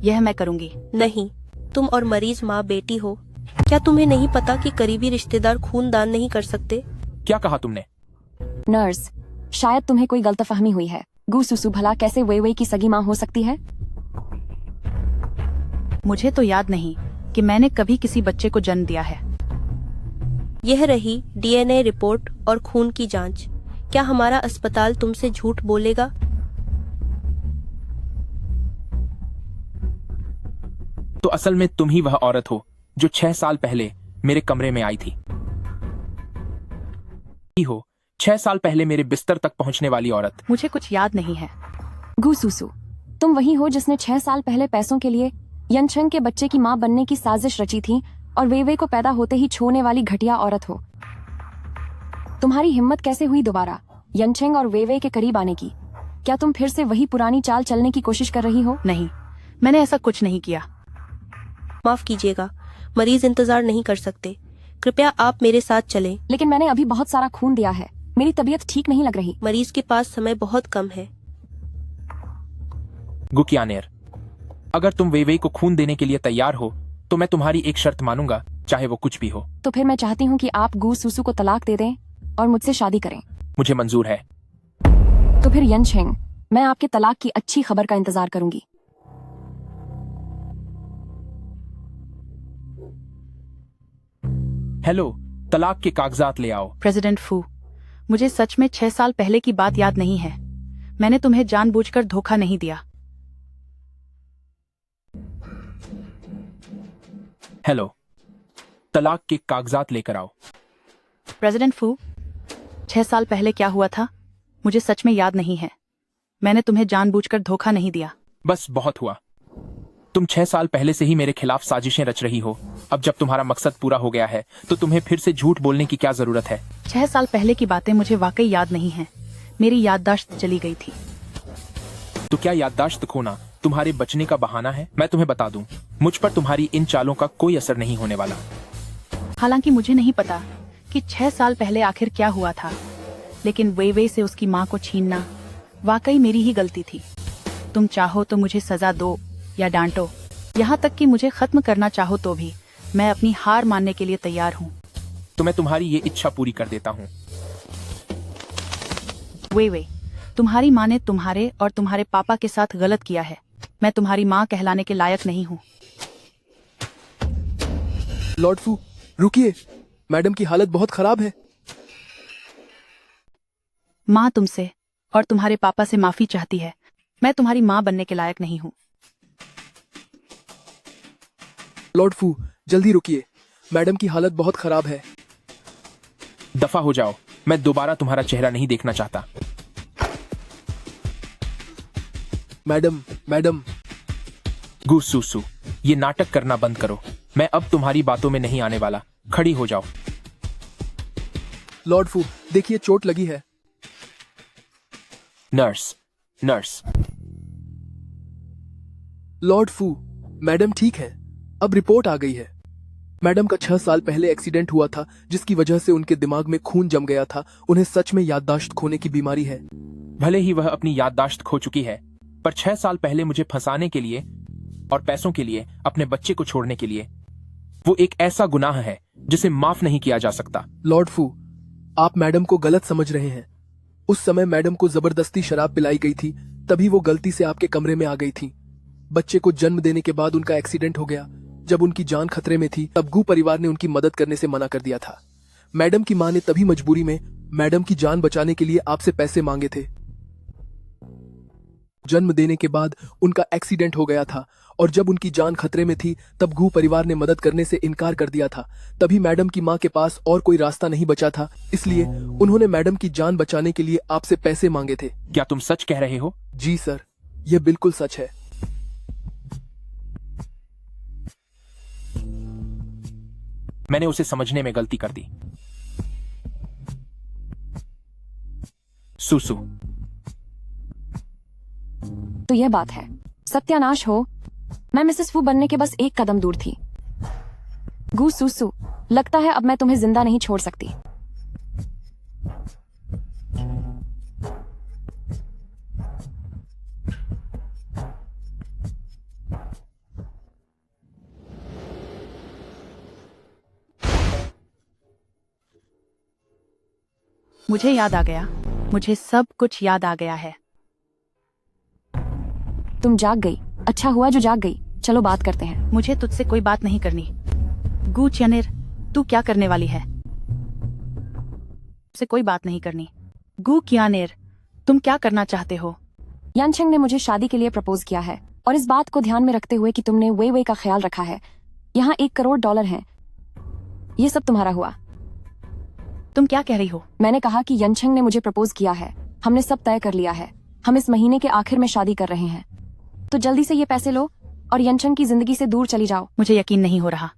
यह मैं करूंगी। नहीं, तुम और मरीज माँ बेटी हो। क्या तुम्हें नहीं पता कि करीबी रिश्तेदार खून दान नहीं कर सकते? क्या कहा तुमने? नर्स, शायद तुम्हें कोई गलतफहमी हुई है। गू सुसु भला कैसे वे की सगी माँ हो सकती है? मुझे तो याद नहीं कि मैंने कभी किसी बच्चे को जन्म दिया है। यह रही डीएनए रिपोर्ट और खून की जांच। क्या हमारा अस्पताल तुमसे झूठ बोलेगा? तो असल में तुम ही वह औरत हो जो 6 साल पहले मेरे कमरे में आई थी। 6 साल पहले मेरे बिस्तर तक पहुंचने वाली औरत। मुझे कुछ याद नहीं है। गू सुसु, तुम वही हो जिसने 6 साल पहले पैसों के लिए यनशेंग के बच्चे की मां बनने की साजिश रची थी और वे को पैदा होते ही छोड़ने वाली घटिया औरत हो। तुम्हारी हिम्मत कैसे हुई दोबारा यनशेंग और वे के करीब आने की? क्या तुम फिर से वही पुरानी चाल चलने की कोशिश कर रही हो? नहीं, मैंने ऐसा कुछ नहीं किया। माफ कीजिएगा, मरीज इंतजार नहीं कर सकते। कृपया आप मेरे साथ चलें। लेकिन मैंने अभी बहुत सारा खून दिया है, मेरी तबीयत ठीक नहीं लग रही। मरीज के पास समय बहुत कम है। गुकियानेर, अगर तुम वे को खून देने के लिए तैयार हो तो मैं तुम्हारी एक शर्त मानूंगा, चाहे वो कुछ भी हो। तो फिर मैं चाहती हूँ कि आप गू सुसु को तलाक दे दें और मुझसे शादी करें। मुझे मंजूर है। तो फिर यनशेंग, मैं आपके तलाक की अच्छी खबर का इंतजार करूंगी। हेलो, तलाक के कागजात ले आओ। प्रेसिडेंट फू, मुझे सच में 6 साल पहले की बात याद नहीं है। मैंने तुम्हें जानबूझकर धोखा नहीं दिया। हेलो, तलाक के कागजात लेकर आओ। प्रेसिडेंट फू, 6 साल पहले क्या हुआ था मुझे सच में याद नहीं है। मैंने तुम्हें जानबूझकर धोखा नहीं दिया। बस बहुत हुआ। तुम 6 साल पहले से ही मेरे खिलाफ साजिशें रच रही हो। अब जब तुम्हारा मकसद पूरा हो गया है तो तुम्हें फिर से झूठ बोलने की क्या जरूरत है? 6 साल पहले की बातें मुझे वाकई याद नहीं है। मेरी याददाश्त चली गई थी। तो क्या याददाश्त खोना तुम्हारे बचने का बहाना है? मैं तुम्हें बता दूं, मुझ पर तुम्हारी इन चालों का कोई असर नहीं होने वाला। हालांकि मुझे नहीं पता कि 6 साल पहले आखिर क्या हुआ था, लेकिन वे से उसकी माँ को छीनना वाकई मेरी ही गलती थी। तुम चाहो तो मुझे सजा दो या डांटो, यहाँ तक कि मुझे खत्म करना चाहो तो भी मैं अपनी हार मानने के लिए तैयार हूँ। तो मैं तुम्हारी ये इच्छा पूरी कर देता हूँ। वे, तुम्हारी माँ ने तुम्हारे और तुम्हारे पापा के साथ गलत किया है। मैं तुम्हारी माँ कहलाने के लायक नहीं हूँ। लॉर्ड फू, रुकिए, मैडम की हालत बहुत खराब है। माँ तुमसे और तुम्हारे पापा से माफी चाहती है। मैं तुम्हारी माँ बनने के लायक नहीं हूँ। लॉर्ड फू, जल्दी रुकिए, मैडम की हालत बहुत खराब है। दफा हो जाओ, मैं दोबारा तुम्हारा चेहरा नहीं देखना चाहता। Madam, madam. गू सुसु, ये नाटक करना बंद करो। मैं अब तुम्हारी बातों में नहीं आने वाला। खड़ी हो जाओ। लॉर्ड फू, देखिए चोट लगी है। Nurse, nurse. लॉर्ड फू, मैडम ठीक है। अब रिपोर्ट आ गई है। मैडम का 6 साल पहले एक्सीडेंट हुआ था जिसकी वजह से उनके दिमाग में खून जम गया था। उन्हें सच में याददाश्त खोने की बीमारी है। भले ही वह अपनी याददाश्त खो चुकी है, पर 6 साल पहले मुझे फंसाने के लिए और पैसों के लिए अपने बच्चे को छोड़ने के लिए, वो एक ऐसा गुनाह है जिसे माफ नहीं किया जा सकता। लॉर्ड फू, आप मैडम को गलत समझ रहे हैं। उस समय मैडम को जबरदस्ती शराब पिलाई गई थी, तभी वो गलती से आपके कमरे में आ गई थी। बच्चे को जन्म देने के बाद उनका एक्सीडेंट हो गया। जब उनकी जान खतरे में थी तब गू परिवार ने उनकी मदद करने से मना कर दिया था। मैडम की मां ने तभी मजबूरी में मैडम की जान बचाने के लिए आपसे पैसे मांगे थे। जन्म देने के बाद उनका एक्सीडेंट हो गया था और जब उनकी जान खतरे में थी तब घू परिवार ने मदद करने से इनकार कर दिया था। तभी मैडम की माँ के पास और कोई रास्ता नहीं बचा था, इसलिए उन्होंने मैडम की जान बचाने के लिए आपसे पैसे मांगे थे। क्या तुम सच कह रहे हो? जी सर, यह बिल्कुल सच है। मैंने उसे समझने में गलती कर दी। सुसु। तो यह बात है, सत्यानाश हो। मैं मिसेस फू बनने के बस एक कदम दूर थी। गू सुसु, लगता है अब मैं तुम्हें जिंदा नहीं छोड़ सकती। मुझे याद आ गया, मुझे सब कुछ याद आ गया है। तुम जाग गई, अच्छा हुआ जो जाग गई। चलो बात करते हैं। मुझे तुझसे कोई बात नहीं करनी। गू चियानेर, तू क्या करने वाली है? से कोई बात नहीं करनी। गू कियानेर, तुम क्या करना चाहते हो? यानचेंग ने मुझे शादी के लिए प्रपोज किया है और इस बात को ध्यान में रखते हुए कि तुमने वे वे का ख्याल रखा है, यहाँ $1 करोड़ हैं। ये सब तुम्हारा हुआ। तुम क्या कह रही हो? मैंने कहा कि यनचेंग ने मुझे प्रपोज किया है, हमने सब तय कर लिया है, हम इस महीने के आखिर में शादी कर रहे हैं। तो जल्दी से ये पैसे लो और यनचेंग की जिंदगी से दूर चली जाओ। मुझे यकीन नहीं हो रहा,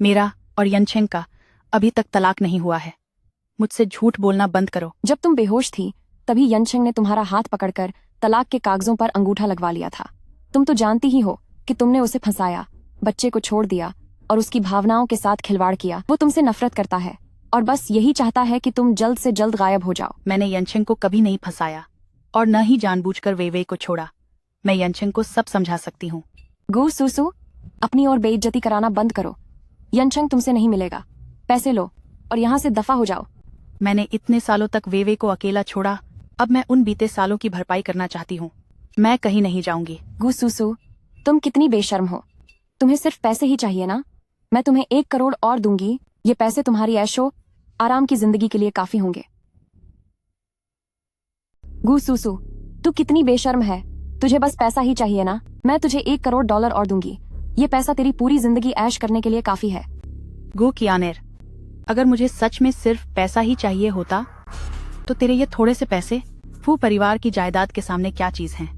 मेरा और यनचेंग का अभी तक तलाक नहीं हुआ है। मुझसे झूठ बोलना बंद करो। जब तुम बेहोश थी तभी यनचेंग ने तुम्हारा हाथ पकड़कर तलाक के कागजों पर अंगूठा लगवा लिया था। तुम तो जानती ही हो कि तुमने उसे फंसाया, बच्चे को छोड़ दिया और उसकी भावनाओं के साथ खिलवाड़ किया। वो तुमसे नफरत करता है और बस यही चाहता है कि तुम जल्द से जल्द गायब हो जाओ। मैंने यनचेंग को कभी नहीं फंसाया और न ही जानबूझकर वे को छोड़ा। मैं यनचेंग को सब समझा सकती हूँ। गू सुसु, अपनी और बेइज्जती कराना बंद करो। यनचेंग तुमसे नहीं मिलेगा। पैसे लो और यहाँ से दफा हो जाओ। मैंने इतने सालों तक वे को अकेला छोड़ा, अब मैं उन बीते सालों की भरपाई करना चाहती हूँ। मैं कहीं नहीं जाऊंगी। गू सुसु, तुम कितनी बेशर्म हो। तुम्हें सिर्फ पैसे ही चाहिए ना? मैं तुम्हें 1 करोड़ और दूंगी। ये पैसे तुम्हारी ऐशो आराम की जिंदगी के लिए काफी होंगे। गू सुसु, तू कितनी बेशर्म है। तुझे बस पैसा ही चाहिए ना? मैं तुझे $1 करोड़ और दूंगी। ये पैसा तेरी पूरी जिंदगी ऐश करने के लिए काफी है। गू कियानेर, अगर मुझे सच में सिर्फ पैसा ही चाहिए होता तो तेरे ये थोड़े से पैसे फू परिवार की जायदाद के सामने क्या चीज हैं?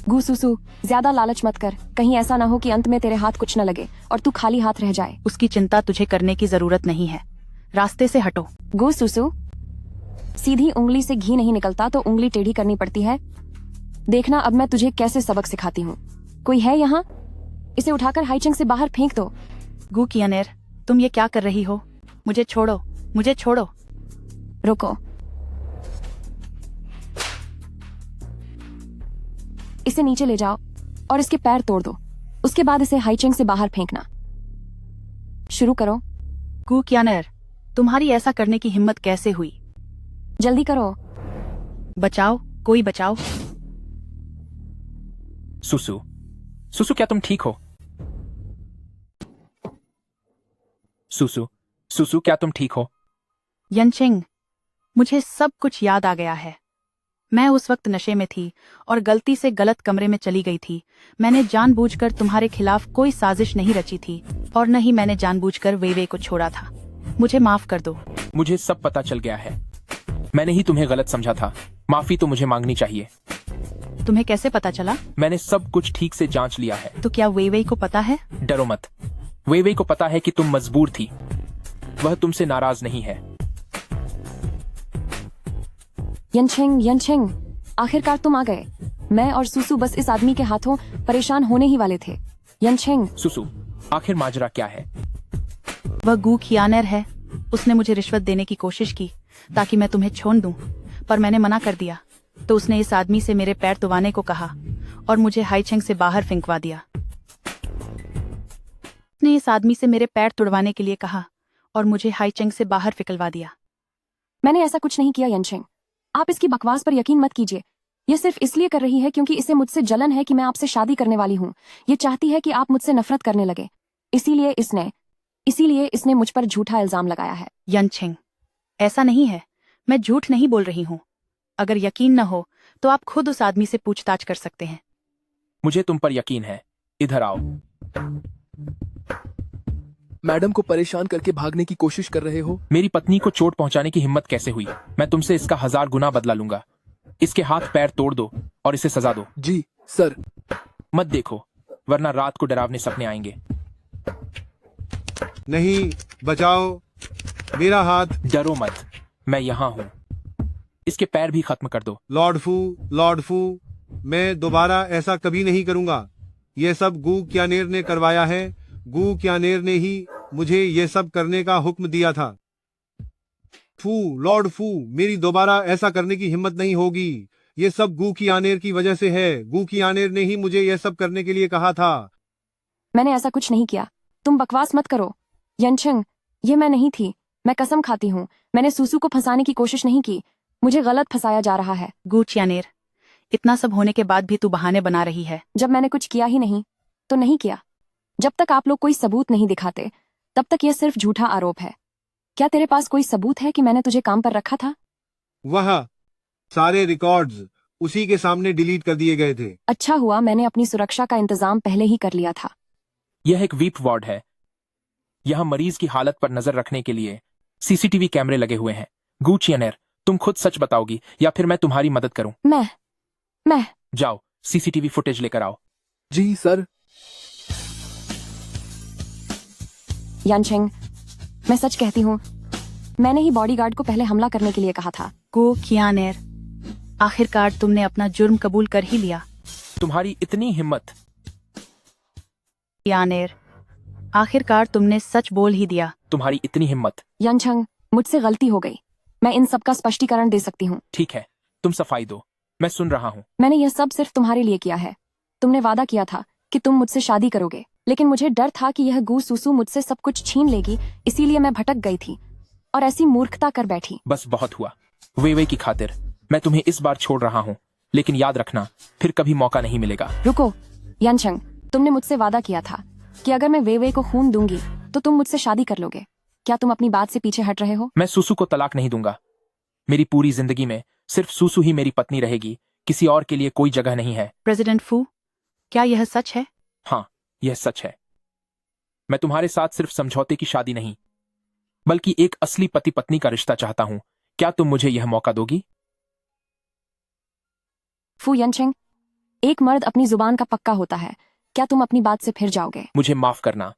गू सुसु, ज्यादा लालच मत कर, कहीं ऐसा ना हो कि अंत में तेरे हाथ कुछ न लगे और तू खाली हाथ रह जाए। उसकी चिंता तुझे करने की जरूरत नहीं है। रास्ते से हटो। गू सुसु, सीधी उंगली से घी नहीं निकलता तो उंगली टेढ़ी करनी पड़ती है। देखना अब मैं तुझे कैसे सबक सिखाती हूँ। कोई है यहाँ? इसे उठाकर हाइचेंग से बाहर फेंक दो। गू कियानेर, तुम ये क्या कर रही हो? मुझे छोड़ो, मुझे छोड़ो। रुको, इसे नीचे ले जाओ और इसके पैर तोड़ दो। उसके बाद इसे हाइचेंग से बाहर फेंकना। शुरू करो। गू कियानेर, तुम्हारी ऐसा करने की हिम्मत कैसे हुई? जल्दी करो। बचाओ, कोई बचाओ। सुसु, सुसु, क्या तुम ठीक हो? सुसु, सुसु, क्या तुम ठीक हो? यनचेंग, मुझे सब कुछ याद आ गया है। मैं उस वक्त नशे में थी और गलती से गलत कमरे में चली गई थी। मैंने जानबूझकर तुम्हारे खिलाफ कोई साजिश नहीं रची थी और न ही मैंने जानबूझकर वे को छोड़ा था। मुझे माफ कर दो। मुझे सब पता चल गया है। मैंने ही तुम्हें गलत समझा था। माफी तो मुझे मांगनी चाहिए। तुम्हें कैसे पता चला? मैंने सब कुछ ठीक से जांच लिया है। तो क्या वे को पता है? डरो मत, वे को पता है कि तुम मजबूर थी। वह तुमसे नाराज नहीं है। यनचेंग, यनचेंग, आखिरकार तुम आ गए। मैं और सुसु बस इस आदमी के हाथों परेशान होने ही वाले थे। यनचेंग, सुसु, आखिर माजरा क्या है? वह गू कियानेर है। उसने मुझे रिश्वत देने की कोशिश की ताकि मैं तुम्हें छोड़ दूं, पर मैंने मना कर दिया। तो उसने इस आदमी से मेरे पैर तुड़वाने को कहा और मुझे हाइचेंग से बाहर फेंकवा दिया। उसने इस आदमी से मेरे पैर तुड़वाने के लिए कहा और मुझे हाइचेंग से बाहर फिकलवा दिया। मैंने ऐसा कुछ नहीं किया यनचेंग। आप इसकी बकवास पर यकीन मत कीजिए। ये सिर्फ इसलिए कर रही है क्योंकि इसे मुझसे जलन है कि मैं आपसे शादी करने वाली हूँ। ये चाहती है कि आप मुझसे नफरत करने लगे। इसीलिए इसने मुझ पर झूठा इल्जाम लगाया है। यनचेंग, ऐसा नहीं है। मैं झूठ नहीं बोल रही हूँ। अगर यकीन न हो तो आप खुद उस आदमी से पूछताछ कर सकते हैं। मुझे तुम पर यकीन है, इधर आओ। मैडम को परेशान करके भागने की कोशिश कर रहे हो। मेरी पत्नी को चोट पहुंचाने की हिम्मत कैसे हुई? मैं तुमसे इसका 1000 गुना बदला लूंगा। इसके हाथ पैर तोड़ दो और इसे सजा दो। जी सर। मत देखो, वरना रात को डरावने सपने आएंगे। नहीं, बचाओ मेरा हाथ। डरो मत, मैं यहाँ हूँ। इसके पैर भी खत्म कर दो। लॉर्ड फू, मैं दोबारा ऐसा कभी नहीं करूंगा। ये सब गू क्यानेर ने करवाया है। गू क्यानेर ने ही मुझे ये सब करने का हुक्म दिया था। लॉर्ड फू, मेरी दोबारा ऐसा करने की हिम्मत नहीं होगी। ये सब गू क्यानेर की वजह से है। गू क्यानेर ने ही मुझे ये सब करने के लिए कहा था। मैंने ऐसा कुछ नहीं किया। तुम बकवास मत करो। यनचंग, ये मैं नहीं थी। मैं कसम खाती हूँ, मैंने सूसू को फंसाने की कोशिश नहीं की। मुझे गलत फंसाया जा रहा है। गू चियानेर, इतना सब होने के बाद भी तू बहाने बना रही है। जब मैंने कुछ किया ही नहीं तो नहीं किया। जब तक आप लोग कोई सबूत नहीं दिखाते तब तक यह सिर्फ झूठा आरोप है। क्या तेरे पास कोई सबूत है कि मैंने तुझे काम पर रखा था? वह सारे रिकॉर्ड्स उसी के सामने डिलीट कर दिए गए थे। अच्छा हुआ मैंने अपनी सुरक्षा का इंतजाम पहले ही कर लिया था। यह एक वीप वार्ड है। यहाँ मरीज की हालत पर नजर रखने के लिए सीसीटीवी कैमरे लगे हुए हैं। गू चियानेर, तुम खुद सच बताओगी या फिर मैं तुम्हारी मदद करूं? मैं जाओ, सीसीटीवी फुटेज लेकर आओ। जी सर। यानचेंग, मैं सच कहती हूँ, मैंने ही बॉडीगार्ड को पहले हमला करने के लिए कहा था। गू चियानेर, आखिरकार तुमने अपना जुर्म कबूल कर ही लिया। तुम्हारी इतनी हिम्मत। चियानेर, आखिरकार तुमने सच बोल ही दिया। तुम्हारी इतनी हिम्मत। यानचंग, मुझसे गलती हो गई। मैं इन सब का स्पष्टीकरण दे सकती हूँ। ठीक है, तुम सफाई दो, मैं सुन रहा हूँ। मैंने यह सब सिर्फ तुम्हारे लिए किया है। तुमने वादा किया था कि तुम मुझसे शादी करोगे, लेकिन मुझे डर था कि यह गू सूसू मुझसे सब कुछ छीन लेगी, इसीलिए मैं भटक गई थी और ऐसी मूर्खता कर बैठी। बस बहुत हुआ। वे की खातिर मैं तुम्हें इस बार छोड़ रहा हूँ, लेकिन याद रखना फिर कभी मौका नहीं मिलेगा। रुको यानचंग, तुमने मुझसे वादा किया था कि अगर मैं वे को खून दूंगी तो तुम मुझसे शादी कर लोगे। क्या तुम अपनी बात से पीछे हट रहे हो? मैं सूसू को तलाक नहीं दूंगा। मेरी पूरी जिंदगी में सिर्फ सूसू ही मेरी पत्नी रहेगी। किसी और के लिए कोई जगह नहीं है। प्रेसिडेंट फू, क्या यह सच है? हाँ, यह सच है। मैं तुम्हारे साथ सिर्फ समझौते की शादी नहीं, बल्कि एक असली पति पत्नी का रिश्ता चाहता हूँ। क्या तुम मुझे यह मौका दोगी? फू यनचेंग, एक मर्द अपनी जुबान का पक्का होता है। क्या तुम अपनी बात से फिर जाओगे? मुझे माफ करना।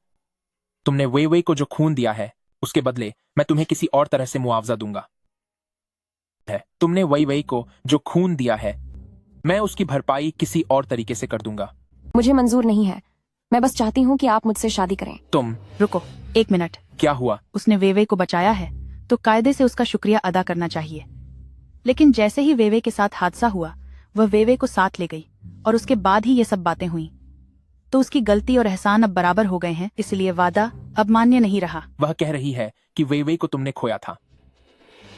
तुमने वे को जो खून दिया है, उसके बदले मैं तुम्हें किसी और तरह से मुआवजा दूंगा। तुमने वे को जो खून दिया है, मैं उसकी भरपाई किसी और तरीके से कर दूंगा। मुझे मंजूर नहीं है। मैं बस चाहती हूँ कि आप मुझसे शादी करें। तुम रुको 1 मिनट। क्या हुआ? उसने वेवे को बचाया है तो कायदे से उसका शुक्रिया अदा करना चाहिए। लेकिन जैसे ही वेवे के साथ हादसा हुआ, वह वेवे को साथ ले गई और उसके बाद ही ये सब बातें हुई। तो उसकी गलती और एहसान अब बराबर हो गए हैं, इसलिए वादा अब मान्य नहीं रहा। वह कह रही है कि वेवे को तुमने खोया था।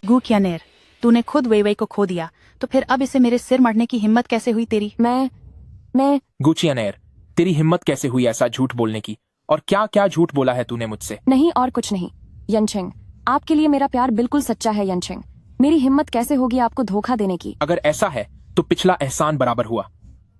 गू क्यानेर, तूने खुद वेवे को खो दिया, तो फिर अब इसे मेरे सिर मरने की हिम्मत कैसे हुई तेरी? मैं गू चियानेर, तेरी हिम्मत कैसे हुई ऐसा झूठ बोलने की? और क्या क्या झूठ बोला है तूने मुझसे? नहीं और कुछ नहीं। यनचेंग, आपके लिए मेरा प्यार बिल्कुल सच्चा है। यनचेंग, मेरी हिम्मत कैसे होगी आपको धोखा देने की? अगर ऐसा है तो पिछला एहसान बराबर हुआ।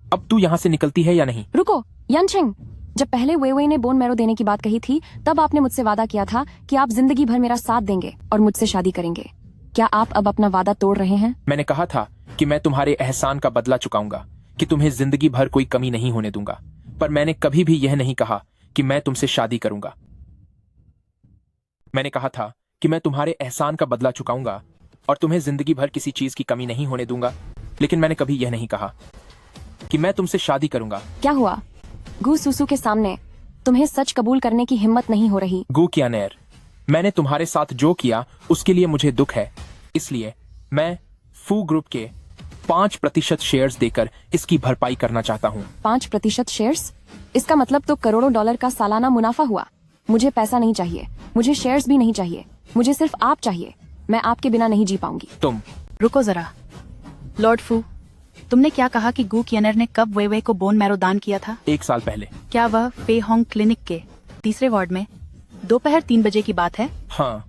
अब तू यहाँ से निकलती है या नहीं? रुको यनचेंग, जब पहले वे ने बोन मैरो देने की बात कही थी, तब आपने मुझसे वादा किया था कि आप जिंदगी भर मेरा साथ देंगे और मुझसे शादी करेंगे। क्या आप अब अपना वादा तोड़ रहे हैं? मैंने कहा था कि मैं तुम्हारे एहसान का बदला चुकाऊंगा, कि तुम्हें जिंदगी भर कोई कमी नहीं होने दूंगा, पर मैंने कभी भी यह नहीं कहा कि मैं तुमसे शादी करूंगा। मैंने कहा था कि मैं तुम्हारे एहसान का बदला चुकाऊंगा और तुम्हें जिंदगी भर किसी चीज की कमी नहीं होने दूंगा, लेकिन मैंने कभी यह नहीं कहा कि मैं तुमसे शादी करूंगा। क्या हुआ? गू सूसू के सामने तुम्हें सच कबूल करने की हिम्मत नहीं हो रही? गू क्यानेर, मैंने तुम्हारे साथ जो किया उसके लिए मुझे दुख है, इसलिए मैं फू ग्रुप के 5% शेयर्स देकर इसकी भरपाई करना चाहता हूँ। 5% शेयर्स? इसका मतलब तो करोड़ों डॉलर का सालाना मुनाफा हुआ। मुझे पैसा नहीं चाहिए, मुझे शेयर्स भी नहीं चाहिए, मुझे सिर्फ आप चाहिए। मैं आपके बिना नहीं जी पाऊंगी। तुम रुको जरा। लॉर्ड फू, तुमने क्या कहा कि गू क्यानेर ने कब वे को बोन मैरो दान किया था? 1 साल पहले। क्या वह फे होंग क्लिनिक के 3रे वार्ड में दोपहर 3 बजे की बात है? हाँ।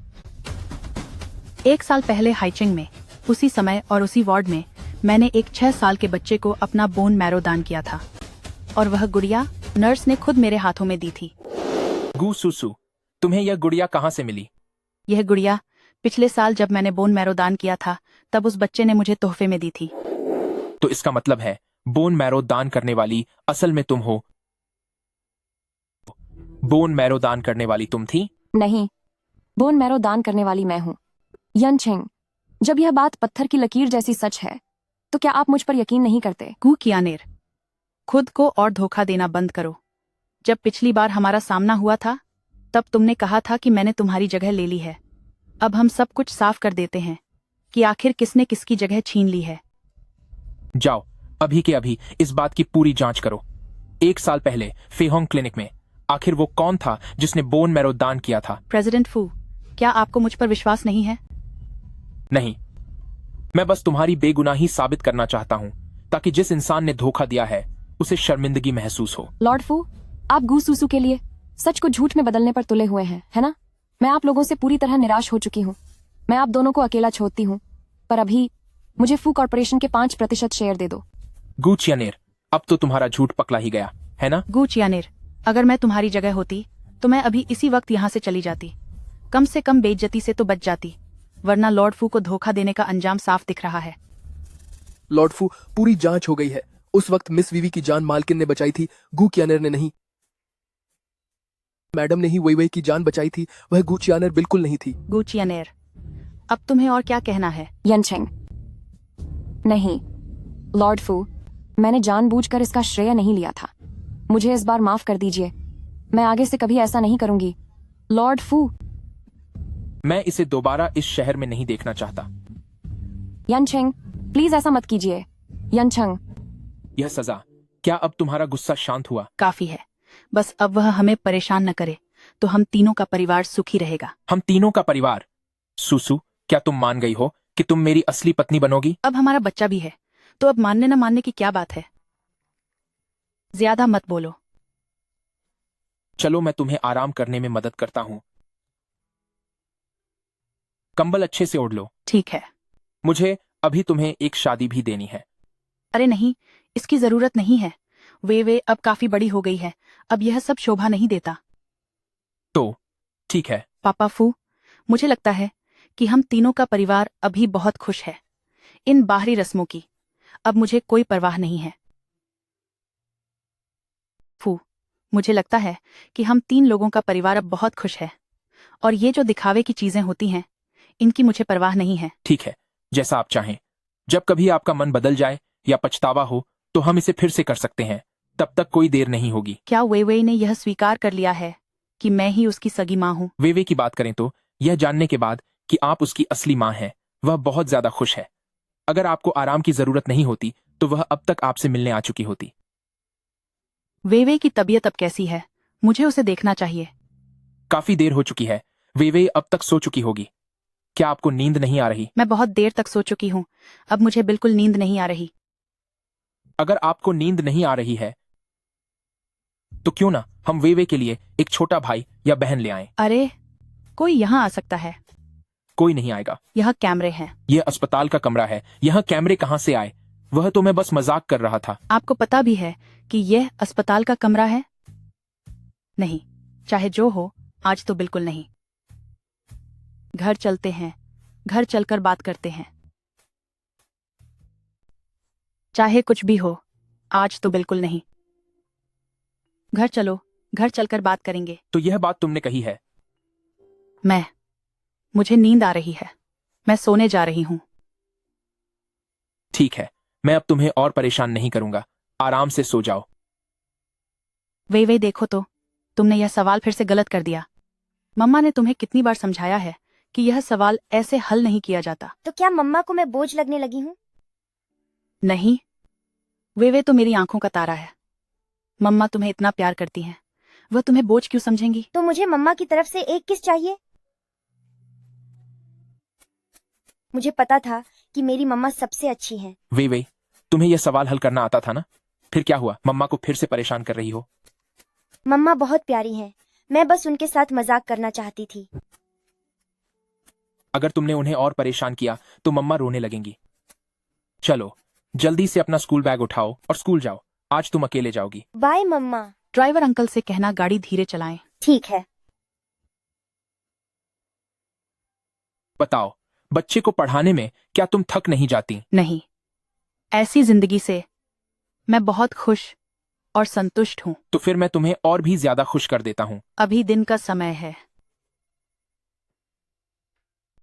1 साल पहले हाइचिंग में उसी समय और उसी वार्ड में मैंने एक 6 साल के बच्चे को अपना बोन मैरो दान किया था और वह गुड़िया नर्स ने खुद मेरे हाथों में दी थी। गू सुसु, तुम्हें यह गुड़िया कहाँ से मिली? यह गुड़िया पिछले साल जब मैंने बोन मैरो दान किया था तब उस बच्चे ने मुझे तोहफे में दी थी। तो इसका मतलब है बोन मैरो दान करने वाली असल में तुम हो? बोन मैरो दान करने वाली तुम थी? नहीं, बोन मैरो दान करने वाली मैं हूँ। यनछेंग, जब यह बात पत्थर की लकीर जैसी सच है तो क्या आप मुझ पर यकीन नहीं करते? गू कियानेर, खुद को और धोखा देना बंद करो। जब पिछली बार हमारा सामना हुआ था तब तुमने कहा था कि मैंने तुम्हारी जगह ले ली है। अब हम सब कुछ साफ कर देते हैं कि आखिर किसने किसकी जगह छीन ली है। जाओ अभी के अभी इस बात की पूरी जांच करो। 1 साल पहले फेहोंग क्लिनिक में आखिर वो कौन था जिसने बोन मैरो दान किया था? प्रेसिडेंट फू, क्या आपको मुझ पर विश्वास नहीं है? नहीं, मैं बस तुम्हारी बेगुनाही साबित करना चाहता हूँ ताकि जिस इंसान ने धोखा दिया है उसे शर्मिंदगी महसूस हो। लॉर्ड फू, आप गू सुसु के लिए सच को झूठ में बदलने पर तुले हुए हैं, है ना? मैं आप लोगों से पूरी तरह निराश हो चुकी हूँ। मैं आप दोनों को अकेला छोड़ती हूँ, पर अभी मुझे फू कॉर्पोरेशन के 5% शेयर दे दो। गू चियानेर, अब तो तुम्हारा झूठ पकड़ा ही गया है ना? गू चियानेर, अगर मैं तुम्हारी जगह होती तो मैं अभी इसी वक्त यहाँ से चली जाती। कम से कम बेइज्जती से तो बच जाती, वरना लॉर्ड फू को धोखा देने का अंजाम साफ दिख रहा है। लॉर्ड फू, पूरी जांच हो गई है। उस वक्त मिस वीवी की जान मालकिन ने बचाई थी, गू कियानेर ने नहीं। मैडम ने ही वही वही की जान बचाई थी, वह गू चियानेर बिल्कुल नहीं थी। गू चियानेर, अब तुम्हें और क्या कहना है? यनछेंग, नहीं लॉर्ड फू, मैंने जानबूझकर इसका श्रेय नहीं लिया था। मुझे इस बार माफ कर दीजिए। मैं आगे से कभी ऐसा नहीं करूंगी। लॉर्ड फू, मैं इसे दोबारा इस शहर में नहीं देखना चाहता। यनछेंग, प्लीज ऐसा मत कीजिए। यनछेंग, यह सजा, क्या अब तुम्हारा गुस्सा शांत हुआ? काफी है, बस अब वह हमें परेशान न करे तो हम तीनों का परिवार सुखी रहेगा। हम तीनों का परिवार? सुसु, क्या तुम मान गई हो कि तुम मेरी असली पत्नी बनोगी? अब हमारा बच्चा भी है, तो अब मानने न मानने की क्या बात है? ज्यादा मत बोलो। चलो मैं तुम्हें आराम करने में मदद करता हूँ। कंबल अच्छे से ओढ़ लो। ठीक है। मुझे अभी तुम्हें एक शादी भी देनी है। अरे नहीं, इसकी जरूरत नहीं है। वे अब काफी बड़ी हो गई है, अब यह सब शोभा नहीं देता। तो ठीक है। पापा फू, मुझे लगता है कि हम तीनों का परिवार अभी बहुत खुश है। इन बाहरी रस्मों की अब मुझे कोई परवाह नहीं है। फू, मुझे लगता है कि हम 3 लोगों का परिवार अब बहुत खुश है और ये जो दिखावे की चीजें होती हैं इनकी मुझे परवाह नहीं है। ठीक है, जैसा आप चाहें। जब कभी आपका मन बदल जाए या पछतावा हो तो हम इसे फिर से कर सकते हैं, तब तक कोई देर नहीं होगी। क्या वे ने यह स्वीकार कर लिया है कि मैं ही उसकी सगी माँ हूँ? वे की बात करें तो यह जानने के बाद कि आप उसकी असली माँ हैं, वह बहुत ज्यादा खुश है। अगर आपको आराम की जरूरत नहीं होती तो वह अब तक आपसे मिलने आ चुकी होती। वे की तबीयत अब कैसी है? मुझे उसे देखना चाहिए। काफी देर हो चुकी है, वे अब तक सो चुकी होगी। क्या आपको नींद नहीं आ रही? मैं बहुत देर तक सो चुकी हूँ, अब मुझे बिल्कुल नींद नहीं आ रही। अगर आपको नींद नहीं आ रही है तो क्यों ना हम वे के लिए एक छोटा भाई या बहन ले आएं? अरे, कोई यहाँ आ सकता है? कोई नहीं आएगा। यह कैमरे हैं। यह अस्पताल का कमरा है, यहाँ कैमरे कहाँ से आए? वह तो मैं बस मजाक कर रहा था। आपको पता भी है कि यह अस्पताल का कमरा है? नहीं, चाहे जो हो, आज तो बिल्कुल नहीं। घर चलते हैं, घर चलकर बात करते हैं। चाहे कुछ भी हो, आज तो बिल्कुल नहीं। घर चलो, घर चलकर बात करेंगे। तो यह बात तुमने कही है? मुझे नींद आ रही है, मैं सोने जा रही हूँ। ठीक है, मैं अब तुम्हें और परेशान नहीं करूंगा, आराम से सो जाओ। वे देखो तो, तुमने यह सवाल फिर से गलत कर दिया। मम्मा ने तुम्हें कितनी बार समझाया है कि यह सवाल ऐसे हल नहीं किया जाता। तो क्या मम्मा को मैं बोझ लगने लगी हूँ? नहीं, वे तो मेरी आंखों का तारा है। मम्मा तुम्हें इतना प्यार करती हैं, वह तुम्हें बोझ क्यों समझेंगी? तो मुझे मम्मा की तरफ से एक किस चाहिए? मुझे पता था कि मेरी मम्मा सबसे अच्छी हैं। वे तुम्हें यह सवाल हल करना आता था ना? फिर क्या हुआ, मम्मा को फिर से परेशान कर रही हो? मम्मा बहुत प्यारी हैं, मैं बस उनके साथ मजाक करना चाहती थी। अगर तुमने उन्हें और परेशान किया तो मम्मा रोने लगेंगी। चलो, जल्दी से अपना स्कूल बैग उठाओ और स्कूल जाओ। आज तुम अकेले जाओगी। बाय मम्मा। ड्राइवर अंकल से कहना गाड़ी धीरे चलाएं। ठीक है। बताओ, बच्चे को पढ़ाने में क्या तुम थक नहीं जाती? नहीं, ऐसी जिंदगी से मैं बहुत खुश और संतुष्ट हूँ। तो फिर मैं तुम्हें और भी ज्यादा खुश कर देता हूँ। अभी दिन का समय है।